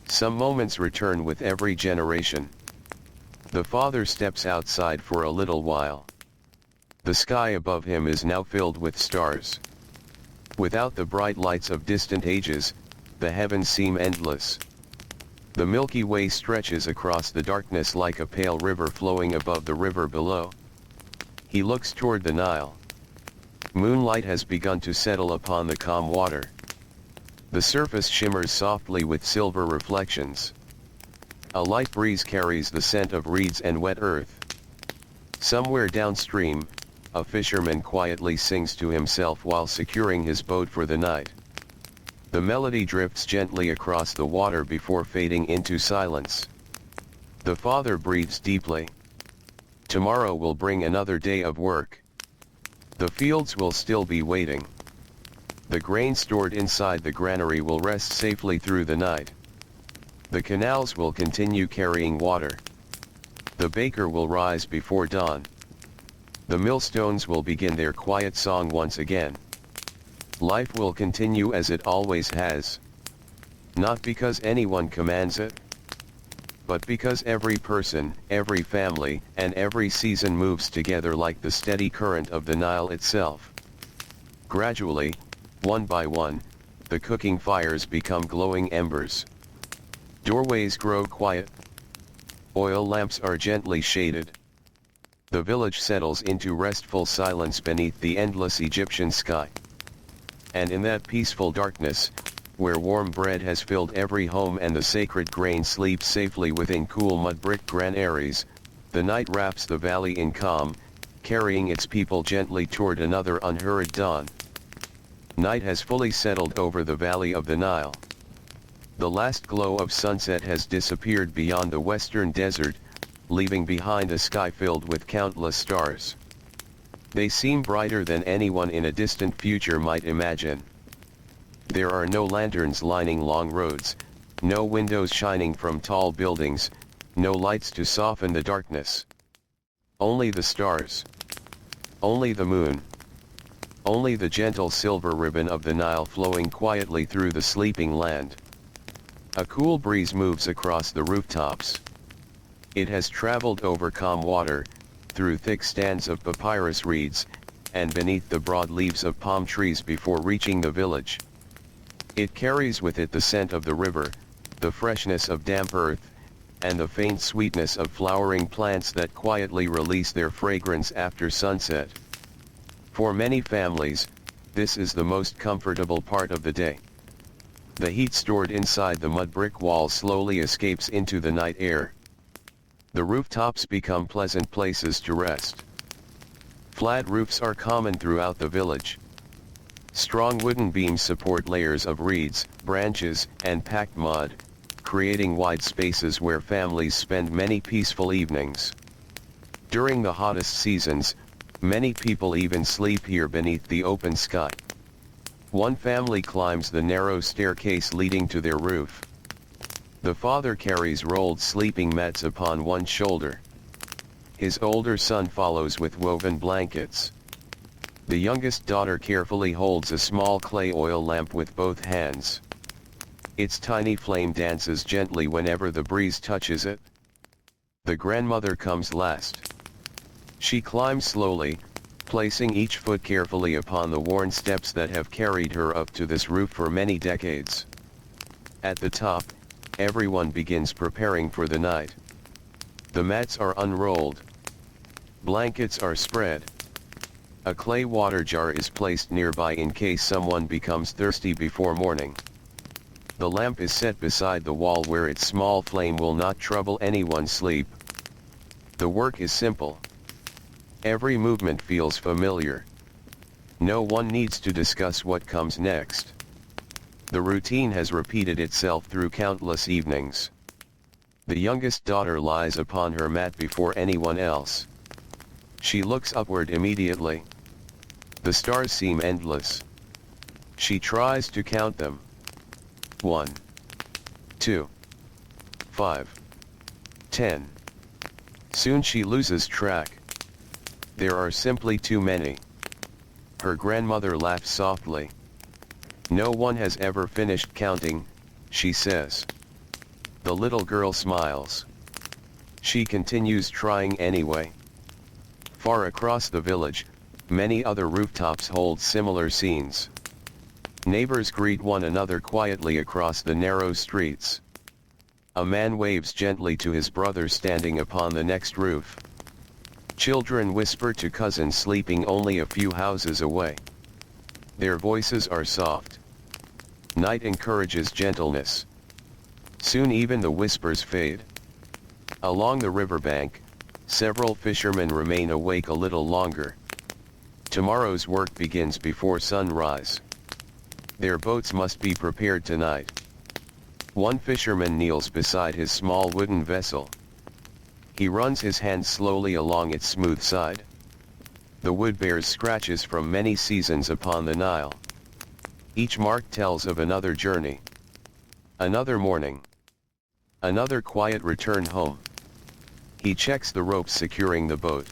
S1: Some moments return with every generation. The father steps outside for a little while. The sky above him is now filled with stars. Without the bright lights of distant ages, the heavens seem endless. The Milky Way stretches across the darkness like a pale river flowing above the river below. He looks toward the Nile. Moonlight has begun to settle upon the calm water. The surface shimmers softly with silver reflections. A light breeze carries the scent of reeds and wet earth. Somewhere downstream, a fisherman quietly sings to himself while securing his boat for the night. The melody drifts gently across the water before fading into silence. The father breathes deeply. Tomorrow will bring another day of work. The fields will still be waiting. The grain stored inside the granary will rest safely through the night. The canals will continue carrying water. The baker will rise before dawn. The millstones will begin their quiet song once again. Life will continue as it always has. Not because anyone commands it, but because every person, every family, and every season moves together like the steady current of the Nile itself. Gradually, one by one, the cooking fires become glowing embers. Doorways grow quiet. Oil lamps are gently shaded. The village settles into restful silence beneath the endless Egyptian sky. And in that peaceful darkness, where warm bread has filled every home and the sacred grain sleeps safely within cool mud brick granaries, the night wraps the valley in calm, carrying its people gently toward another unhurried dawn. Night has fully settled over the valley of the Nile. The last glow of sunset has disappeared beyond the western desert, leaving behind a sky filled with countless stars. They seem brighter than anyone in a distant future might imagine. There are no lanterns lining long roads, no windows shining from tall buildings, no lights to soften the darkness. Only the stars. Only the moon. Only the gentle silver ribbon of the Nile flowing quietly through the sleeping land. A cool breeze moves across the rooftops. It has traveled over calm water, through thick stands of papyrus reeds, and beneath the broad leaves of palm trees before reaching the village. It carries with it the scent of the river, the freshness of damp earth, and the faint sweetness of flowering plants that quietly release their fragrance after sunset. For many families, this is the most comfortable part of the day. The heat stored inside the mud brick walls slowly escapes into the night air. The rooftops become pleasant places to rest. Flat roofs are common throughout the village. Strong wooden beams support layers of reeds, branches, and packed mud, creating wide spaces where families spend many peaceful evenings. During the hottest seasons, many people even sleep here beneath the open sky. One family climbs the narrow staircase leading to their roof. The father carries rolled sleeping mats upon one shoulder. His older son follows with woven blankets. The youngest daughter carefully holds a small clay oil lamp with both hands. Its tiny flame dances gently whenever the breeze touches it. The grandmother comes last. She climbs slowly, placing each foot carefully upon the worn steps that have carried her up to this roof for many decades. At the top, everyone begins preparing for the night. The mats are unrolled. Blankets are spread. A clay water jar is placed nearby in case someone becomes thirsty before morning. The lamp is set beside the wall where its small flame will not trouble anyone's sleep. The work is simple. Every movement feels familiar. No one needs to discuss what comes next. The routine has repeated itself through countless evenings. The youngest daughter lies upon her mat before anyone else. She looks upward immediately. The stars seem endless. She tries to count them. 1, 2, 5, 10. Soon she loses track. There are simply too many. Her grandmother laughs softly. No one has ever finished counting, she says. The little girl smiles. She continues trying anyway. Far across the village, many other rooftops hold similar scenes. Neighbors greet one another quietly across the narrow streets. A man waves gently to his brother standing upon the next roof. Children whisper to cousins sleeping only a few houses away. Their voices are soft. Night encourages gentleness. Soon even the whispers fade. Along the riverbank, several fishermen remain awake a little longer. Tomorrow's work begins before sunrise. Their boats must be prepared tonight. One fisherman kneels beside his small wooden vessel. He runs his hand slowly along its smooth side. The wood bears scratches from many seasons upon the Nile. Each mark tells of another journey. Another morning. Another quiet return home. He checks the ropes securing the boat.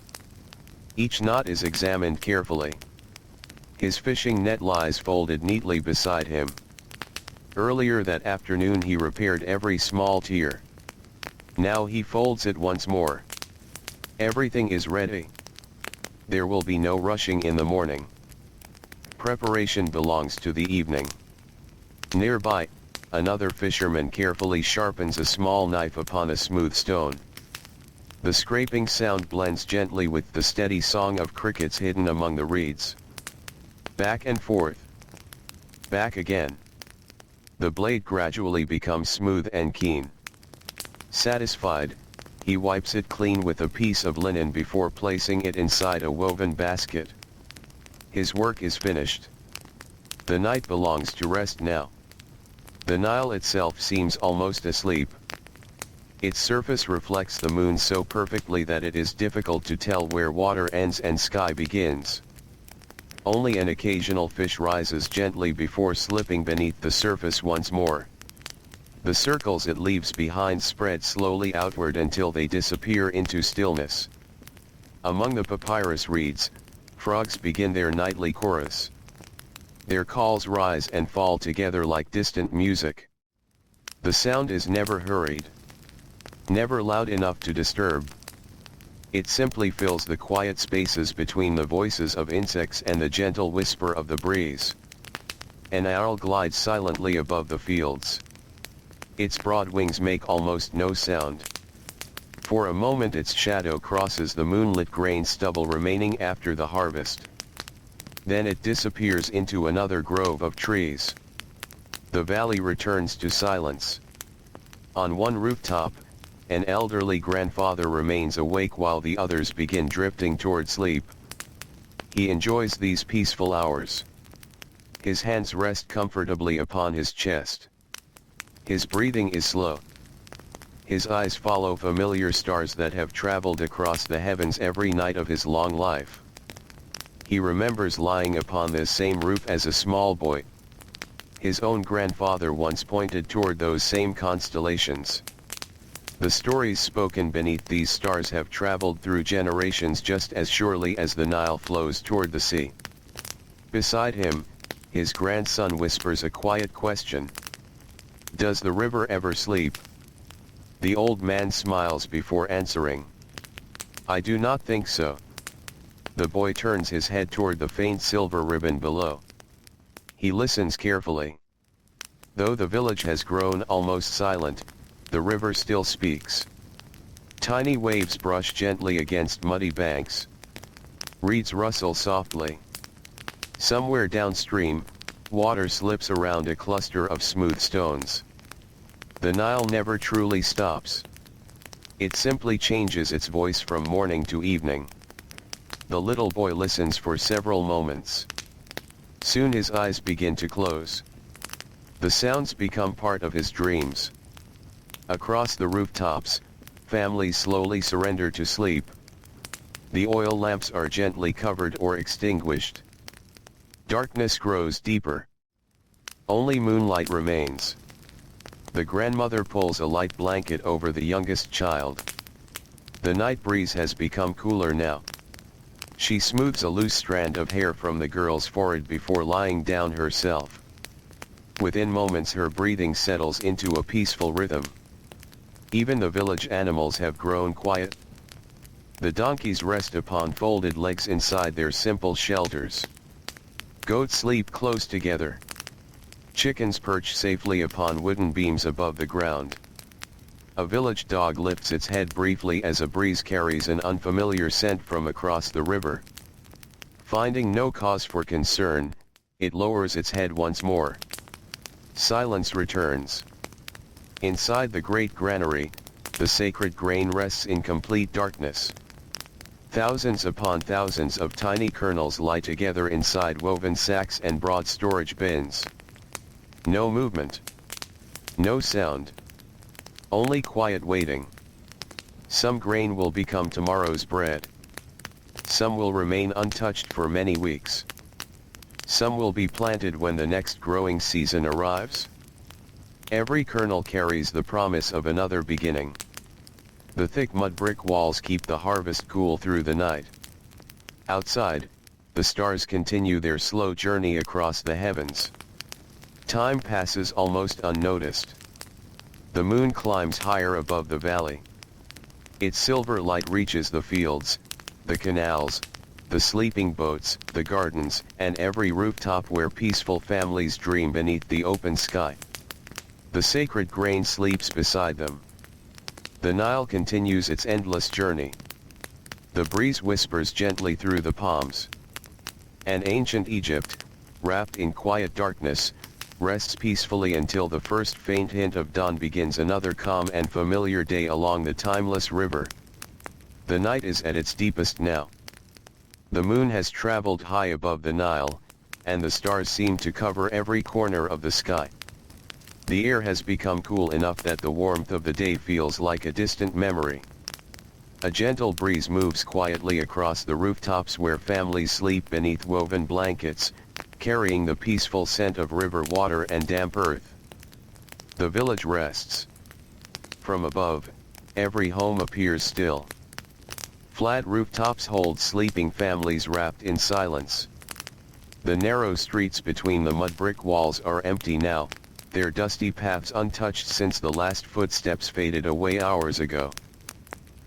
S1: Each knot is examined carefully. His fishing net lies folded neatly beside him. Earlier that afternoon he repaired every small tear. Now he folds it once more. Everything is ready. There will be no rushing in the morning. Preparation belongs to the evening. Nearby, another fisherman carefully sharpens a small knife upon a smooth stone. The scraping sound blends gently with the steady song of crickets hidden among the reeds. Back and forth. Back again. The blade gradually becomes smooth and keen. Satisfied, he wipes it clean with a piece of linen before placing it inside a woven basket. His work is finished. The night belongs to rest now. The Nile itself seems almost asleep. Its surface reflects the moon so perfectly that it is difficult to tell where water ends and sky begins. Only an occasional fish rises gently before slipping beneath the surface once more. The circles it leaves behind spread slowly outward until they disappear into stillness. Among the papyrus reeds, frogs begin their nightly chorus. Their calls rise and fall together like distant music. The sound is never hurried. Never loud enough to disturb. It simply fills the quiet spaces between the voices of insects and the gentle whisper of the breeze. An owl glides silently above the fields. Its broad wings make almost no sound. For a moment its shadow crosses the moonlit grain stubble remaining after the harvest. Then it disappears into another grove of trees. The valley returns to silence. On one rooftop, an elderly grandfather remains awake while the others begin drifting toward sleep. He enjoys these peaceful hours. His hands rest comfortably upon his chest. His breathing is slow. His eyes follow familiar stars that have traveled across the heavens every night of his long life. He remembers lying upon this same roof as a small boy. his own grandfather once pointed toward those same constellations. The stories spoken beneath these stars have traveled through generations just as surely as the Nile flows toward the sea. Beside him, his grandson whispers a quiet question. Does the river ever sleep? The old man smiles before answering. I do not think so. The boy turns his head toward the faint silver ribbon below. He listens carefully. Though the village has grown almost silent, the river still speaks. Tiny waves brush gently against muddy banks. Reeds rustle softly. Somewhere downstream, water slips around a cluster of smooth stones. The Nile never truly stops. It simply changes its voice from morning to evening. The little boy listens for several moments. Soon his eyes begin to close. The sounds become part of his dreams. Across the rooftops, families slowly surrender to sleep. The oil lamps are gently covered or extinguished. Darkness grows deeper. Only moonlight remains. The grandmother pulls a light blanket over the youngest child. The night breeze has become cooler now. She smooths a loose strand of hair from the girl's forehead before lying down herself. Within moments her breathing settles into a peaceful rhythm. Even the village animals have grown quiet. The donkeys rest upon folded legs inside their simple shelters. Goats sleep close together. Chickens perch safely upon wooden beams above the ground. A village dog lifts its head briefly as a breeze carries an unfamiliar scent from across the river. Finding no cause for concern, it lowers its head once more. Silence returns. Inside the great granary, the sacred grain rests in complete darkness. Thousands upon thousands of tiny kernels lie together inside woven sacks and broad storage bins. No movement. No sound. Only quiet waiting. Some grain will become tomorrow's bread. Some will remain untouched for many weeks. Some will be planted when the next growing season arrives. Every kernel carries the promise of another beginning. The thick mud brick walls keep the harvest cool through the night. Outside, the stars continue their slow journey across the heavens. Time passes almost unnoticed. The moon climbs higher above the valley. Its silver light reaches the fields, the canals, the sleeping boats, the gardens, and every rooftop where peaceful families dream beneath the open sky. The sacred grain sleeps beside them. The Nile continues its endless journey. The breeze whispers gently through the palms. And ancient Egypt, wrapped in quiet darkness, rests peacefully until the first faint hint of dawn begins another calm and familiar day along the timeless river. The night is at its deepest now. The moon has traveled high above the Nile, and the stars seem to cover every corner of the sky. The air has become cool enough that the warmth of the day feels like a distant memory. A gentle breeze moves quietly across the rooftops where families sleep beneath woven blankets, carrying the peaceful scent of river water and damp earth. The village rests. From above, every home appears still. Flat rooftops hold sleeping families wrapped in silence. The narrow streets between the mud brick walls are empty now, their dusty paths untouched since the last footsteps faded away hours ago.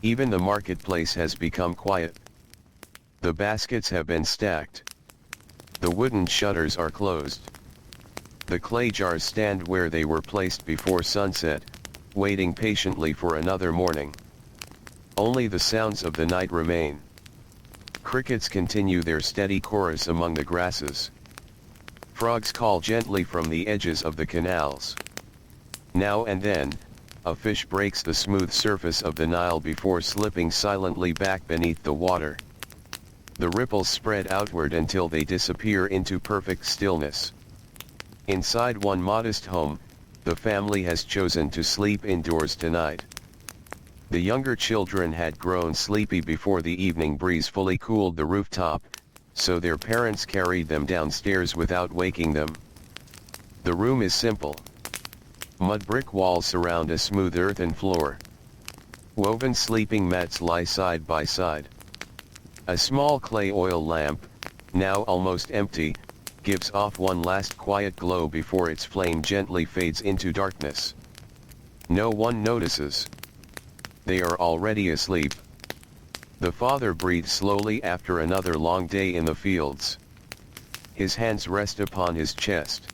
S1: Even the marketplace has become quiet. The baskets have been stacked. The wooden shutters are closed. The clay jars stand where they were placed before sunset, waiting patiently for another morning. Only the sounds of the night remain. Crickets continue their steady chorus among the grasses. Frogs call gently from the edges of the canals. Now and then, a fish breaks the smooth surface of the Nile before slipping silently back beneath the water. The ripples spread outward until they disappear into perfect stillness. Inside one modest home, the family has chosen to sleep indoors tonight. The younger children had grown sleepy before the evening breeze fully cooled the rooftop, so their parents carried them downstairs without waking them. The room is simple. Mud brick walls surround a smooth earthen floor. Woven sleeping mats lie side by side. A small clay oil lamp, now almost empty, gives off one last quiet glow before its flame gently fades into darkness. No one notices. They are already asleep. The father breathes slowly after another long day in the fields. His hands rest upon his chest.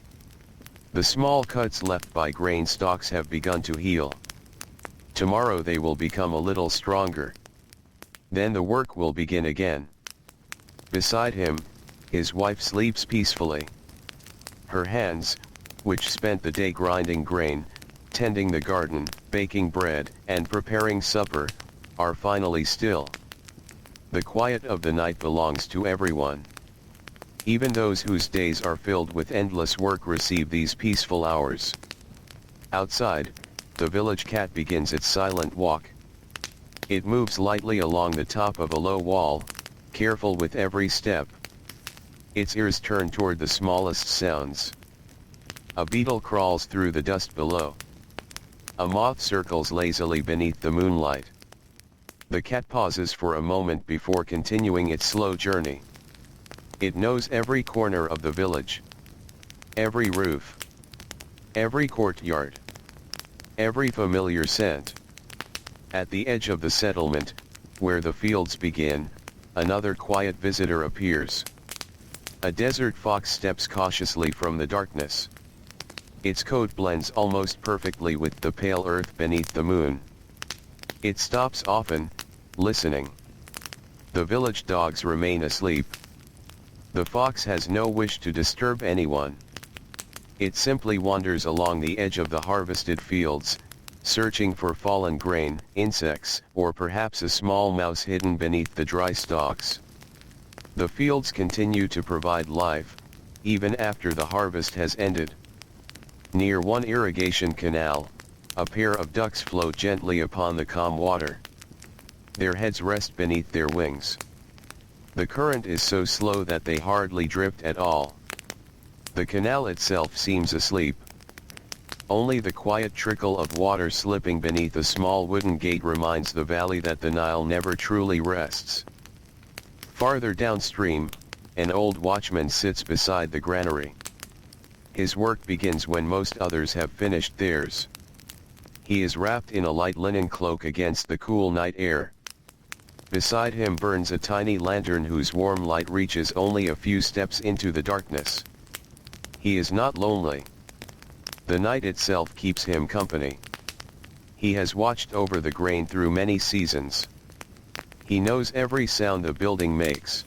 S1: The small cuts left by grain stalks have begun to heal. Tomorrow they will become a little stronger. Then the work will begin again. Beside him, his wife sleeps peacefully. Her hands, which spent the day grinding grain, tending the garden, baking bread, and preparing supper, are finally still. The quiet of the night belongs to everyone. Even those whose days are filled with endless work receive these peaceful hours. Outside, the village cat begins its silent walk. It moves lightly along the top of a low wall, careful with every step. Its ears turn toward the smallest sounds. A beetle crawls through the dust below. A moth circles lazily beneath the moonlight. The cat pauses for a moment before continuing its slow journey. It knows every corner of the village. Every roof. Every courtyard. Every familiar scent. At the edge of the settlement, where the fields begin, another quiet visitor appears. A desert fox steps cautiously from the darkness. Its coat blends almost perfectly with the pale earth beneath the moon. It stops often, listening. The village dogs remain asleep. The fox has no wish to disturb anyone. It simply wanders along the edge of the harvested fields, searching for fallen grain, insects, or perhaps a small mouse hidden beneath the dry stalks. The fields continue to provide life, even after the harvest has ended. Near one irrigation canal, a pair of ducks float gently upon the calm water. Their heads rest beneath their wings. The current is so slow that they hardly drift at all. The canal itself seems asleep. Only the quiet trickle of water slipping beneath a small wooden gate reminds the valley that the Nile never truly rests. Farther downstream, an old watchman sits beside the granary. His work begins when most others have finished theirs. He is wrapped in a light linen cloak against the cool night air. Beside him burns a tiny lantern whose warm light reaches only a few steps into the darkness. He is not lonely. The night itself keeps him company. He has watched over the grain through many seasons. He knows every sound a building makes.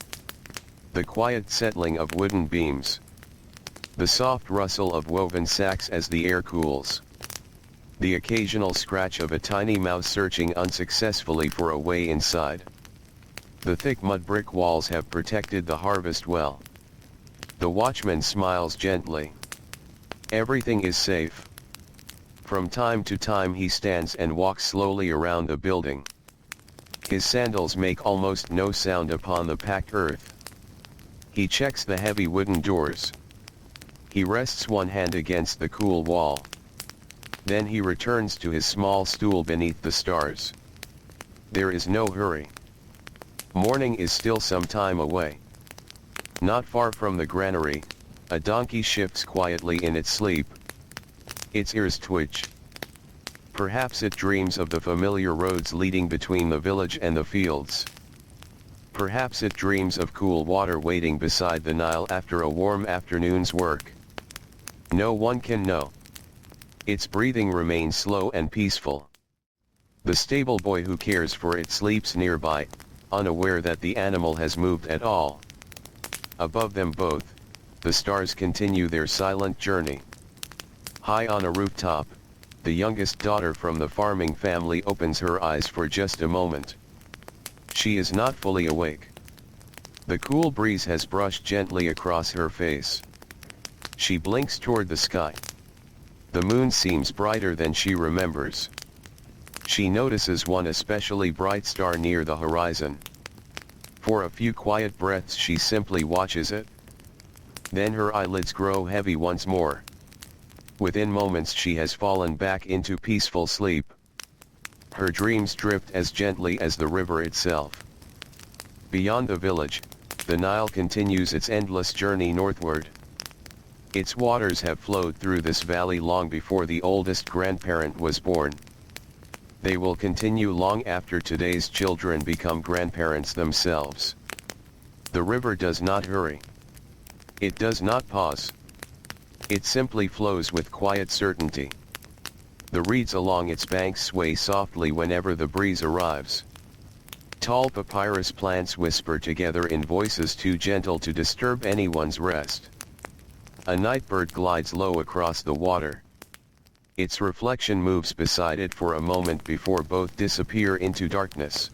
S1: The quiet settling of wooden beams. The soft rustle of woven sacks as the air cools. The occasional scratch of a tiny mouse searching unsuccessfully for a way inside. The thick mud brick walls have protected the harvest well. The watchman smiles gently. Everything is safe. From time to time he stands and walks slowly around the building. His sandals make almost no sound upon the packed earth. He checks the heavy wooden doors. He rests one hand against the cool wall. Then he returns to his small stool beneath the stars. There is no hurry. Morning is still some time away. Not far from the granary, a donkey shifts quietly in its sleep. Its ears twitch. Perhaps it dreams of the familiar roads leading between the village and the fields. Perhaps it dreams of cool water waiting beside the Nile after a warm afternoon's work. No one can know. Its breathing remains slow and peaceful. The stable boy who cares for it sleeps nearby, unaware that the animal has moved at all. Above them both, the stars continue their silent journey. High on a rooftop, the youngest daughter from the farming family opens her eyes for just a moment. She is not fully awake. The cool breeze has brushed gently across her face. She blinks toward the sky. The moon seems brighter than she remembers. She notices one especially bright star near the horizon. For a few quiet breaths she simply watches it. Then her eyelids grow heavy once more. Within moments she has fallen back into peaceful sleep. Her dreams drift as gently as the river itself. Beyond the village, the Nile continues its endless journey northward. Its waters have flowed through this valley long before the oldest grandparent was born. They will continue long after today's children become grandparents themselves. The river does not hurry. It does not pause. It simply flows with quiet certainty. The reeds along its banks sway softly whenever the breeze arrives. Tall papyrus plants whisper together in voices too gentle to disturb anyone's rest. A nightbird glides low across the water. Its reflection moves beside it for a moment before both disappear into darkness.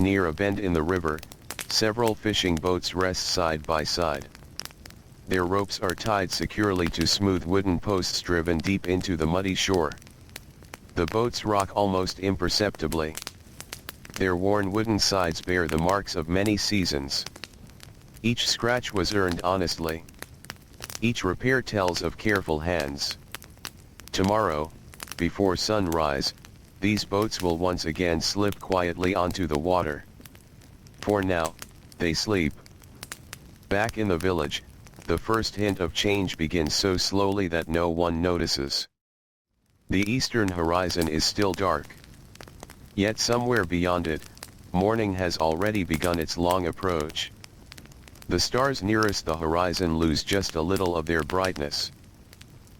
S1: Near a bend in the river, several fishing boats rest side by side. Their ropes are tied securely to smooth wooden posts driven deep into the muddy shore. The boats rock almost imperceptibly. Their worn wooden sides bear the marks of many seasons. Each scratch was earned honestly. Each repair tells of careful hands. Tomorrow, before sunrise, these boats will once again slip quietly onto the water. For now, they sleep. Back in the village, the first hint of change begins so slowly that no one notices. The eastern horizon is still dark. Yet somewhere beyond it, morning has already begun its long approach. The stars nearest the horizon lose just a little of their brightness.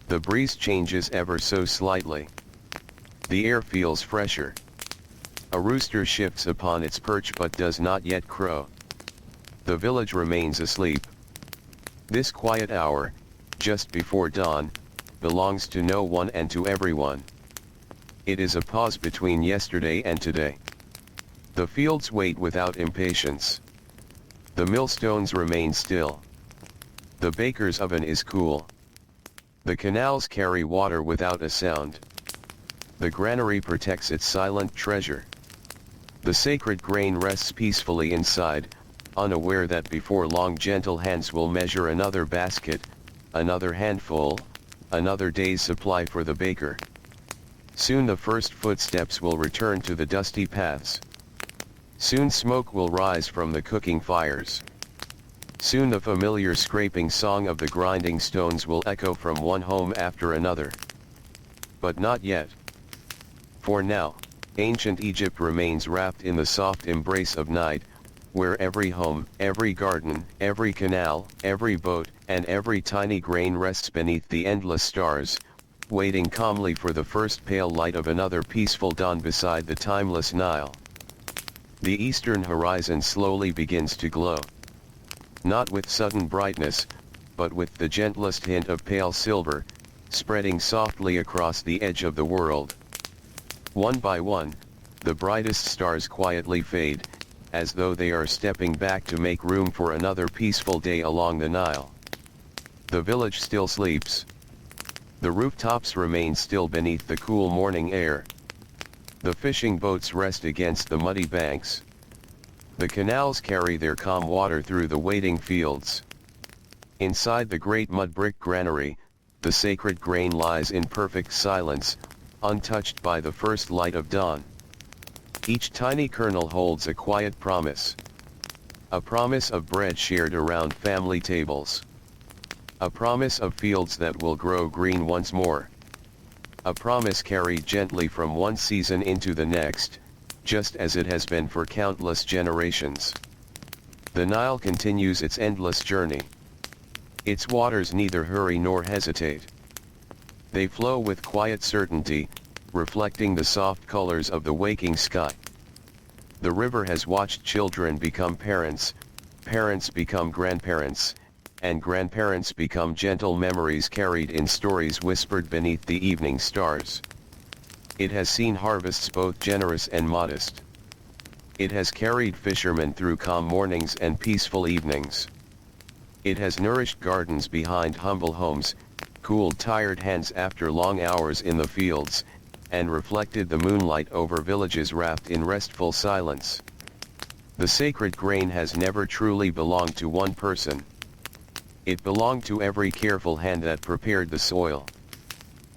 S1: The breeze changes ever so slightly. The air feels fresher. A rooster shifts upon its perch but does not yet crow. The village remains asleep. This quiet hour, just before dawn, belongs to no one and to everyone. It is a pause between yesterday and today. The fields wait without impatience. The millstones remain still. The baker's oven is cool. The canals carry water without a sound. The granary protects its silent treasure. The sacred grain rests peacefully inside, unaware that before long gentle hands will measure another basket, another handful, another day's supply for the baker. Soon the first footsteps will return to the dusty paths. Soon smoke will rise from the cooking fires. Soon the familiar scraping song of the grinding stones will echo from one home after another. But not yet. For now, ancient Egypt remains wrapped in the soft embrace of night, where every home, every garden, every canal, every boat, and every tiny grain rests beneath the endless stars, waiting calmly for the first pale light of another peaceful dawn beside the timeless Nile. The eastern horizon slowly begins to glow. Not with sudden brightness, but with the gentlest hint of pale silver, spreading softly across the edge of the world. One by one, the brightest stars quietly fade, as though they are stepping back to make room for another peaceful day along the Nile. The village still sleeps. The rooftops remain still beneath the cool morning air. The fishing boats rest against the muddy banks. The canals carry their calm water through the waiting fields. Inside the great mud brick granary, the sacred grain lies in perfect silence, untouched by the first light of dawn. Each tiny kernel holds a quiet promise. A promise of bread shared around family tables. A promise of fields that will grow green once more. A promise carried gently from one season into the next, just as it has been for countless generations. The Nile continues its endless journey. Its waters neither hurry nor hesitate. They flow with quiet certainty, reflecting the soft colors of the waking sky. The river has watched children become parents, parents become grandparents, and grandparents become gentle memories carried in stories whispered beneath the evening stars. It has seen harvests both generous and modest. It has carried fishermen through calm mornings and peaceful evenings. It has nourished gardens behind humble homes, cooled tired hands after long hours in the fields, and reflected the moonlight over villages wrapped in restful silence. The sacred grain has never truly belonged to one person. It belonged to every careful hand that prepared the soil.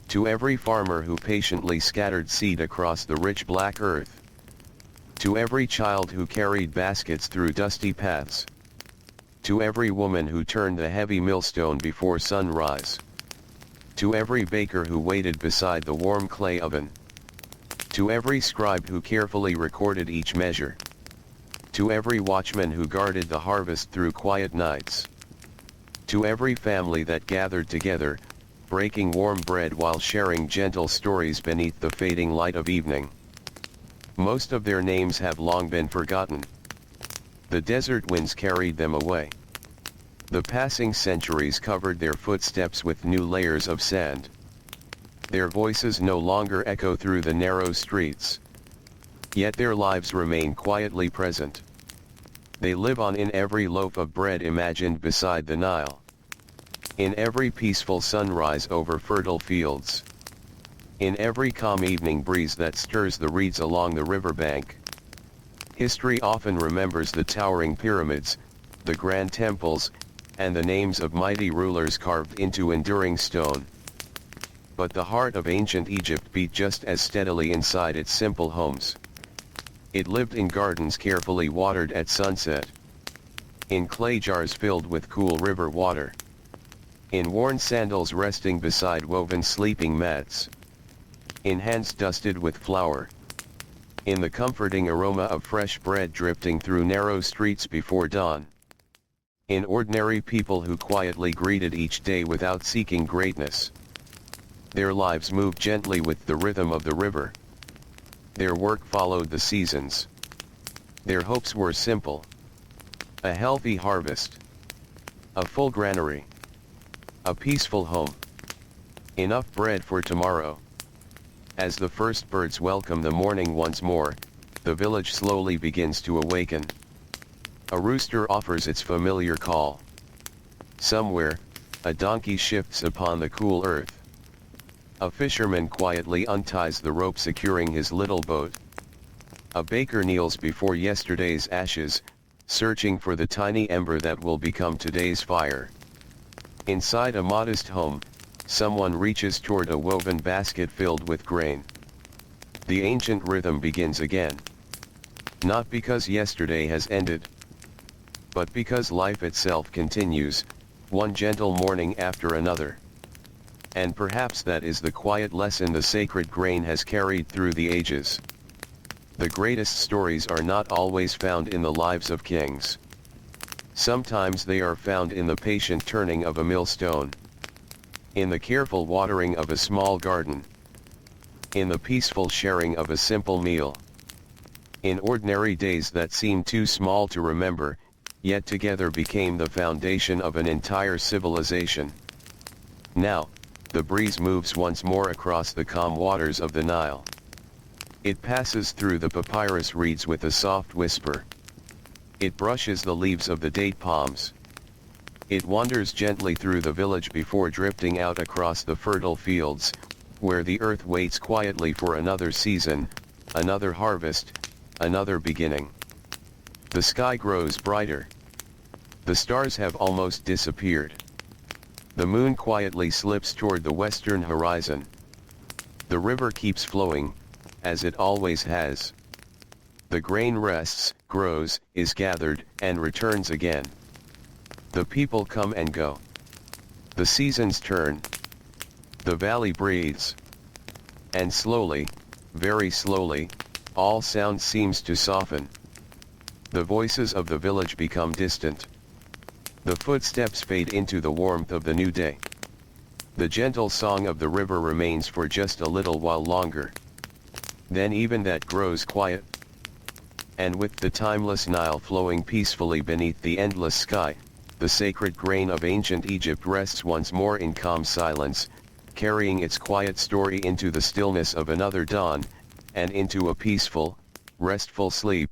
S1: To every farmer who patiently scattered seed across the rich black earth. To every child who carried baskets through dusty paths. To every woman who turned the heavy millstone before sunrise. To every baker who waited beside the warm clay oven. To every scribe who carefully recorded each measure. To every watchman who guarded the harvest through quiet nights. To every family that gathered together, breaking warm bread while sharing gentle stories beneath the fading light of evening. Most of their names have long been forgotten. The desert winds carried them away. The passing centuries covered their footsteps with new layers of sand. Their voices no longer echo through the narrow streets. Yet their lives remain quietly present. They live on in every loaf of bread imagined beside the Nile. In every peaceful sunrise over fertile fields. In every calm evening breeze that stirs the reeds along the riverbank. History often remembers the towering pyramids, the grand temples, and the names of mighty rulers carved into enduring stone. But the heart of ancient Egypt beat just as steadily inside its simple homes. It lived in gardens carefully watered at sunset. In clay jars filled with cool river water. In worn sandals resting beside woven sleeping mats. In hands dusted with flour. In the comforting aroma of fresh bread drifting through narrow streets before dawn. In ordinary people who quietly greeted each day without seeking greatness. Their lives moved gently with the rhythm of the river. Their work followed the seasons. Their hopes were simple. A healthy harvest. A full granary. A peaceful home. Enough bread for tomorrow. As the first birds welcome the morning once more, the village slowly begins to awaken. A rooster offers its familiar call. Somewhere, a donkey shifts upon the cool earth. A fisherman quietly unties the rope securing his little boat. A baker kneels before yesterday's ashes, searching for the tiny ember that will become today's fire. Inside a modest home, someone reaches toward a woven basket filled with grain. The ancient rhythm begins again. Not because yesterday has ended, but because life itself continues, one gentle morning after another. And perhaps that is the quiet lesson the sacred grain has carried through the ages. The greatest stories are not always found in the lives of kings. Sometimes they are found in the patient turning of a millstone. In the careful watering of a small garden. In the peaceful sharing of a simple meal. In ordinary days that seem too small to remember, yet together became the foundation of an entire civilization. Now, the breeze moves once more across the calm waters of the Nile. It passes through the papyrus reeds with a soft whisper. It brushes the leaves of the date palms. It wanders gently through the village before drifting out across the fertile fields, where the earth waits quietly for another season, another harvest, another beginning. The sky grows brighter. The stars have almost disappeared. The moon quietly slips toward the western horizon. The river keeps flowing, as it always has. The grain rests, grows, is gathered, and returns again. The people come and go. The seasons turn. The valley breathes. And slowly, very slowly, all sound seems to soften. The voices of the village become distant. The footsteps fade into the warmth of the new day. The gentle song of the river remains for just a little while longer. Then even that grows quiet. And with the timeless Nile flowing peacefully beneath the endless sky, the sacred grain of ancient Egypt rests once more in calm silence, carrying its quiet story into the stillness of another dawn, and into a peaceful, restful sleep.